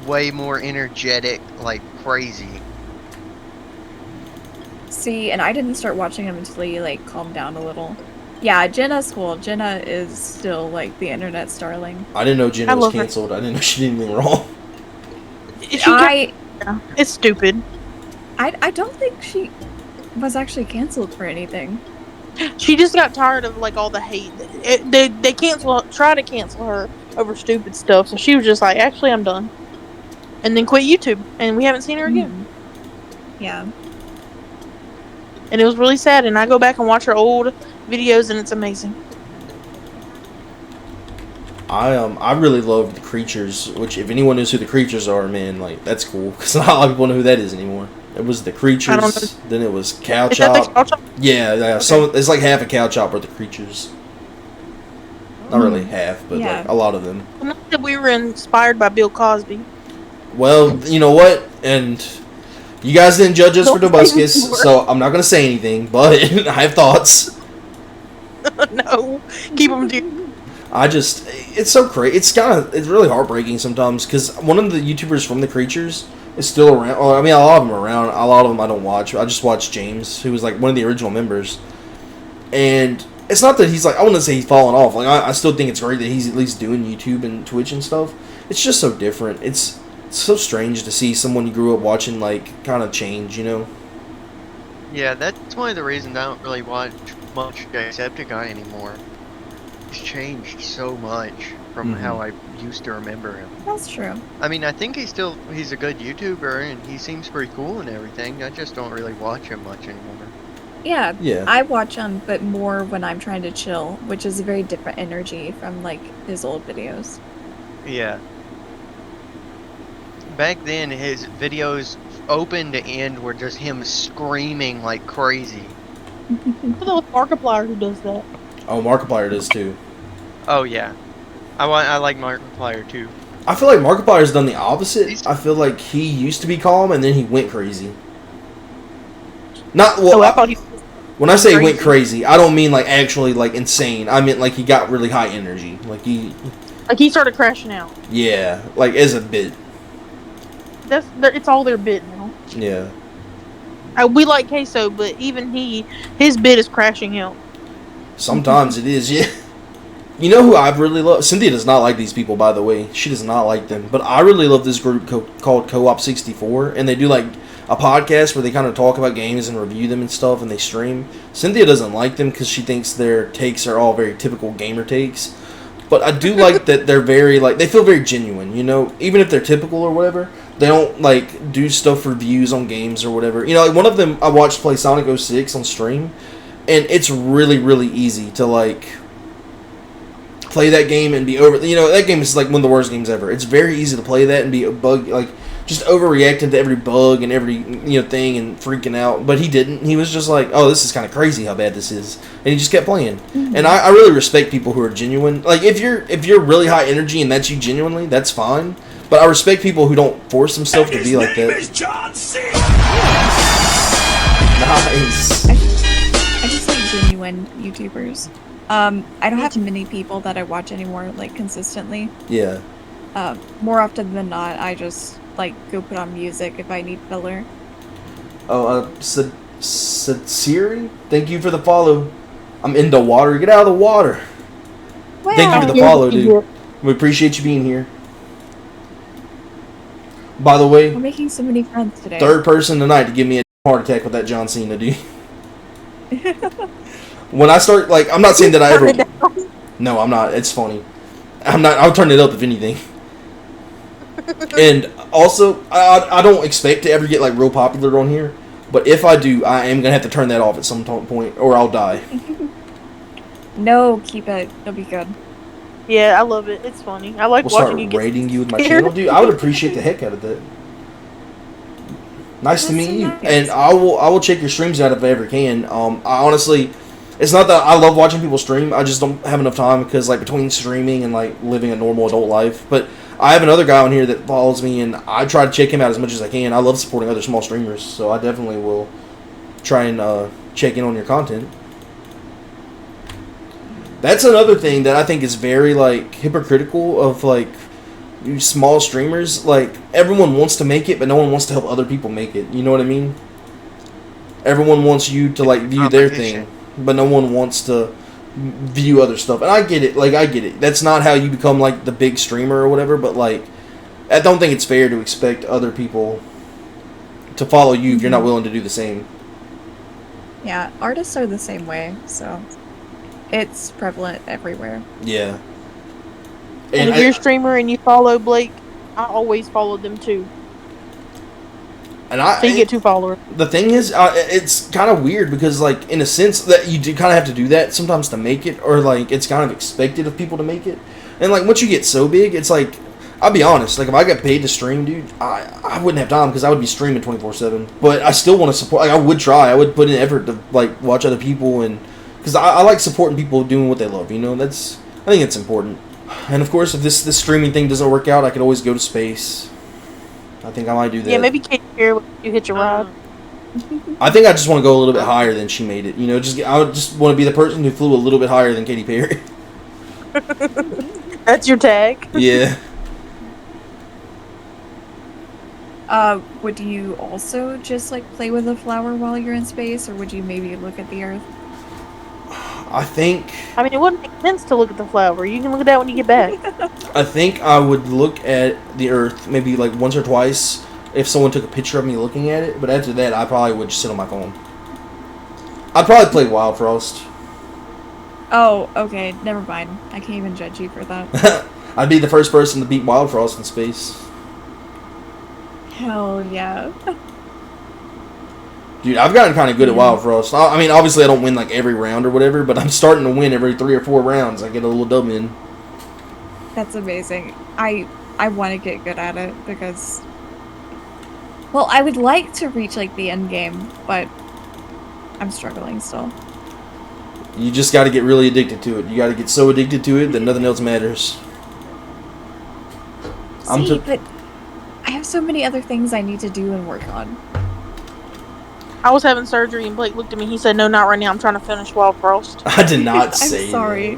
way more energetic, like crazy. See, and I didn't start watching him until he like calmed down a little. Yeah, Jenna's cool. Jenna is still like the internet starling. I didn't know Jenna I was love her. canceled. I didn't know she did anything wrong. It's stupid. I don't think she was actually canceled for anything. She just got tired of like all the hate. They try to cancel her over stupid stuff. So she was just like, actually, I'm done, and then quit YouTube, and we haven't seen her again. Mhm. Yeah. And it was really sad. And I go back and watch her old videos, and it's amazing. I really love the Creatures, which if anyone knows who the Creatures are, man, like that's cool because not a lot of people know who that is anymore. It was the Creatures, then it was Cow Is that the Chop. Cow Chop? Yeah, yeah. Okay. Some it's like half a Cow Chop or the Creatures. Not really half, but Yeah. like a lot of them. Not that we were inspired by Bill Cosby. Well, you know what? And you guys didn't judge us for Don't say Dobuscus, anymore. so I'm not gonna say anything. But I have thoughts. No, keep them to. It's so crazy. It's really heartbreaking sometimes because one of the YouTubers from the Creatures is still around. Well, I mean, a lot of them are around. A lot of them I don't watch. I just watch James, who was like one of the original members. And it's not that he's like, I wouldn't say he's fallen off. Like, I still think it's great that he's at least doing YouTube and Twitch and stuff. It's just so different. It's so strange to see someone you grew up watching, like, kind of change, you know? Yeah, that's one of the reasons I don't really watch much Jacksepticeye anymore. He's changed so much from how I used to remember him. That's true. I mean, I think he's a good YouTuber and he seems pretty cool and everything. I just don't really watch him much anymore. Yeah. Yeah. I watch him, but more when I'm trying to chill, which is a very different energy from like his old videos. Yeah. Back then, his videos open to end were just him screaming like crazy. Who the Markiplier who does that? Oh, Markiplier does too. Oh yeah, I like Markiplier too. I feel like Markiplier's done the opposite. He's- I feel like he used to be calm and then he went crazy. Not well. Oh, I thought he. When I say he went crazy, I don't mean like actually like insane. I meant like he got really high energy. Like He started crashing out. yeah, like as a bit. It's all their bit now. Yeah. We like Queso, but even his bit is crashing out. Sometimes it is, yeah. You know who I really love? Cynthia does not like these people, by the way. She does not like them. But I really love this group called Co-op 64. And they do like a podcast where they kind of talk about games and review them and stuff. And they stream. Cynthia doesn't like them because she thinks their takes are all very typical gamer takes. But I do like that they're very, like, they feel very genuine, you know? Even if they're typical or whatever. They don't, like, do stuff for views on games or whatever. You know, like, one of them I watched play Sonic 06 on stream. And it's really, really easy to, like, play that game and be over... You know, that game is, like, one of the worst games ever. It's very easy to play that and be just overreacting to every bug and every, you know, thing and freaking out. But he didn't. He was just like, oh, this is kind of crazy how bad this is. And he just kept playing. Mm-hmm. And I really respect people who are genuine. Like, if you're really high energy and that's you genuinely, that's fine. But I respect people who don't force themselves to be like that. Is John C. Nice. I just like genuine YouTubers. I don't have many people that I watch anymore, like, consistently. Yeah. More often than not, I just, like, go put on music if I need filler. Oh, Siri, thank you for the follow. I'm in the water. Get out of the water. Wow. Thank you for the follow, dude. We appreciate you being here. By the way, We're making so many friends today. third person tonight to give me a heart attack with that John Cena, dude. When I start, like, I'm not saying that I ever... No, I'm not. It's funny. I'll turn it up if anything. And also, I don't expect to ever get, like, real popular on here. But if I do, I am going to have to turn that off at some point, or I'll die. No, keep it. It'll be good. Yeah, I love it. It's funny. I like We'll watching start you get rating you with my scared. channel, dude. I would appreciate the heck out of that. Nice to That's meet you. nice. And I will check your streams out if I ever can. I honestly, it's not that I love watching people stream. I just don't have enough time because, like, between streaming and, like, living a normal adult life. But I have another guy on here that follows me, and I try to check him out as much as I can. I love supporting other small streamers, so I definitely will try and check in on your content. That's another thing that I think is very, like, hypocritical of, like, you small streamers. Like, everyone wants to make it, but no one wants to help other people make it. You know what I mean? Everyone wants you to, like, view their thing, but no one wants to view other stuff. And I get it. Like, I get it. That's not how you become, like, the big streamer or whatever, but, like, I don't think it's fair to expect other people to follow you if you're not willing to do the same. Yeah, artists are the same way, so it's prevalent everywhere. Yeah. And if you're a streamer and you follow Blake, I always follow them too. So you get 2 followers. The thing is, it's kind of weird because, like, in a sense that you do kind of have to do that sometimes to make it, or like it's kind of expected of people to make it. And like once you get so big, it's like, I'll be honest, like if I got paid to stream, dude, I wouldn't have time because I would be streaming 24/7. But I still want to support. Like I would try, I would put in effort to like watch other people, and because I like supporting people doing what they love. You know, I think it's important. And of course, if this streaming thing doesn't work out, I could always go to space. I think I might do that. Yeah, maybe Katy Perry when you hit your ride. I think I just want to go a little bit higher than she made it. You know, I would just want to be the person who flew a little bit higher than Katy Perry. That's your tag. Yeah. Would you also just like play with a flower while you're in space, or would you maybe look at the Earth? I think. I mean, it wouldn't make sense to look at the flower. You can look at that when you get back. I think I would look at the Earth maybe like once or twice if someone took a picture of me looking at it. But after that, I probably would just sit on my phone. I'd probably play Wild Frost. Oh, okay. Never mind. I can't even judge you for that. I'd be the first person to beat Wild Frost in space. Hell yeah. Dude, I've gotten kind of good at Wild Frost. I mean, obviously I don't win like every round or whatever, but I'm starting to win every 3 or 4 rounds. I get a little dub in. That's amazing. I want to get good at it because, well, I would like to reach like the end game, but I'm struggling still. You just got to get really addicted to it. You got to get so addicted to it that nothing else matters. See, but I have so many other things I need to do and work on. I was having surgery and Blake looked at me. He said, "No, not right now. I'm trying to finish Wild Frost." I did not say. I'm sorry.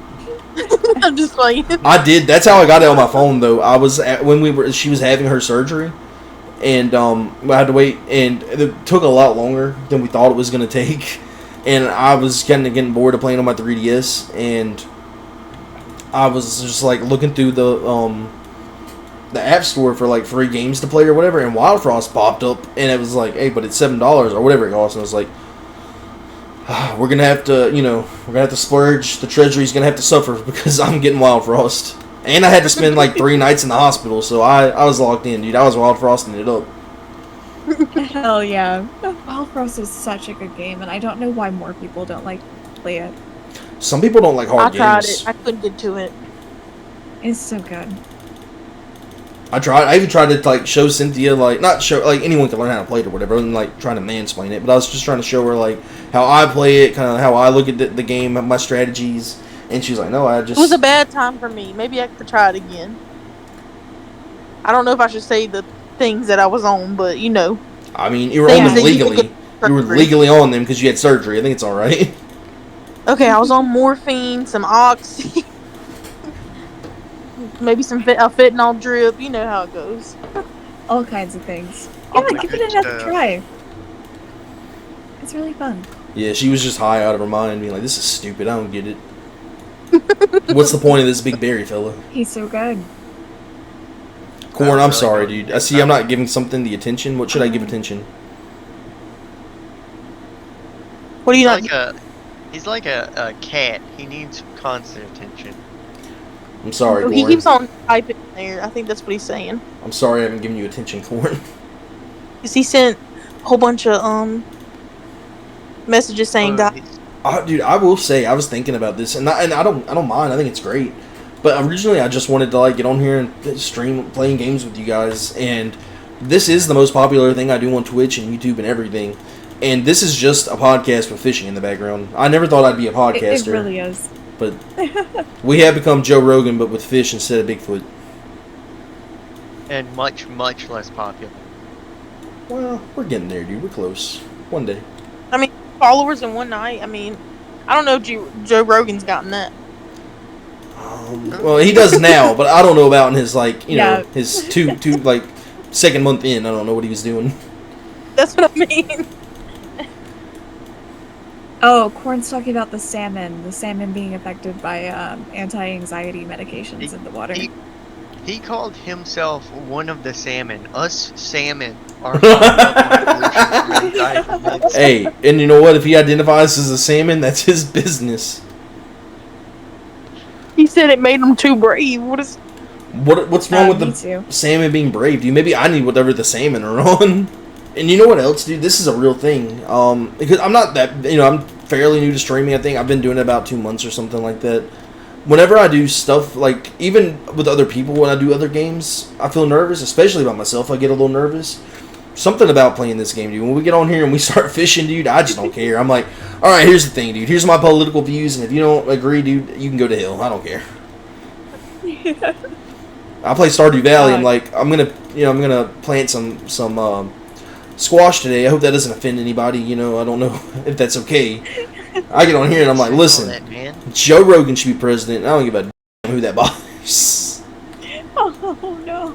That. I'm just playing. I did. That's how I got it on my phone, though. I was she was having her surgery, and I had to wait, and it took a lot longer than we thought it was gonna take, and I was kind of getting bored of playing on my 3DS, and I was just like looking through the app store for like free games to play or whatever, and Wild Frost popped up, and it was like, hey, but it's $7 or whatever it costs, and I was like, we're gonna have to splurge. The treasury's gonna have to suffer because I'm getting Wild Frost, and I had to spend like 3 nights in the hospital, so I was locked in, dude. I was Wild Frosting it up. Hell yeah. Wild Frost is such a good game, and I don't know why more people don't like play it. Some people don't like hard games. I tried it. I couldn't get to it. It's so good. I even tried to like show Cynthia, like not show, like anyone can learn how to play it or whatever. I wasn't like trying to mansplain it, but I was just trying to show her like how I play it, kind of how I look at the game, my strategies, and she was like, "No, I just." It was a bad time for me. Maybe I could try it again. I don't know if I should say the things that I was on, but you know. I mean, you were on them legally. You were legally on them because you had surgery. I think it's all right. Okay, I was on morphine, some oxy. Maybe some fentanyl drip. You know how it goes. All kinds of things. Yeah, give it another try. It's really fun. Yeah, she was just high out of her mind, being like, "This is stupid. I don't get it. What's the point of this big berry fella?" He's so good. Corn, I'm sorry, dude. I see I'm not giving something the attention. What should I give attention? What do you like? He's like a cat. He needs constant attention. I'm sorry, Corn. He keeps on typing there. I think that's what he's saying. I'm sorry I haven't given you attention, Corn. Because he sent a whole bunch of messages saying that. Dude, I will say I was thinking about this, and I don't mind. I think it's great. But originally, I just wanted to like get on here and stream playing games with you guys, and this is the most popular thing I do on Twitch and YouTube and everything. And this is just a podcast with fishing in the background. I never thought I'd be a podcaster. It really is. But we have become Joe Rogan, but with fish instead of Bigfoot. And much, much less popular. Well, we're getting there, dude. We're close. One day. I mean, followers in one night. I mean, I don't know if Joe Rogan's gotten that. Well, he does now, but I don't know about in his like, you know, his two like second month in. I don't know what he was doing. That's what I mean. Oh, Corn's talking about the salmon being affected by anti-anxiety medications in the water. He called himself one of the salmon. Us salmon are not the solution for anxiety meds. Hey, and you know what? If he identifies as a salmon, that's his business. He said it made him too brave. What's wrong with Me the too. salmon being brave, dude? Maybe I need whatever the salmon are on. And you know what else, dude? This is a real thing. Because I'm not that, I'm fairly new to streaming. I think I've been doing it about 2 months or something like that. Whenever I do stuff, like, even with other people, when I do other games, I feel nervous, especially by myself. I get a little nervous. Something about playing this game, dude. When we get on here and we start fishing, dude, I just don't care. I'm like, all right, here's the thing, dude. Here's my political views, and if you don't agree, dude, you can go to hell. I don't care. I play Stardew Valley. I'm like, I'm gonna plant some squash today. I hope that doesn't offend anybody. I don't know if that's okay. I get on here and I'm like, listen, Joe Rogan should be president. I don't give a damn who that bothers. Oh no.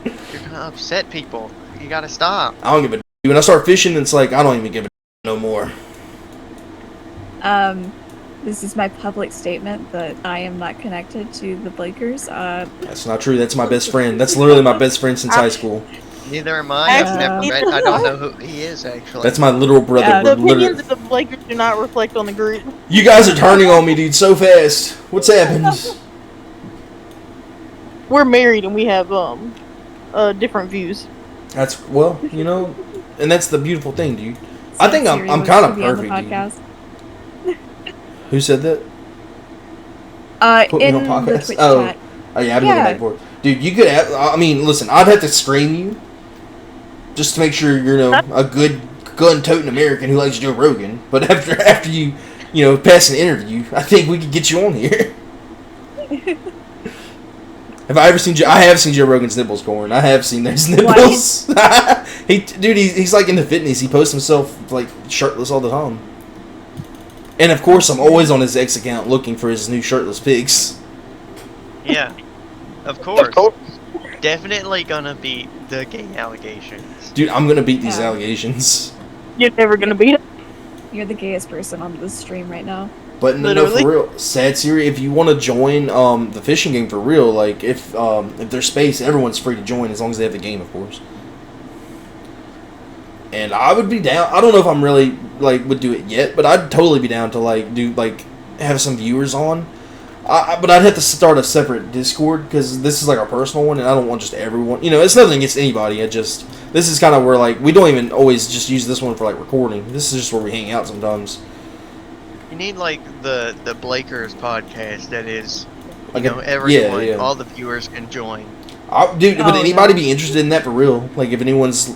You're gonna upset people. You gotta stop. I don't give a damn. When I start fishing, it's like I don't even give a damn no more. This is my public statement that I am not connected to the Blakers. That's not true. That's my best friend. That's literally my best friend since high school. Neither am I. I've never met. I don't know who he is actually. That's my little brother. Yeah, The opinions of the Blakers do not reflect on the group. You guys are turning on me, dude, so fast. What's happened? We're married and we have different views. That's and that's the beautiful thing, dude. I think Siri I'm wants kind to of be on the perfect, dude. podcast. Who said that? Put In me on the podcast? Twitch Oh. chat. Oh yeah, I've been looking back for it. Dude, you could have, listen, I'd have to screen you just to make sure you're a good gun-toting American who likes Joe Rogan. But after you, pass an interview, I think we could get you on here. Have I ever seen I have seen Joe Rogan's nipples, Corn. I have seen those nipples. He's like into fitness. He posts himself like shirtless all the time. And of course, I'm always on his X account looking for his new shirtless pics. Yeah, of course. Definitely gonna beat the gay allegations. Dude, I'm gonna beat these Yeah. allegations. You're never gonna beat it. You're the gayest person on this stream right now. But no, Literally. for real, sad Siri. If you want to join the fishing game for real, like if there's space, everyone's free to join as long as they have the game, of course. And I would be down. I don't know if I'm really would do it yet, but I'd totally be down to have some viewers on. But I'd have to start a separate Discord because this is like our personal one, and I don't want just everyone. It's nothing against anybody. This is kind of where we don't even always just use this one for recording. This is just where we hang out sometimes. You need the Blakers podcast that is, everyone, everyone, all the viewers can join. Dude, would Oh, anybody no. be interested in that for real? If anyone's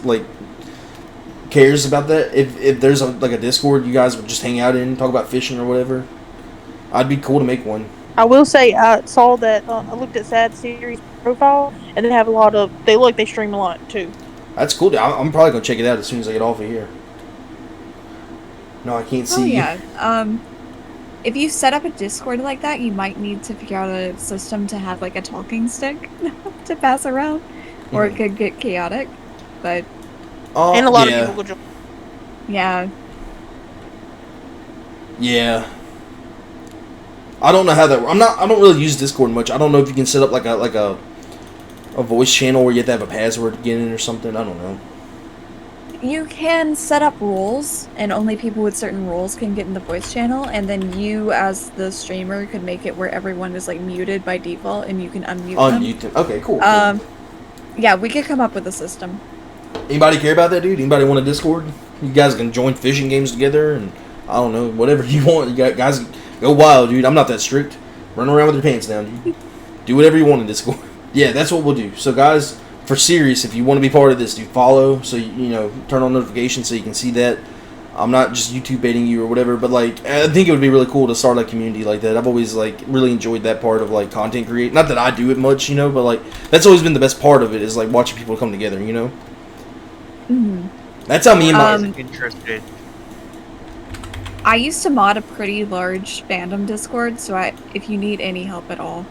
cares about that, if there's a Discord you guys would just hang out in, talk about fishing or whatever, I'd be cool to make one. I will say I saw that I looked at Sad Series profile and they have a lot of they stream a lot too. That's cool. Dude. I'm probably gonna check it out as soon as I get off of here. No, I can't see Oh you. yeah. If you set up a Discord like that, you might need to figure out a system to have a talking stick to pass around, or it could get chaotic. But And a lot yeah. of people will join. yeah, Yeah. I don't know how that. I don't really use Discord much. I don't know if you can set up a voice channel where you have to have a password to get in or something. I don't know. you can set up rules, and only people with certain rules can get in the voice channel. And then you, as the streamer, could make it where everyone is muted by default, and you can unmute them. Unmute them. Okay, cool. Cool. Yeah, we could come up with a system. Anybody care about that, dude? Anybody want a Discord? You guys can join fishing games together, and I don't know, whatever you want. You guys go wild, dude. I'm not that strict. Run around with your pants down, dude. Do whatever you want in Discord. Yeah, that's what we'll do. So, guys, for serious, if you want to be part of this, dude, follow. So turn on notifications so you can see that. I'm not just YouTube baiting you or whatever, but I think it would be really cool to start a community like that. I've always really enjoyed that part of content create. Not that I do it much, but that's always been the best part of it is watching people come together. Mm-hmm. That's how me and my Interested. I used to mod a pretty large fandom Discord, so if you need any help at all,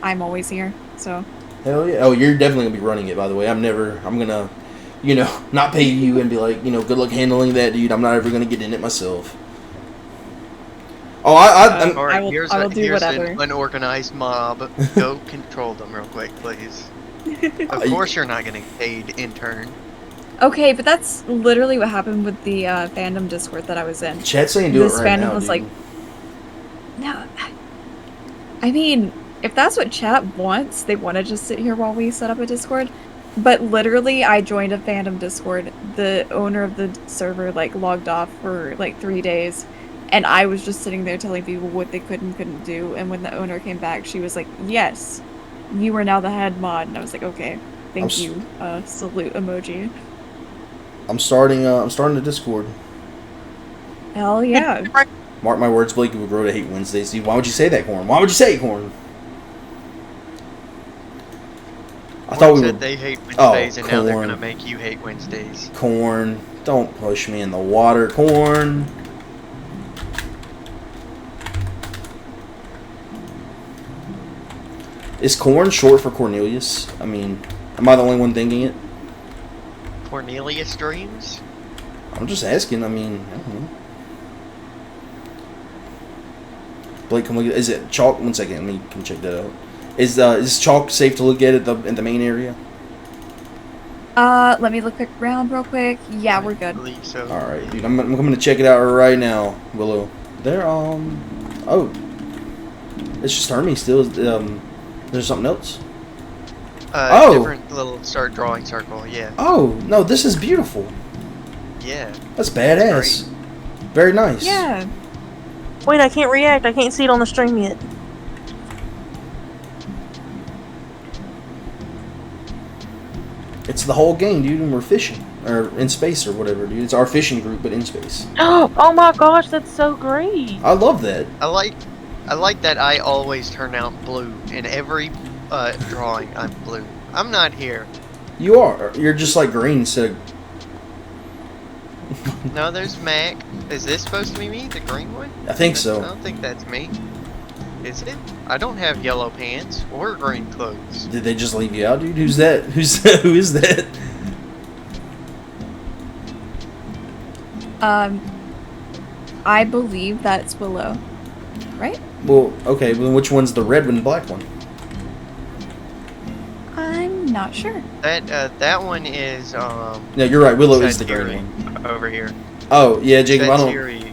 I'm always here. So hell yeah. Oh, you're definitely gonna be running it, by the way. I'm gonna not pay you and be good luck handling that, dude. I'm not ever gonna get in it myself. Oh, I'm Alright, I will here's do here's whatever. an unorganized mob. Go control them real quick, please. Of course you're not getting paid, intern. Okay, but that's literally what happened with the fandom Discord that I was in. Chat's saying do This it right fandom now, was dude. like, no. I mean, if that's what chat wants, they want to just sit here while we set up a Discord. But literally, I joined a fandom Discord. The owner of the server like logged off for like 3 days, and I was just sitting there telling people what they could and couldn't do. And when the owner came back, she was like, "Yes, you are now the head mod." And I was like, "Okay, thank you." Salute emoji. I'm starting the Discord. Hell yeah. Mark my words, Blake, you would grow to hate Wednesdays. Dude, why would you say that, Corn? Why would you say it, Corn? I thought we said were. they hate Wednesdays, and now they're Corn. gonna make you hate Wednesdays. Corn, don't push me in the water, Corn. Is Corn short for Cornelius? I mean, am I the only one thinking it? Cornelius Dreams? I'm just asking. I mean, I don't know. Blake, come look at. Is it chalk? One second, let me can check that out. Is chalk safe to look at in the main area? Let me look around real quick. Yeah, we're I good. believe so. All right, dude. I'm coming to check it out right now, Willow. There. Oh, it's just Hermes still. There's something else. Different little start drawing circle. Yeah. Oh no, this is beautiful. Yeah. That's badass. Very nice. Yeah. Wait, I can't react. I can't see it on the stream yet. It's the whole game, dude, and we're fishing or in space or whatever, dude. It's our fishing group, but in space. Oh my gosh, that's so great. I love that. I like that I always turn out blue in every drawing. I'm blue. I'm not here. You are. You're just like green instead of. No, there's Mac. Is this supposed to be me, the green one? I think I so. don't think that's me. Is it? I don't have yellow pants or green clothes. Did they just leave you out, dude? Who's that? Who is that? I believe that's Willow. Right? Well, okay. Well, which one's the red one and black one? I'm not sure. That one is No, you're right. Willow is the Satsuri green one. over here. Oh yeah, Jacob. Satsuri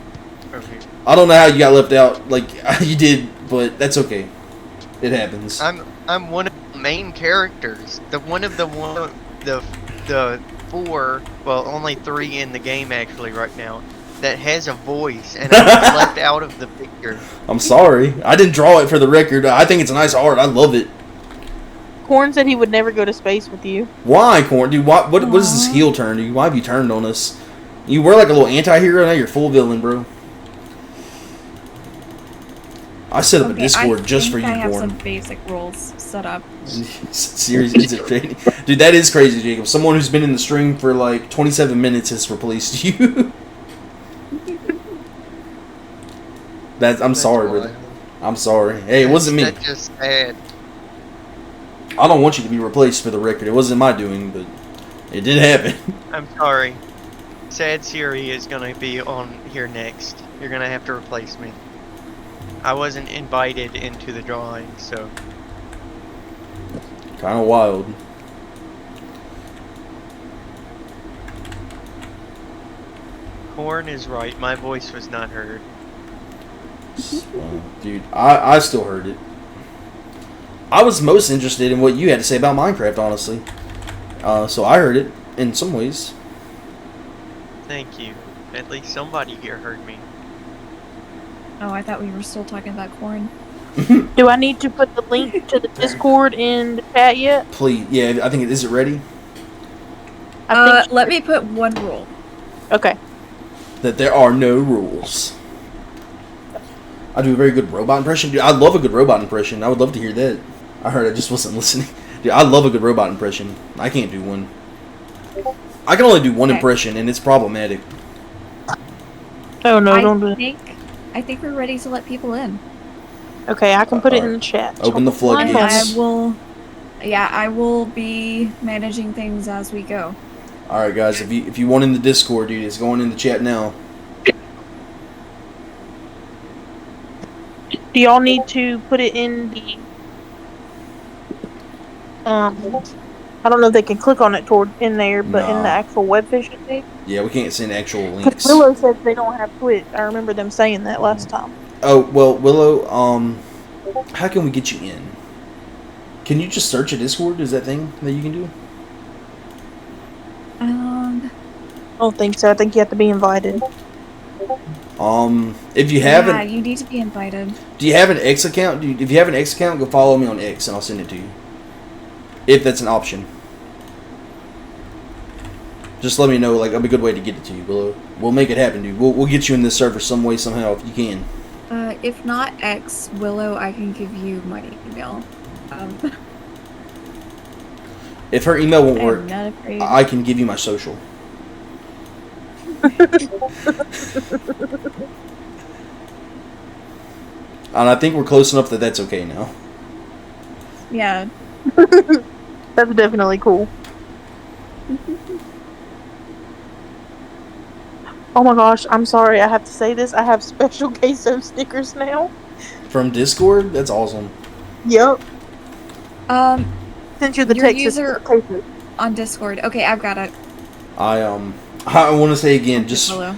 over here. I don't know how you got left out. Like you did, but that's okay. It happens. I'm one of the main characters. The four, well, only 3 in the game actually right now, that has a voice, and I was left out of the picture. I'm sorry. I didn't draw it for the record. I think it's a nice art. I love it. Corn said he would never go to space with you. Why, Corn? Dude, what is this heel turn, dude? Why have you turned on us? You were like a little anti-hero, now you're full villain, bro. I set up a Discord just for you, I have Corn. some basic rules set up. Seriously, is it crazy? Dude, that is crazy, Jacob. Someone who's been in the stream for like 27 minutes has replaced you. I'm sorry, brother. I'm sorry. Hey, it wasn't me. That's just sad. I don't want you to be replaced for the record. It wasn't my doing, but it did happen. I'm sorry. Sad Siri is gonna be on here next. You're gonna have to replace me. I wasn't invited into the drawing, so. Kind of wild. Corn is right. My voice was not heard. Dude, I still heard it. I was most interested in what you had to say about Minecraft, honestly. So I heard it in some ways. Thank you. At least somebody here heard me. Oh, I thought we were still talking about corn. Do I need to put the link to the Discord in the chat yet? Please, yeah, I think is it ready? I think Let me put one rule. Okay. That there are no rules. I do a very good robot impression. Dude, I love a good robot impression. I would love to hear that. I heard I just wasn't listening. Dude, I love a good robot impression. I can't do one. I can only do one impression, and it's problematic. Oh no, don't do it. I think we're ready to let people in. Okay, I can put it in the chat. Open the floodgates. I will be managing things as we go. All right, guys. If you want in the Discord, dude, it's going in the chat now. Do y'all need to put it in the I don't know if they can click on it toward in there, but in the No. actual WebFishing page. Yeah, we can't send actual Because links. Willow said they don't have Twitch. I remember them saying that last time. Oh, well, Willow, how can we get you in? Can you just search a Discord? Is that thing that you can do? I don't think so. I think you have to be invited. If you Yeah, haven't, you need to be invited. do you have an X account? If you have an X account, go follow me on X and I'll send it to you. If that's an option. Just let me know, like, that'll be a good way to get it to you, Willow. We'll make it happen, dude. We'll get you in this server some way, somehow, if you can. If not X, Willow, I can give you my email. If her email won't I'm work, not afraid. I can give you my social. And I think we're close enough that that's okay now. Yeah. That's definitely cool. Oh my gosh, I'm sorry. I have to say this. I have special queso stickers now. From Discord? That's awesome. Yep. Sent you the Your Texas user- queso. On Discord. Okay, I've got it. I want to say again, just Hello.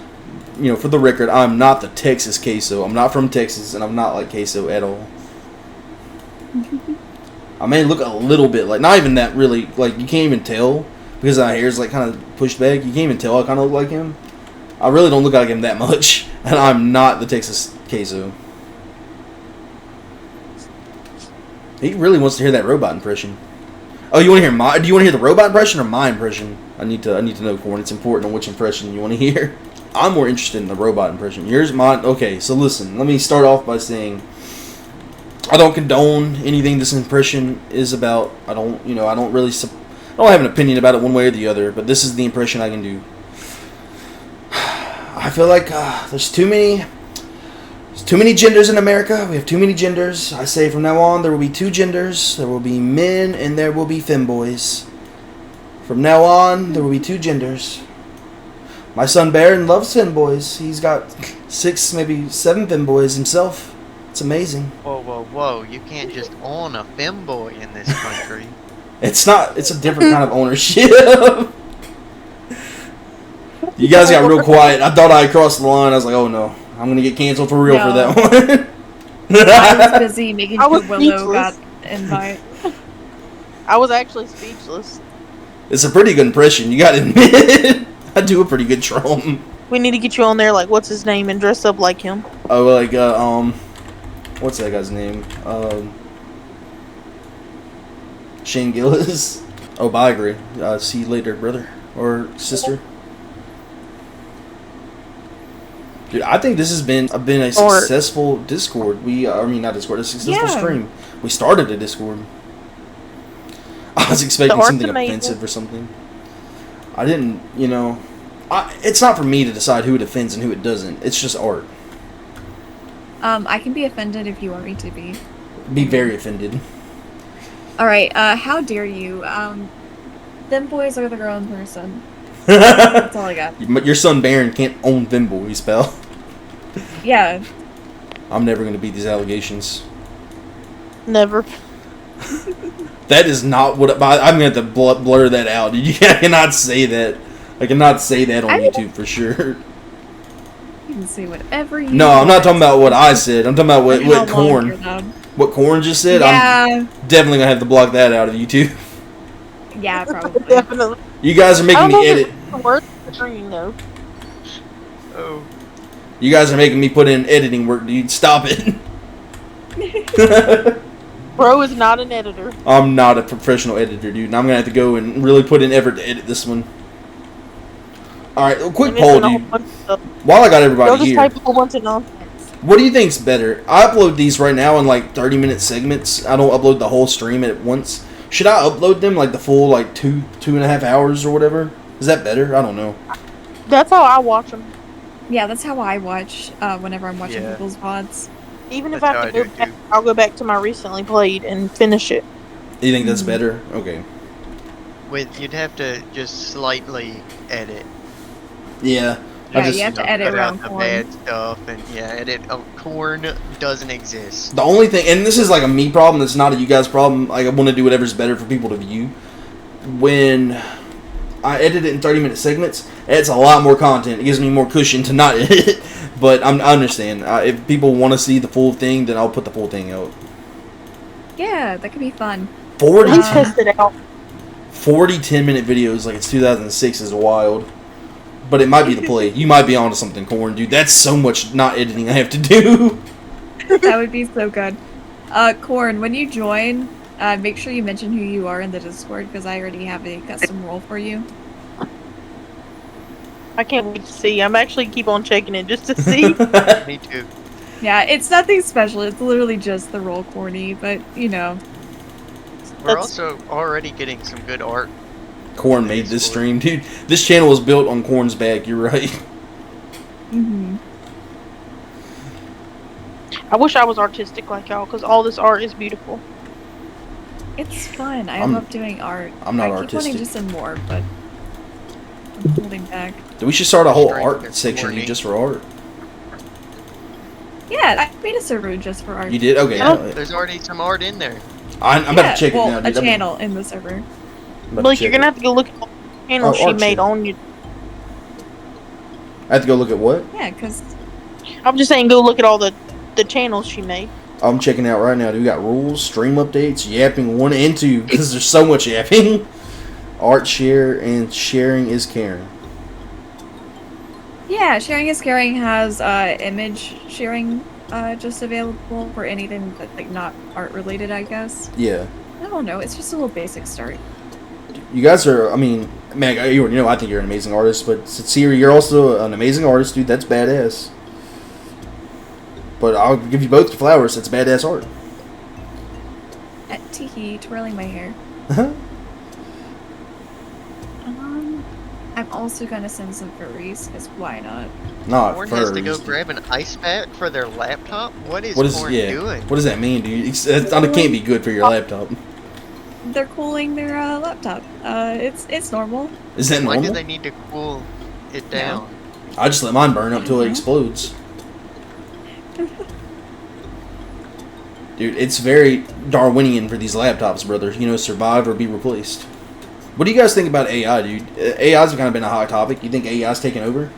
for the record, I'm not the Texas queso. I'm not from Texas, and I'm not like queso at all. I may look a little bit like, not even that really, like, you can't even tell because my hair's like kind of pushed back. You can't even tell I kind of look like him. I really don't look like him that much, and I'm not the Texas queso. He really wants to hear that robot impression. Oh, you want to hear do you want to hear the robot impression or my impression? I need to know, Corn. It's important on which impression you want to hear. I'm more interested in the robot impression. Yours, mine. Okay, so listen. Let me start off by saying I don't condone anything this impression is about. I don't really. I don't have an opinion about it one way or the other. But this is the impression I can do. I feel like there's too many genders in America. We have too many genders. I say from now on there will be two genders. There will be men and there will be femboys. From now on there will be two genders. My son Baron loves femboys. He's got 6, maybe 7 femboys himself. It's amazing. Whoa, whoa, whoa! You can't just own a femboy in this country. It's not. It's a different kind of ownership. You guys got real quiet. I thought I crossed the line. I was like, oh no. I'm going to get canceled for real for that one. I was busy making I sure was Willow got speechless. invite. I was actually speechless. It's a pretty good impression. You got to admit. I do a pretty good Trump. We need to get you on there, like, what's his name, and dress up like him. Oh, like, what's that guy's name? Shane Gillis. Oh, but I agree. See you later, brother. Or sister. Dude, I think this has been a successful Discord. Not Discord, a successful stream. We started a Discord. I was expecting something offensive or something. I didn't, it's not for me to decide who it offends and who it doesn't. It's just art. I can be offended if you want me to be. Be very offended. Alright, how dare you? Them boys are their own person. That's all I got. Your son Baron can't own femboys, pal. Yeah. I'm never going to beat these allegations. Never. That is not what... I'm going to have to blur that out. I cannot say that. I cannot say that on YouTube for sure. You can say whatever you No, want. I'm not talking about what I said. I'm talking about what How long Corn... you're allowed. What Corn just said? Yeah. I'm definitely going to have to block that out of YouTube. Yeah, probably. Definitely. You guys are making me edit. Worth the dream, though. Oh. You guys are making me put in editing work, dude. Stop it. Bro is not an editor. I'm not a professional editor, dude. And I'm going to have to go and really put in effort to edit this one. Alright, a quick poll, dude. While I got everybody You'll just here, type a whole bunch of nonsense. what do you think's better? I upload these right now in like 30-minute segments. I don't upload the whole stream at once. Should I upload them like the full like 2.5 hours or whatever? Is that better? I don't know. That's how I watch them. Yeah, that's how I watch whenever I'm watching people's VODs. Even if That's I how have to I go do, back, too. I'll go back to my recently played and finish it. You think that's better? Okay. You'd have to just slightly edit. Yeah. Yeah, you have to edit cut out around the Corn. bad stuff and edit. Corn doesn't exist. The only thing, and this is like a me problem, that's not a you guys problem. Like, I want to do whatever's better for people to view. when I edit it in 30-minute segments, it's a lot more content. It gives me more cushion to not edit it. But I understand. If people want to see the full thing, then I'll put the full thing out. Yeah, that could be fun. 40, Please test it out. 40 10-minute videos like it's 2006 is wild. But it might be the play. You might be onto something, Corn, dude. That's so much not editing I have to do. That would be so good. Corn, when you join, make sure you mention who you are in the Discord, because I already have a custom role for you. I can't wait to see. I'm actually keep on checking it just to see. Me too. Yeah, it's nothing special. It's literally just the role, Corny, but, you know. We're also already getting some good art. Corn made this stream, dude. This channel was built on Corn's back. You're right. Mm-hmm. I wish I was artistic like y'all, because all this art is beautiful. It's fun. I I'm- love doing art. I'm not I keep wanting artistic. to send more, but I'm holding back. We should start a whole Strength art is section corny. just for art. Yeah, I made a server just for art. You did? Okay. Yeah. There's already some art in there. I'm about to check well, it now, dude. a channel in the server. I'm about to Blake, check you're gonna it. have to go look at all the channels Oh, she art made channel. on you. I have to go look at what? Yeah, because I'm just saying, go look at all the channels she made. I'm checking out right now. Dude, we got rules, stream updates, yapping 1 and 2, because there's so much yapping. Art share and sharing is caring. yeah, sharing is caring has image sharing just available for anything that's like not art related, I guess. Yeah. I don't know. It's just a little basic start. You guys are, I mean, Meg, you already know I think you're an amazing artist, but Siri, you're also an amazing artist, dude. That's badass. But I'll give you both the flowers. That's badass art. At Tiki, twirling my hair. I'm also gonna send some furries, because why not? Not Corn furs. has to go grab an ice pack for their laptop? What is What is Corn yeah? doing? What does that mean, dude? It can't be good for your laptop. They're cooling their laptop. It's normal. Is that Why do normal? they need to cool it down? I just let mine burn up till it explodes. Dude, it's very Darwinian for these laptops, brother. You know, survive or be replaced. What do you guys think about AI, dude? AI's kind of been a hot topic. You think AI's taking over?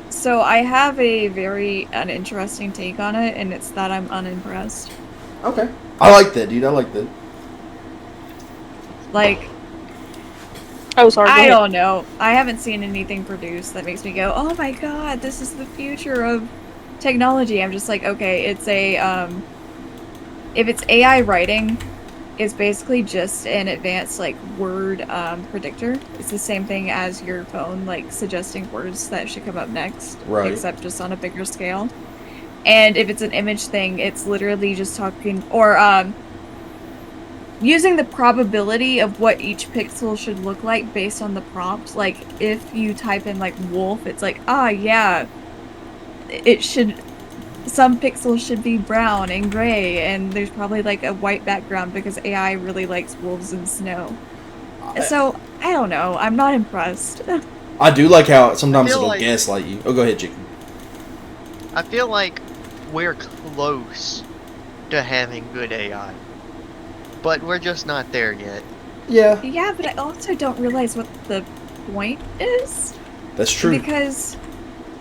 So I have a very uninteresting take on it, and it's that I'm unimpressed. Okay. I like that, dude. I like that. Like, Oh, sorry. go I ahead. don't know. I haven't seen anything produced that makes me go, oh my god, this is the future of technology. I'm just like, okay, it's a, if it's AI writing, it's basically just an advanced, like, word, predictor. It's the same thing as your phone, like, suggesting words that should come up next. Right. Except just on a bigger scale. And if it's an image thing, it's literally just talking, or, using the probability of what each pixel should look like based on the prompt. Like, if you type in, like, wolf, it's like, ah, yeah, it should, some pixels should be brown and gray, and there's probably, like, a white background because AI really likes wolves and snow. So, I don't know. I'm not impressed. I do like how sometimes feel it'll like- gaslight you. Oh, go ahead, Chicken. I feel like we're close to having good AI. But we're just not there yet. Yeah, Yeah, but I also don't realize what the point is. that's true. Because,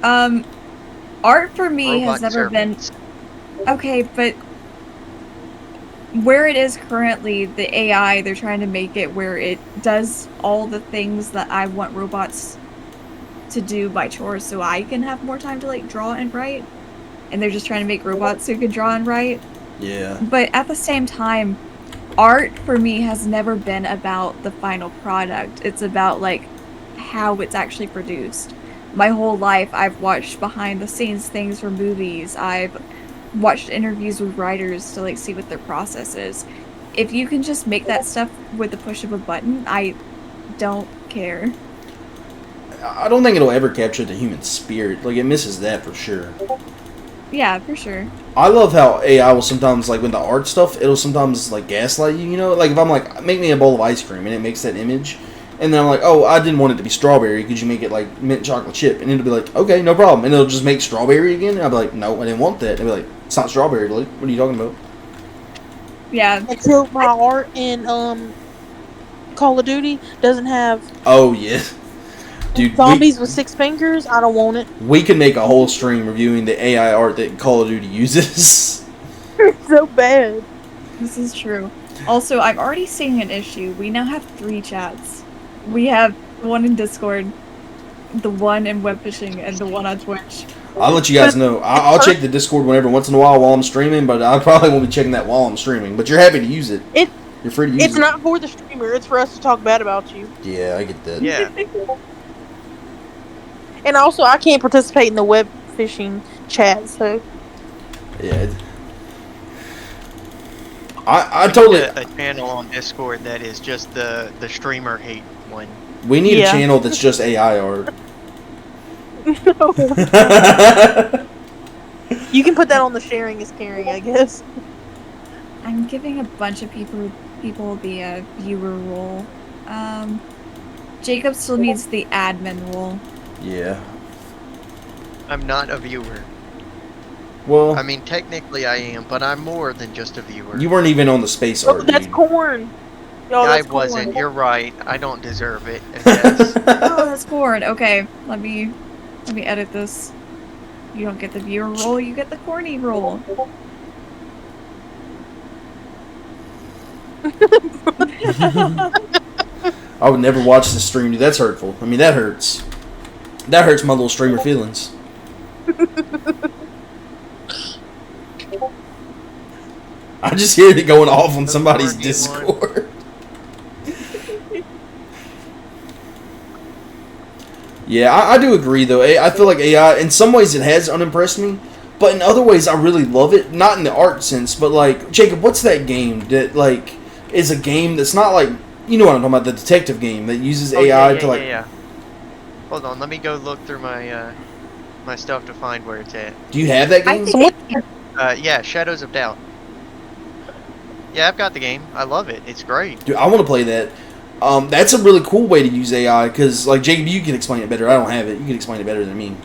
art for me has Robot never been... servants. Okay, but where it is currently, the AI, they're trying to make it where it does all the things that I want robots to do by chores so I can have more time to, like, draw and write. And they're just trying to make robots who can draw and write. Yeah. But at the same time, art for me has never been about the final product. It's about, like, how it's actually produced. My whole life, I've watched behind the scenes things for movies. I've watched interviews with writers to, like, see what their process is. If you can just make that stuff with the push of a button, I don't care. I don't think it'll ever capture the human spirit. Like, it misses that for sure. Yeah, for sure. I love how AI will sometimes, like, with the art stuff, it'll sometimes, like, gaslight you, you know? Like, if I'm like, make me a bowl of ice cream, and it makes that image, and then I'm like, oh, I didn't want it to be strawberry, could you make it, like, mint chocolate chip? And it'll be like, okay, no problem. And it'll just make strawberry again, and I'll be like, no, I didn't want that. And it'll be like, it's not strawberry, Blake. What are you talking about? Yeah. Until my art in Call of Duty doesn't have Oh yeah, dude. zombies with 6 fingers, I don't want it. We could make a whole stream reviewing the AI art that Call of Duty uses. It's so bad. This is true. Also, I'm already seeing an issue. We now have 3 chats. We have the one in Discord, the one in WebFishing, and the one on Twitch. I'll let you guys know. I'll check the Discord whenever once in a while I'm streaming, but I probably won't be checking that while I'm streaming. But you're happy to use it. You're free to use it. It's not for the streamer. It's for us to talk bad about you. Yeah, I get that. Yeah. And also, I can't participate in the web fishing chat, so Yeah. I totally. A channel on Discord that is just the streamer hate one. We need Yeah. a channel that's just AI art. no. You can put that on the sharing is caring, I guess. I'm giving a bunch of people the viewer role. Jacob still needs the admin role. Yeah. I'm not a viewer. Well, I mean, technically I am, but I'm more than just a viewer. you weren't even on the space Oh, art. that's dude. corn. Yo, I that's wasn't. corn. You're right. I don't deserve it. I guess. Oh, that's corn. Okay, let me edit this. You don't get the viewer role, you get the corny role. I would never watch this stream, dude. That's hurtful. I mean, that hurts. That hurts my little streamer feelings. I just hear it going off on somebody's corny one. Discord. Yeah, I do agree, though. I feel like AI, in some ways, it has unimpressed me. But in other ways, I really love it. Not in the art sense, but, like, Jacob, what's that game that, like, is a game that's not, like, you know what I'm talking about, the detective game that uses AI to, like... Yeah. Hold on, let me go look through my my stuff to find where it's at. Do you have that I game? think Yeah, Shadows of Doubt. Yeah, I've got the game. I love it. It's great. Dude, I want to play that. That's a really cool way to use AI, because, like, Jacob, you can explain it better. I don't have it. You can explain it better than me.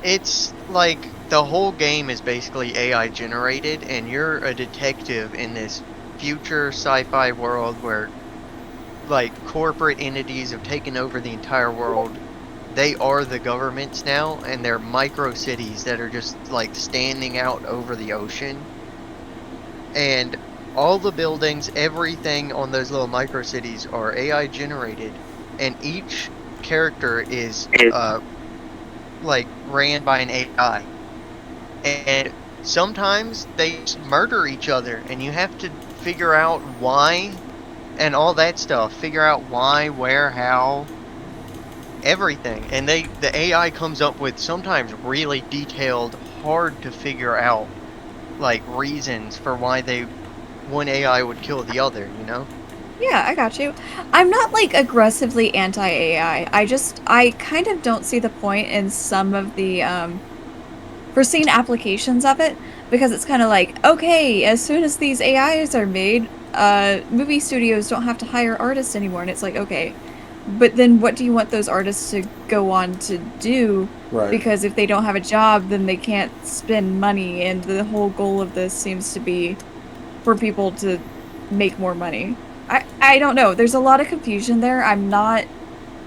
It's like the whole game is basically AI generated, and you're a detective in this future sci-fi world where, like, corporate entities have taken over the entire world. They are the governments now, and they're micro cities that are just, like, standing out over the ocean. And all the buildings, everything on those little micro cities are AI generated, and each character is like ran by an AI. And sometimes they murder each other, and you have to figure out why and all that stuff. Figure out why, where, how, everything. And the AI comes up with sometimes really detailed, hard to figure out, like, reasons for why one AI would kill the other, you know? Yeah, I got you. I'm not, like, aggressively anti-AI. I kind of don't see the point in some of the, foreseen applications of it, because it's kind of like, okay, as soon as these AIs are made, movie studios don't have to hire artists anymore, and it's like, okay, but then what do you want those artists to go on to do? Right. Because if they don't have a job, then they can't spend money, and the whole goal of this seems to be for people to make more money. I don't know. There's a lot of confusion there. I'm not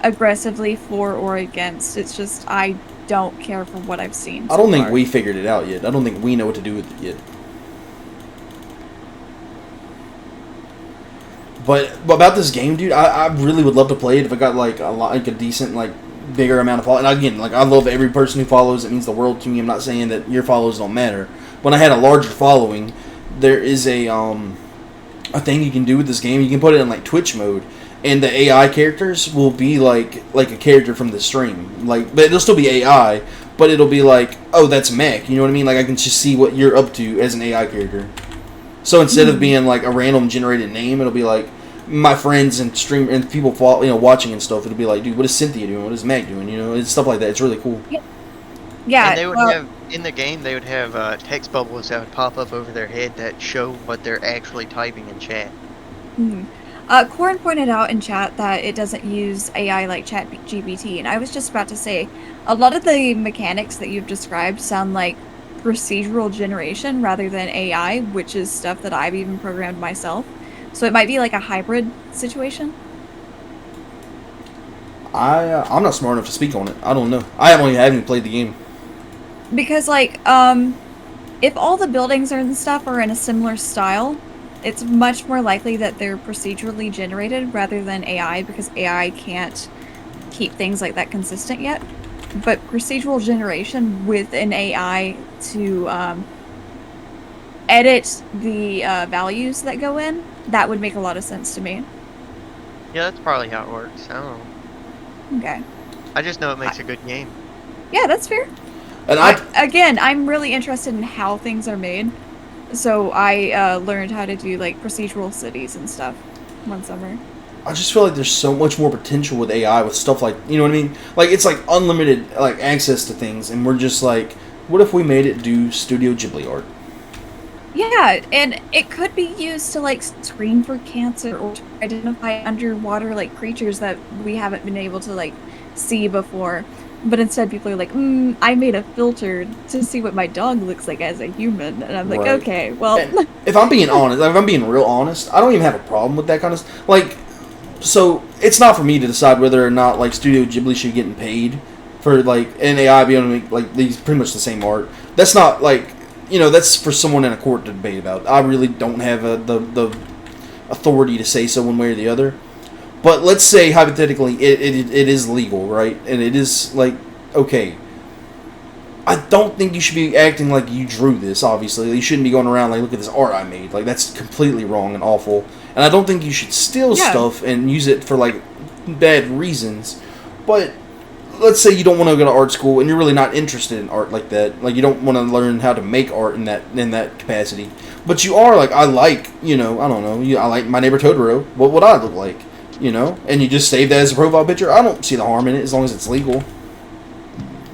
aggressively for or against. It's just I don't care for what I've seen. I don't so think far. we figured it out yet. I don't think we know what to do with it yet. But about this game, dude, I really would love to play it if I got like a decent, like, bigger amount of followers. And again, like, I love every person who follows. It means the world to me. I'm not saying that your follows don't matter. When I had a larger following, there is a thing you can do with this game. You can put it in, like, Twitch mode, and the AI characters will be like a character from the stream. Like, but it'll still be AI, but it'll be like, oh, that's Mac. You know what I mean? Like, I can just see what you're up to as an AI character. So instead of being like a random generated name, it'll be like my friends and stream and people watching and stuff. It'll be like, dude, what is Cynthia doing? What is Mac doing? You know, it's stuff like that. It's really cool. Yeah. And they would have, in the game, they would have text bubbles that would pop up over their head that show what they're actually typing in chat. Corin pointed out in chat that it doesn't use AI like ChatGPT, and I was just about to say, a lot of the mechanics that you've described sound like procedural generation rather than AI, which is stuff that I've even programmed myself. So it might be like a hybrid situation. I'm not smart enough to speak on it. I don't know. I haven't even played the game. Because like if all the buildings and stuff are in a similar style, it's much more likely that they're procedurally generated rather than AI, because AI can't keep things like that consistent yet. But procedural generation with an AI to edit the values that go in, that would make a lot of sense to me. Yeah, that's probably how it works. I don't know. Okay. I just know it makes a good game. Yeah, that's fair. And Again, I'm really interested in how things are made. So I learned how to do like procedural cities and stuff one summer. I just feel like there's so much more potential with AI, with stuff like, you know what I mean? Like, it's like unlimited like access to things, and we're just like, what if we made it do Studio Ghibli art? Yeah, and it could be used to like screen for cancer or to identify underwater like creatures that we haven't been able to like see before. But instead people are like, I made a filter to see what my dog looks like as a human. And I'm like, Right. okay, well... And if I'm being honest, like, if I'm being real honest, I don't even have a problem with that kind of stuff. Like, so it's not for me to decide whether or not like Studio Ghibli should be getting paid for like an AI being able to make like these pretty much the same art. That's not like, you know, that's for someone in a court to debate about. I really don't have the authority to say so one way or the other. But let's say hypothetically it is legal, right? And it is like, okay, I don't think you should be acting like you drew this, obviously. You shouldn't be going around like, look at this art I made. Like, that's completely wrong and awful. And I don't think you should steal stuff and use it for like bad reasons. But let's say you don't want to go to art school and you're really not interested in art like that. Like, you don't want to learn how to make art in that capacity. But you are like, I like, you know, I don't know, I like My Neighbor Totoro. What would I look like? You know? And you just save that as a profile picture. I don't see the harm in it as long as it's legal.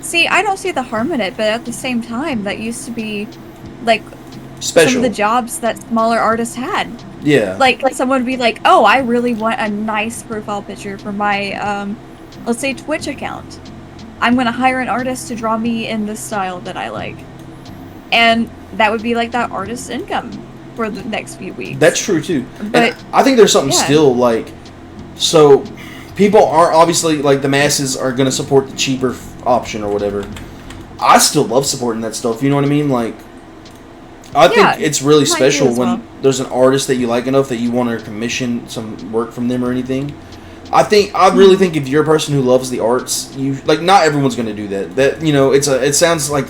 See, I don't see the harm in it, but at the same time, that used to be like Special. some of the jobs that smaller artists had. Yeah. Like someone would be like, oh, I really want a nice profile picture for my, let's say, Twitch account. I'm going to hire an artist to draw me in this style that I like. And that would be like that artist's income for the next few weeks. That's true, too. But and I think there's something still, like, so people are obviously, like, the masses are going to support the cheaper option or whatever. I still love supporting that stuff, you know what I mean? Like, I think it's really special when there's an artist that you like enough that you want to commission some work from them or anything. I really think if you're a person who loves the arts, you like, not everyone's going to do that. That, you know, it sounds like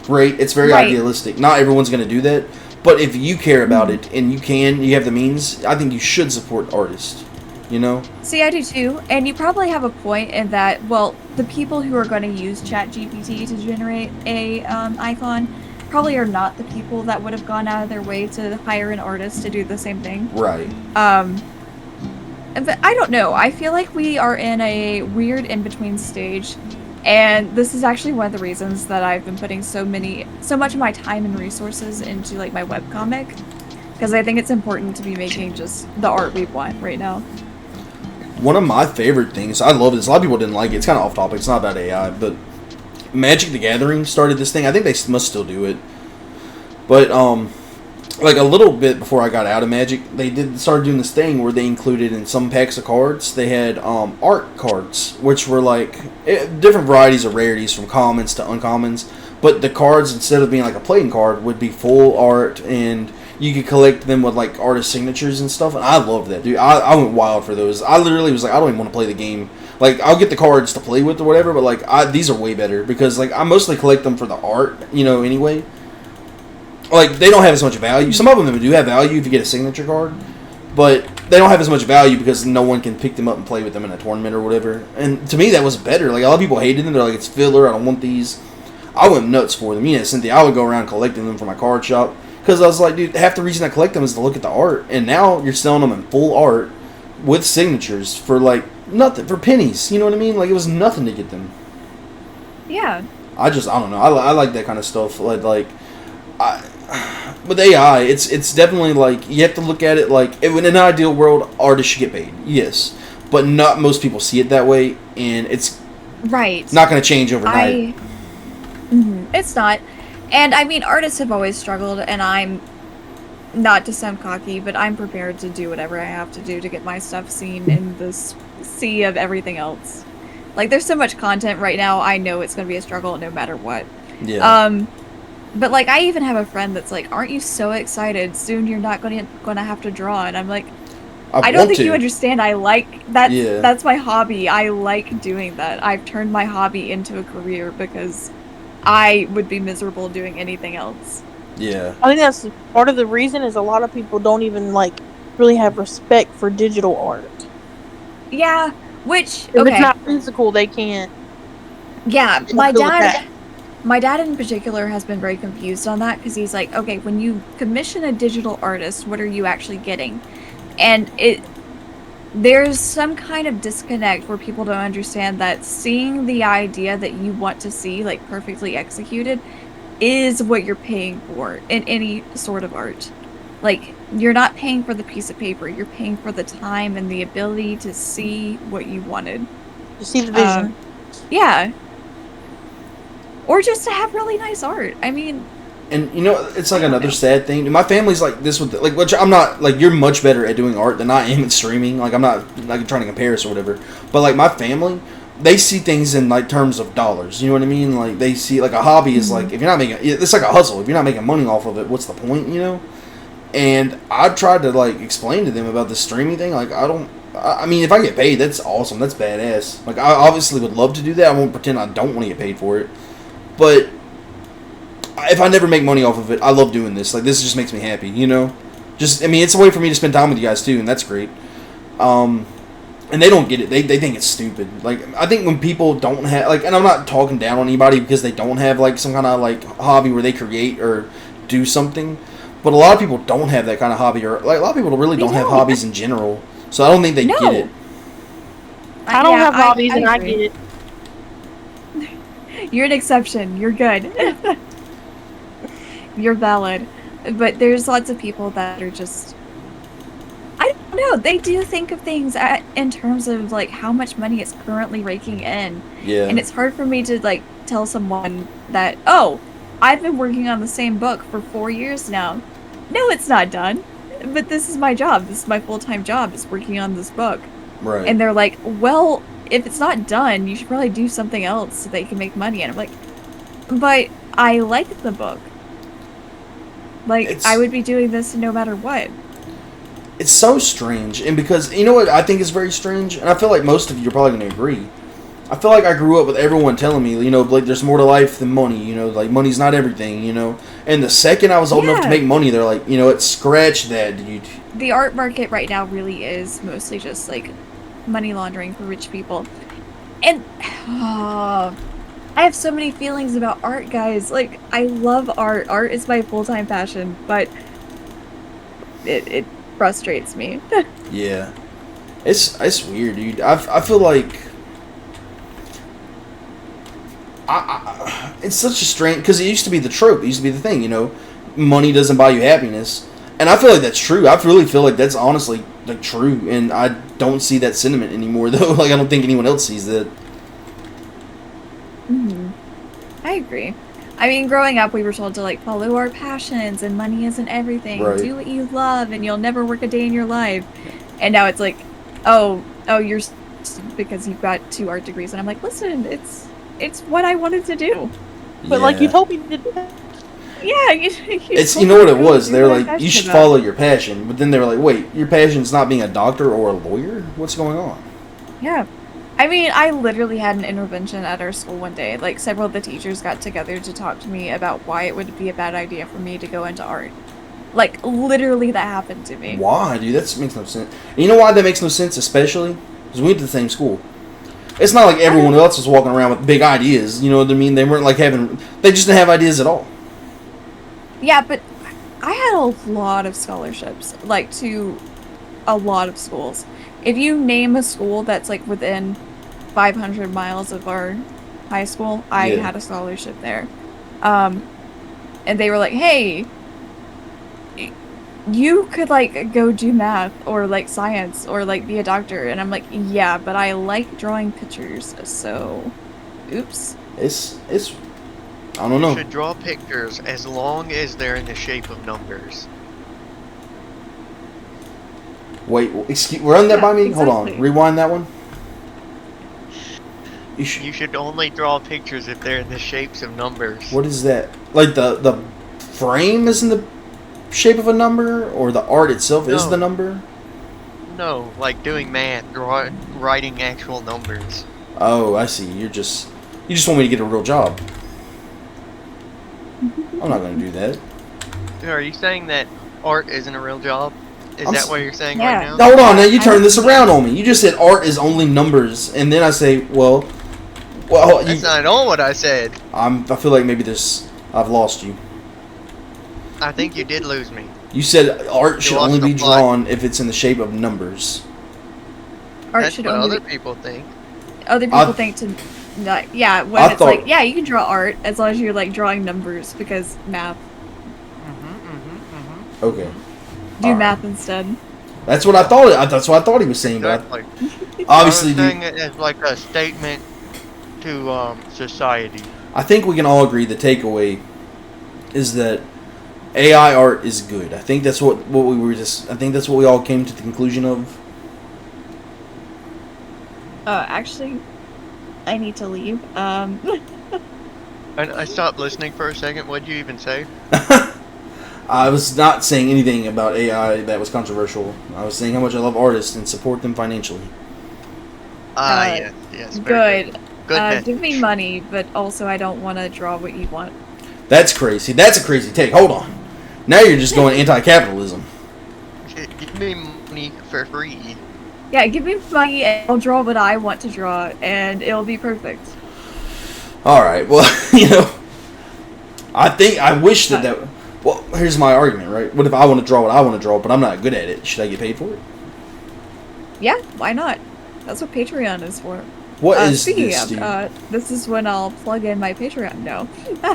great. It's very idealistic. Not everyone's going to do that. But if you care about it and you have the means, I think you should support artists. You know? See, I do too. And you probably have a point in that, well, the people who are going to use ChatGPT to generate a icon probably are not the people that would have gone out of their way to hire an artist to do the same thing. Right. But I don't know. I feel like we are in a weird in-between stage. And this is actually one of the reasons that I've been putting so much of my time and resources into like my webcomic. Because I think it's important to be making just the art we want right now. One of my favorite things, I love this, a lot of people didn't like it, it's kind of off topic, it's not about AI, but Magic the Gathering started this thing. I think they must still do it. But, like a little bit before I got out of Magic, they started doing this thing where they included in some packs of cards, they had art cards, which were like different varieties of rarities from commons to uncommons. But the cards, instead of being like a playing card, would be full art, and you could collect them with like artist signatures and stuff. And I loved that, dude. I went wild for those. I literally was like, I don't even want to play the game. Like, I'll get the cards to play with or whatever, but like these are way better because like I mostly collect them for the art, you know, anyway. Like, they don't have as much value. Some of them do have value if you get a signature card, but they don't have as much value because no one can pick them up and play with them in a tournament or whatever. And to me, that was better. Like, a lot of people hated them. They're like, it's filler. I don't want these. I went nuts for them. You know, Cynthia, I would go around collecting them for my card shop because I was like, dude, half the reason I collect them is to look at the art. And now you're selling them in full art with signatures for like nothing, for pennies. You know what I mean? Like, it was nothing to get them. Yeah. I don't know. I like that kind of stuff. With AI, it's definitely like you have to look at it like in an ideal world, artists should get paid. Yes, but not most people see it that way, and it's right. not going to change overnight. It's not, And I mean, artists have always struggled, and I'm not to sound cocky, but I'm prepared to do whatever I have to do to get my stuff seen in this sea of everything else. Like, there's so much content right now, I know it's going to be a struggle no matter what. Yeah. But like, I even have a friend that's like, aren't you so excited? Soon you're not going to have to draw. And I'm like, I don't think you understand. I like that's my hobby. I like doing that. I've turned my hobby into a career because I would be miserable doing anything else. Yeah. I think that's part of the reason is a lot of people don't even like really have respect for digital art. Yeah, which If it's not physical, they can't. Yeah, my dad in particular has been very confused on that because he's like, okay, when you commission a digital artist, what are you actually getting? And there's some kind of disconnect where people don't understand that seeing the idea that you want to see like perfectly executed is what you're paying for in any sort of art. Like, you're not paying for the piece of paper, you're paying for the time and the ability to see what you wanted. To see the vision. Yeah. Or just to have really nice art. I mean... And, you know, it's like another sad thing. My family's like this with... Like, which I'm not... Like, you're much better at doing art than I am at streaming. Like, I'm not like trying to compare us or whatever. But, like, my family... They see things in like terms of dollars. You know what I mean? Like they see like a hobby is like if you're not making it's like a hustle. If you're not making money off of it, what's the point? You know? And I tried to like explain to them about the streaming thing. Like I mean, if I get paid, that's awesome. That's badass. Like I obviously would love to do that. I won't pretend I don't want to get paid for it. But if I never make money off of it, I love doing this. Like this just makes me happy. You know? Just I mean, it's a way for me to spend time with you guys too, and that's great. And they don't get it. They think it's stupid. Like, I think when people don't have, like, and I'm not talking down on anybody because they don't have, like, some kind of, like, hobby where they create or do something. But a lot of people don't have that kind of hobby. Or, like, a lot of people really don't have hobbies in general. So I don't think they get it. I don't have hobbies and I get it. You're an exception. You're good. You're valid. But there's lots of people that are just... I don't know. They do think of things in terms of like how much money it's currently raking in. Yeah. And it's hard for me to like tell someone that, oh, I've been working on the same book for 4 years now. No, it's not done. But this is my job. This is my full-time job, is working on this book. Right. And they're like, well, if it's not done, you should probably do something else so that you can make money. And I'm like, but I like the book. Like, I would be doing this no matter what. It's so strange, and because, you know what I think is very strange, and I feel like most of you are probably going to agree, I feel like I grew up with everyone telling me, you know, like, there's more to life than money, you know, like, money's not everything, you know, and the second I was old enough to make money, they're like, you know what, scratch that, dude. The art market right now really is mostly just, like, money laundering for rich people, and, I have so many feelings about art, guys, like, I love art, art is my full-time passion, but it frustrates me. Yeah. It's weird, dude. I feel like it's such a strange, because it used to be the trope, it used to be the thing, you know, money doesn't buy you happiness, and I feel like that's true. I really feel like that's honestly like true, and I don't see that sentiment anymore though. Like I don't think anyone else sees that. I agree. I mean, growing up, we were told to, like, follow our passions, and money isn't everything. Right. Do what you love, and you'll never work a day in your life. And now it's like, oh, you're because you've got 2 art degrees. And I'm like, listen, it's what I wanted to do. But, like, you told me to do that. Yeah, you know what it was? They're like, you should follow your passion. But then they were like, wait, your passion's not being a doctor or a lawyer? What's going on? Yeah. I mean, I literally had an intervention at our school one day. Like, several of the teachers got together to talk to me about why it would be a bad idea for me to go into art. Like, literally that happened to me. Why, dude? That makes no sense. And you know why that makes no sense, especially? Because we went to the same school. It's not like everyone else was walking around with big ideas, you know what I mean? They weren't like they just didn't have ideas at all. Yeah, but I had a lot of scholarships, like, to a lot of schools. If you name a school that's, like, within 500 miles of our high school, I had a scholarship there. And they were like, hey, you could, like, go do math or, like, science or, like, be a doctor. And I'm like, yeah, but I like drawing pictures, so oops. It's I don't know. You should draw pictures as long as they're in the shape of numbers. Wait, excuse, run that Yeah, by me. Hold on, exactly. rewind that one. You should only draw pictures if they're in the shapes of numbers. What is that? Like the frame is in the shape of a number, or the art itself is No. the number? No, like doing math, writing actual numbers. Oh, I see. You just want me to get a real job. I'm not going to do that. Are you saying that art isn't a real job? Is that what you're saying Yeah. right now? Now, hold on. Now you turn this around on me. You just said art is only numbers, and then I say, well, That's not at all what I said. I feel like maybe I've lost you. I think you did lose me. You said art should lost only the be plot. drawn if it's in the shape of numbers. Art That's should what only other people think. other people think to not, yeah, when I it's thought- like, yeah, you can draw art as long as you're like drawing numbers because math. Okay, Do Alright. math instead. that's what I thought. That's what I thought he was saying. But Exactly. obviously, I was saying dude, it as like a statement to society. I think we can all agree the takeaway is that AI art is good. I think that's what we were just. I think that's what we all came to the conclusion of. Actually, I need to leave. I stopped listening for a second. What'd you even say? I was not saying anything about AI that was controversial. I was saying how much I love artists and support them financially. Yes, very good. Good message. Give me money, but also I don't want to draw what you want. That's crazy. That's a crazy take. Hold on. Now you're just going anti-capitalism. Give me money for free. Yeah, give me money and I'll draw what I want to draw, and it'll be perfect. All right. Well, I wish that. Well, here's my argument, right? What if I want to draw what I want to draw, but I'm not good at it? Should I get paid for it? Yeah, why not? That's what Patreon is for. What is speaking this, of, dude? this is when I'll plug in my Patreon. No.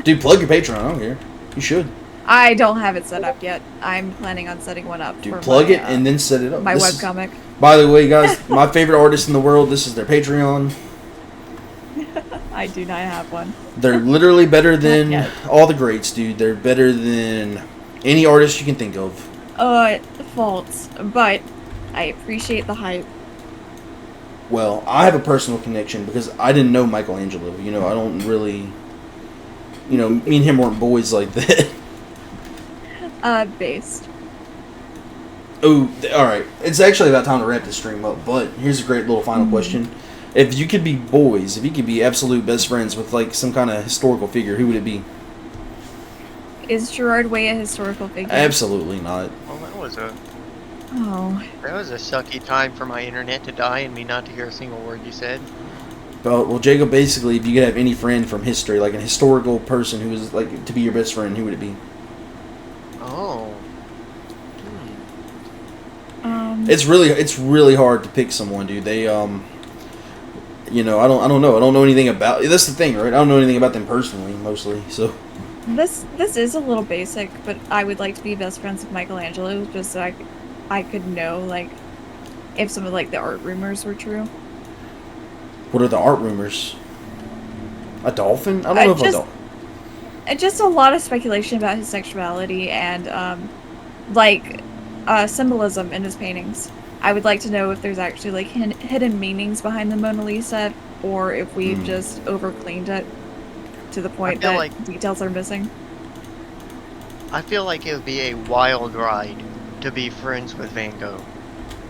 Dude, plug your Patreon. I don't care. You should. I don't have it set up yet. I'm planning on setting one up. Dude, for plug my, it and then set it up. my This is- webcomic. by the way, guys, my favorite artist in the world, this is their Patreon. I do not have one. They're literally better than yet. all the greats, dude. They're better than any artist you can think of. False, but I appreciate the hype. Well, I have a personal connection because I didn't know Michelangelo. I don't really... me and him weren't boys like that. Based. Oh, alright. It's actually about time to wrap this stream up, but here's a great little final question. If you could be boys, if you could be absolute best friends with, like, some kind of historical figure, who would it be? Is Gerard Way a historical figure? Absolutely not. Well, that was a Oh. sucky time for my internet to die and me not to hear a single word you said. Well, Jacob, basically, if you could have any friend from history, like a historical person who was, like, to be your best friend, who would it be? Oh. It's really hard to pick someone, dude. They I don't know. I don't know anything about. That's the thing, right? I don't know anything about them personally, mostly. So This is a little basic, but I would like to be best friends with Michelangelo just so I could know, like, if some of, like, the art rumors were true. what are the art rumors? A dolphin? I don't know if a dolphin. Just a lot of speculation about his sexuality and, symbolism in his paintings. I would like to know if there's actually, like, hidden meanings behind the Mona Lisa, or if we've just over-cleaned it to the point feel that like- details are missing. I feel like it would be a wild ride to be friends with Van Gogh.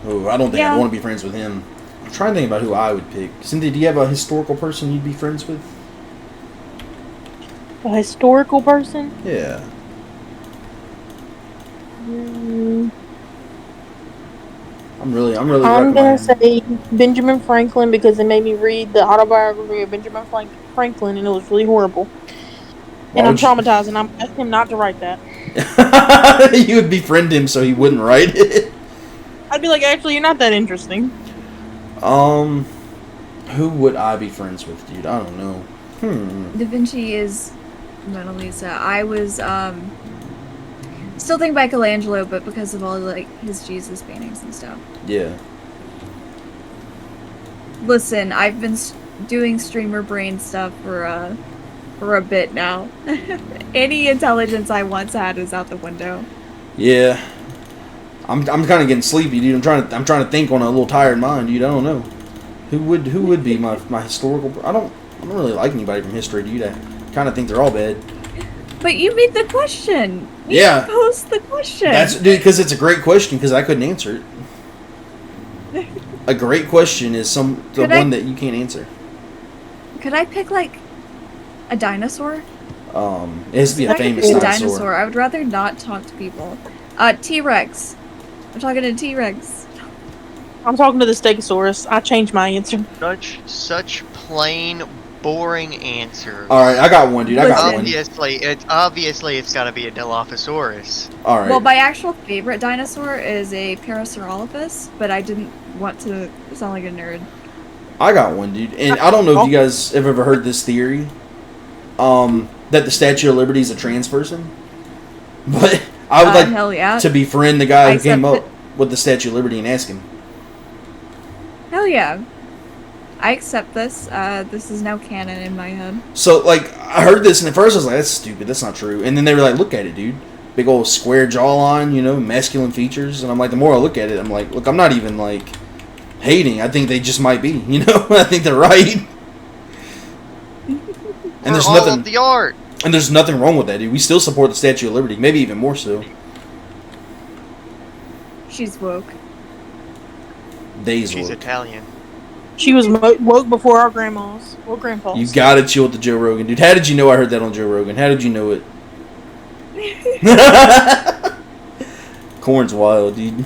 Oh, I don't think Yeah. I'd want to be friends with him. I'm trying to think about who I would pick. Cynthia, do you have a historical person you'd be friends with? A historical person? Yeah. I'm really I'm wrapping my gonna head. say Benjamin Franklin because it made me read the autobiography of Benjamin Franklin and it was really horrible. Why And I'm would you- traumatized and I'm asking him not to write that. You would befriend him so he wouldn't write it. I'd be like, actually, you're not that interesting. Who would I be friends with, dude? I don't know. Da Vinci is Mona Lisa. I was, still think Michelangelo, but because of all, like, his Jesus paintings and stuff. Yeah. Listen, I've been doing streamer brain stuff for, for a bit now. Any intelligence I once had is out the window. Yeah. I'm kind of getting sleepy, dude. I'm trying to think on a little tired mind, dude. I don't know. Who would be my historical? I don't really like anybody from history, dude. I kind of think they're all bad. But you made the question. You Yeah. posed the question. That's dude, because it's a great question because I couldn't answer it. A great question is the one that you can't answer. Could I pick like a dinosaur? It has to be If a I could famous pick a dinosaur. I would rather not talk to people. T-Rex. I'm talking to T-Rex. I'm talking to the Stegosaurus. I changed my answer. Such plain, boring answers. All right, I got one, dude. I got one. Obviously it's got to be a Dilophosaurus. All right. Well, my actual favorite dinosaur is a Parasaurolophus, but I didn't want to sound like a nerd. I got one, dude. And I don't know if you guys have ever heard this theory, that the Statue of Liberty is a trans person. But I would hell yeah. like to befriend the guy who came up accept with the Statue of Liberty and ask him. Hell yeah. I accept this. This is now canon in my head. So, like, I heard this, and at first I was like, that's stupid, that's not true. And then they were like, look at it, dude. Big old square jawline, you know, masculine features. And I'm like, the more I look at it, I'm like, look, I'm not even, like, hating. I think they just might be, you know? I think they're right. And there's all nothing... of the art. And there's nothing wrong with that, dude. We still support the Statue of Liberty. Maybe even more so. She's woke. Days She's woke. Italian. She was woke before our grandmas or grandpas. You gotta chill with the Joe Rogan, dude. How did you know I heard that on Joe Rogan? How did you know it? Corn's wild, dude.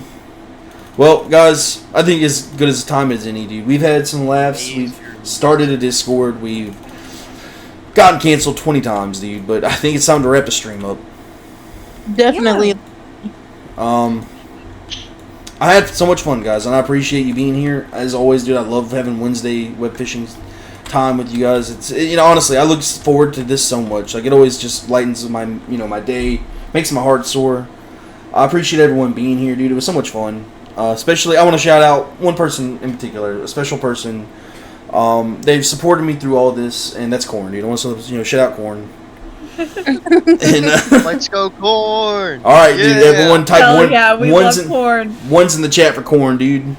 Well, guys, I think as good as time as any, dude. We've had some laughs. We've started a Discord. We've gotten canceled 20 times, dude. But I think it's time to wrap the stream up. Definitely. Yeah. I had so much fun, guys, and I appreciate you being here. As always, dude, I love having Wednesday web fishing time with you guys. It's, you know, honestly, I look forward to this so much. Like, it always just lightens my, you know, my day, makes my heart sore. I appreciate everyone being here, dude. It was so much fun. Especially, I want to shout out one person in particular, a special person. They've supported me through all this, and that's Corn, dude. I want to, you know, shout out Corn. And, Let's go, Corn! all right, dude. Everyone type Hell one. yeah, we one's love in, corn. One's in the chat for Corn, dude.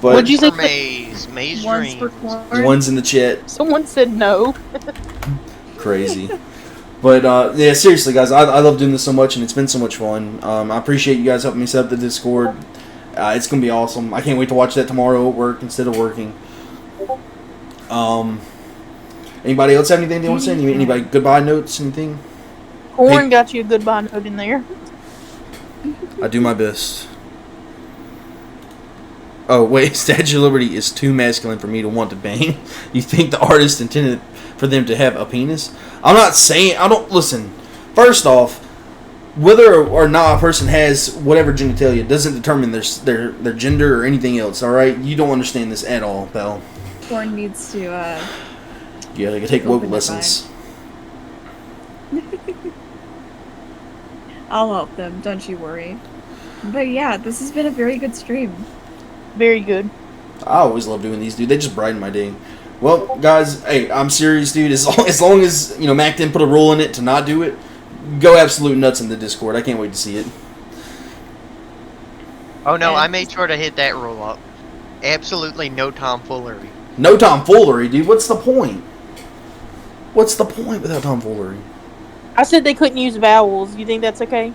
But What'd you say? For Maze One's for Dreams. corn. one's in the chat. Someone said no. Crazy. But yeah, seriously, guys, I love doing this so much, and it's been so much fun. I appreciate you guys helping me set up the Discord. It's gonna be awesome. I can't wait to watch that tomorrow at work instead of working. Anybody else have anything they want to say? Anybody goodbye notes? Anything? Corn got you a goodbye note in there. I do my best. Oh wait, Statue of Liberty is too masculine for me to want to bang. You think the artist intended for them to have a penis? I'm not saying. I don't listen. First off, whether or not a person has whatever genitalia doesn't determine their gender or anything else. All right, you don't understand this at all, pal. Corn needs to, Yeah, they can take woke Open their lessons. I'll help them, don't you worry. But yeah, this has been a very good stream. Very good. I always love doing these, dude. They just brighten my day. Well, guys, hey, I'm serious, dude. As long as you know Mac didn't put a rule in it to not do it, go absolute nuts in the Discord. I can't wait to see it. Oh no, And- I made sure to hit that roll up. Absolutely no tomfoolery. No tomfoolery, dude. What's the point? What's the point without tomfoolery? I said they couldn't use vowels. You think that's okay?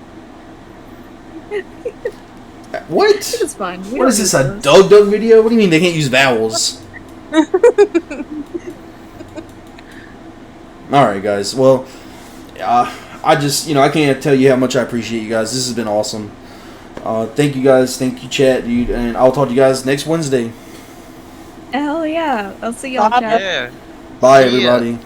What? It's fine. We What don't is this, use a those. Doug video? What do you mean they can't use vowels? Alright, guys. Well, I just, you know, I can't tell you how much I appreciate you guys. This has been awesome. Thank you guys. Thank you, chat, dude. And I'll talk to you guys next Wednesday. Hell yeah. I'll see y'all, Bye. chat. Yeah. Bye, See ya. everybody.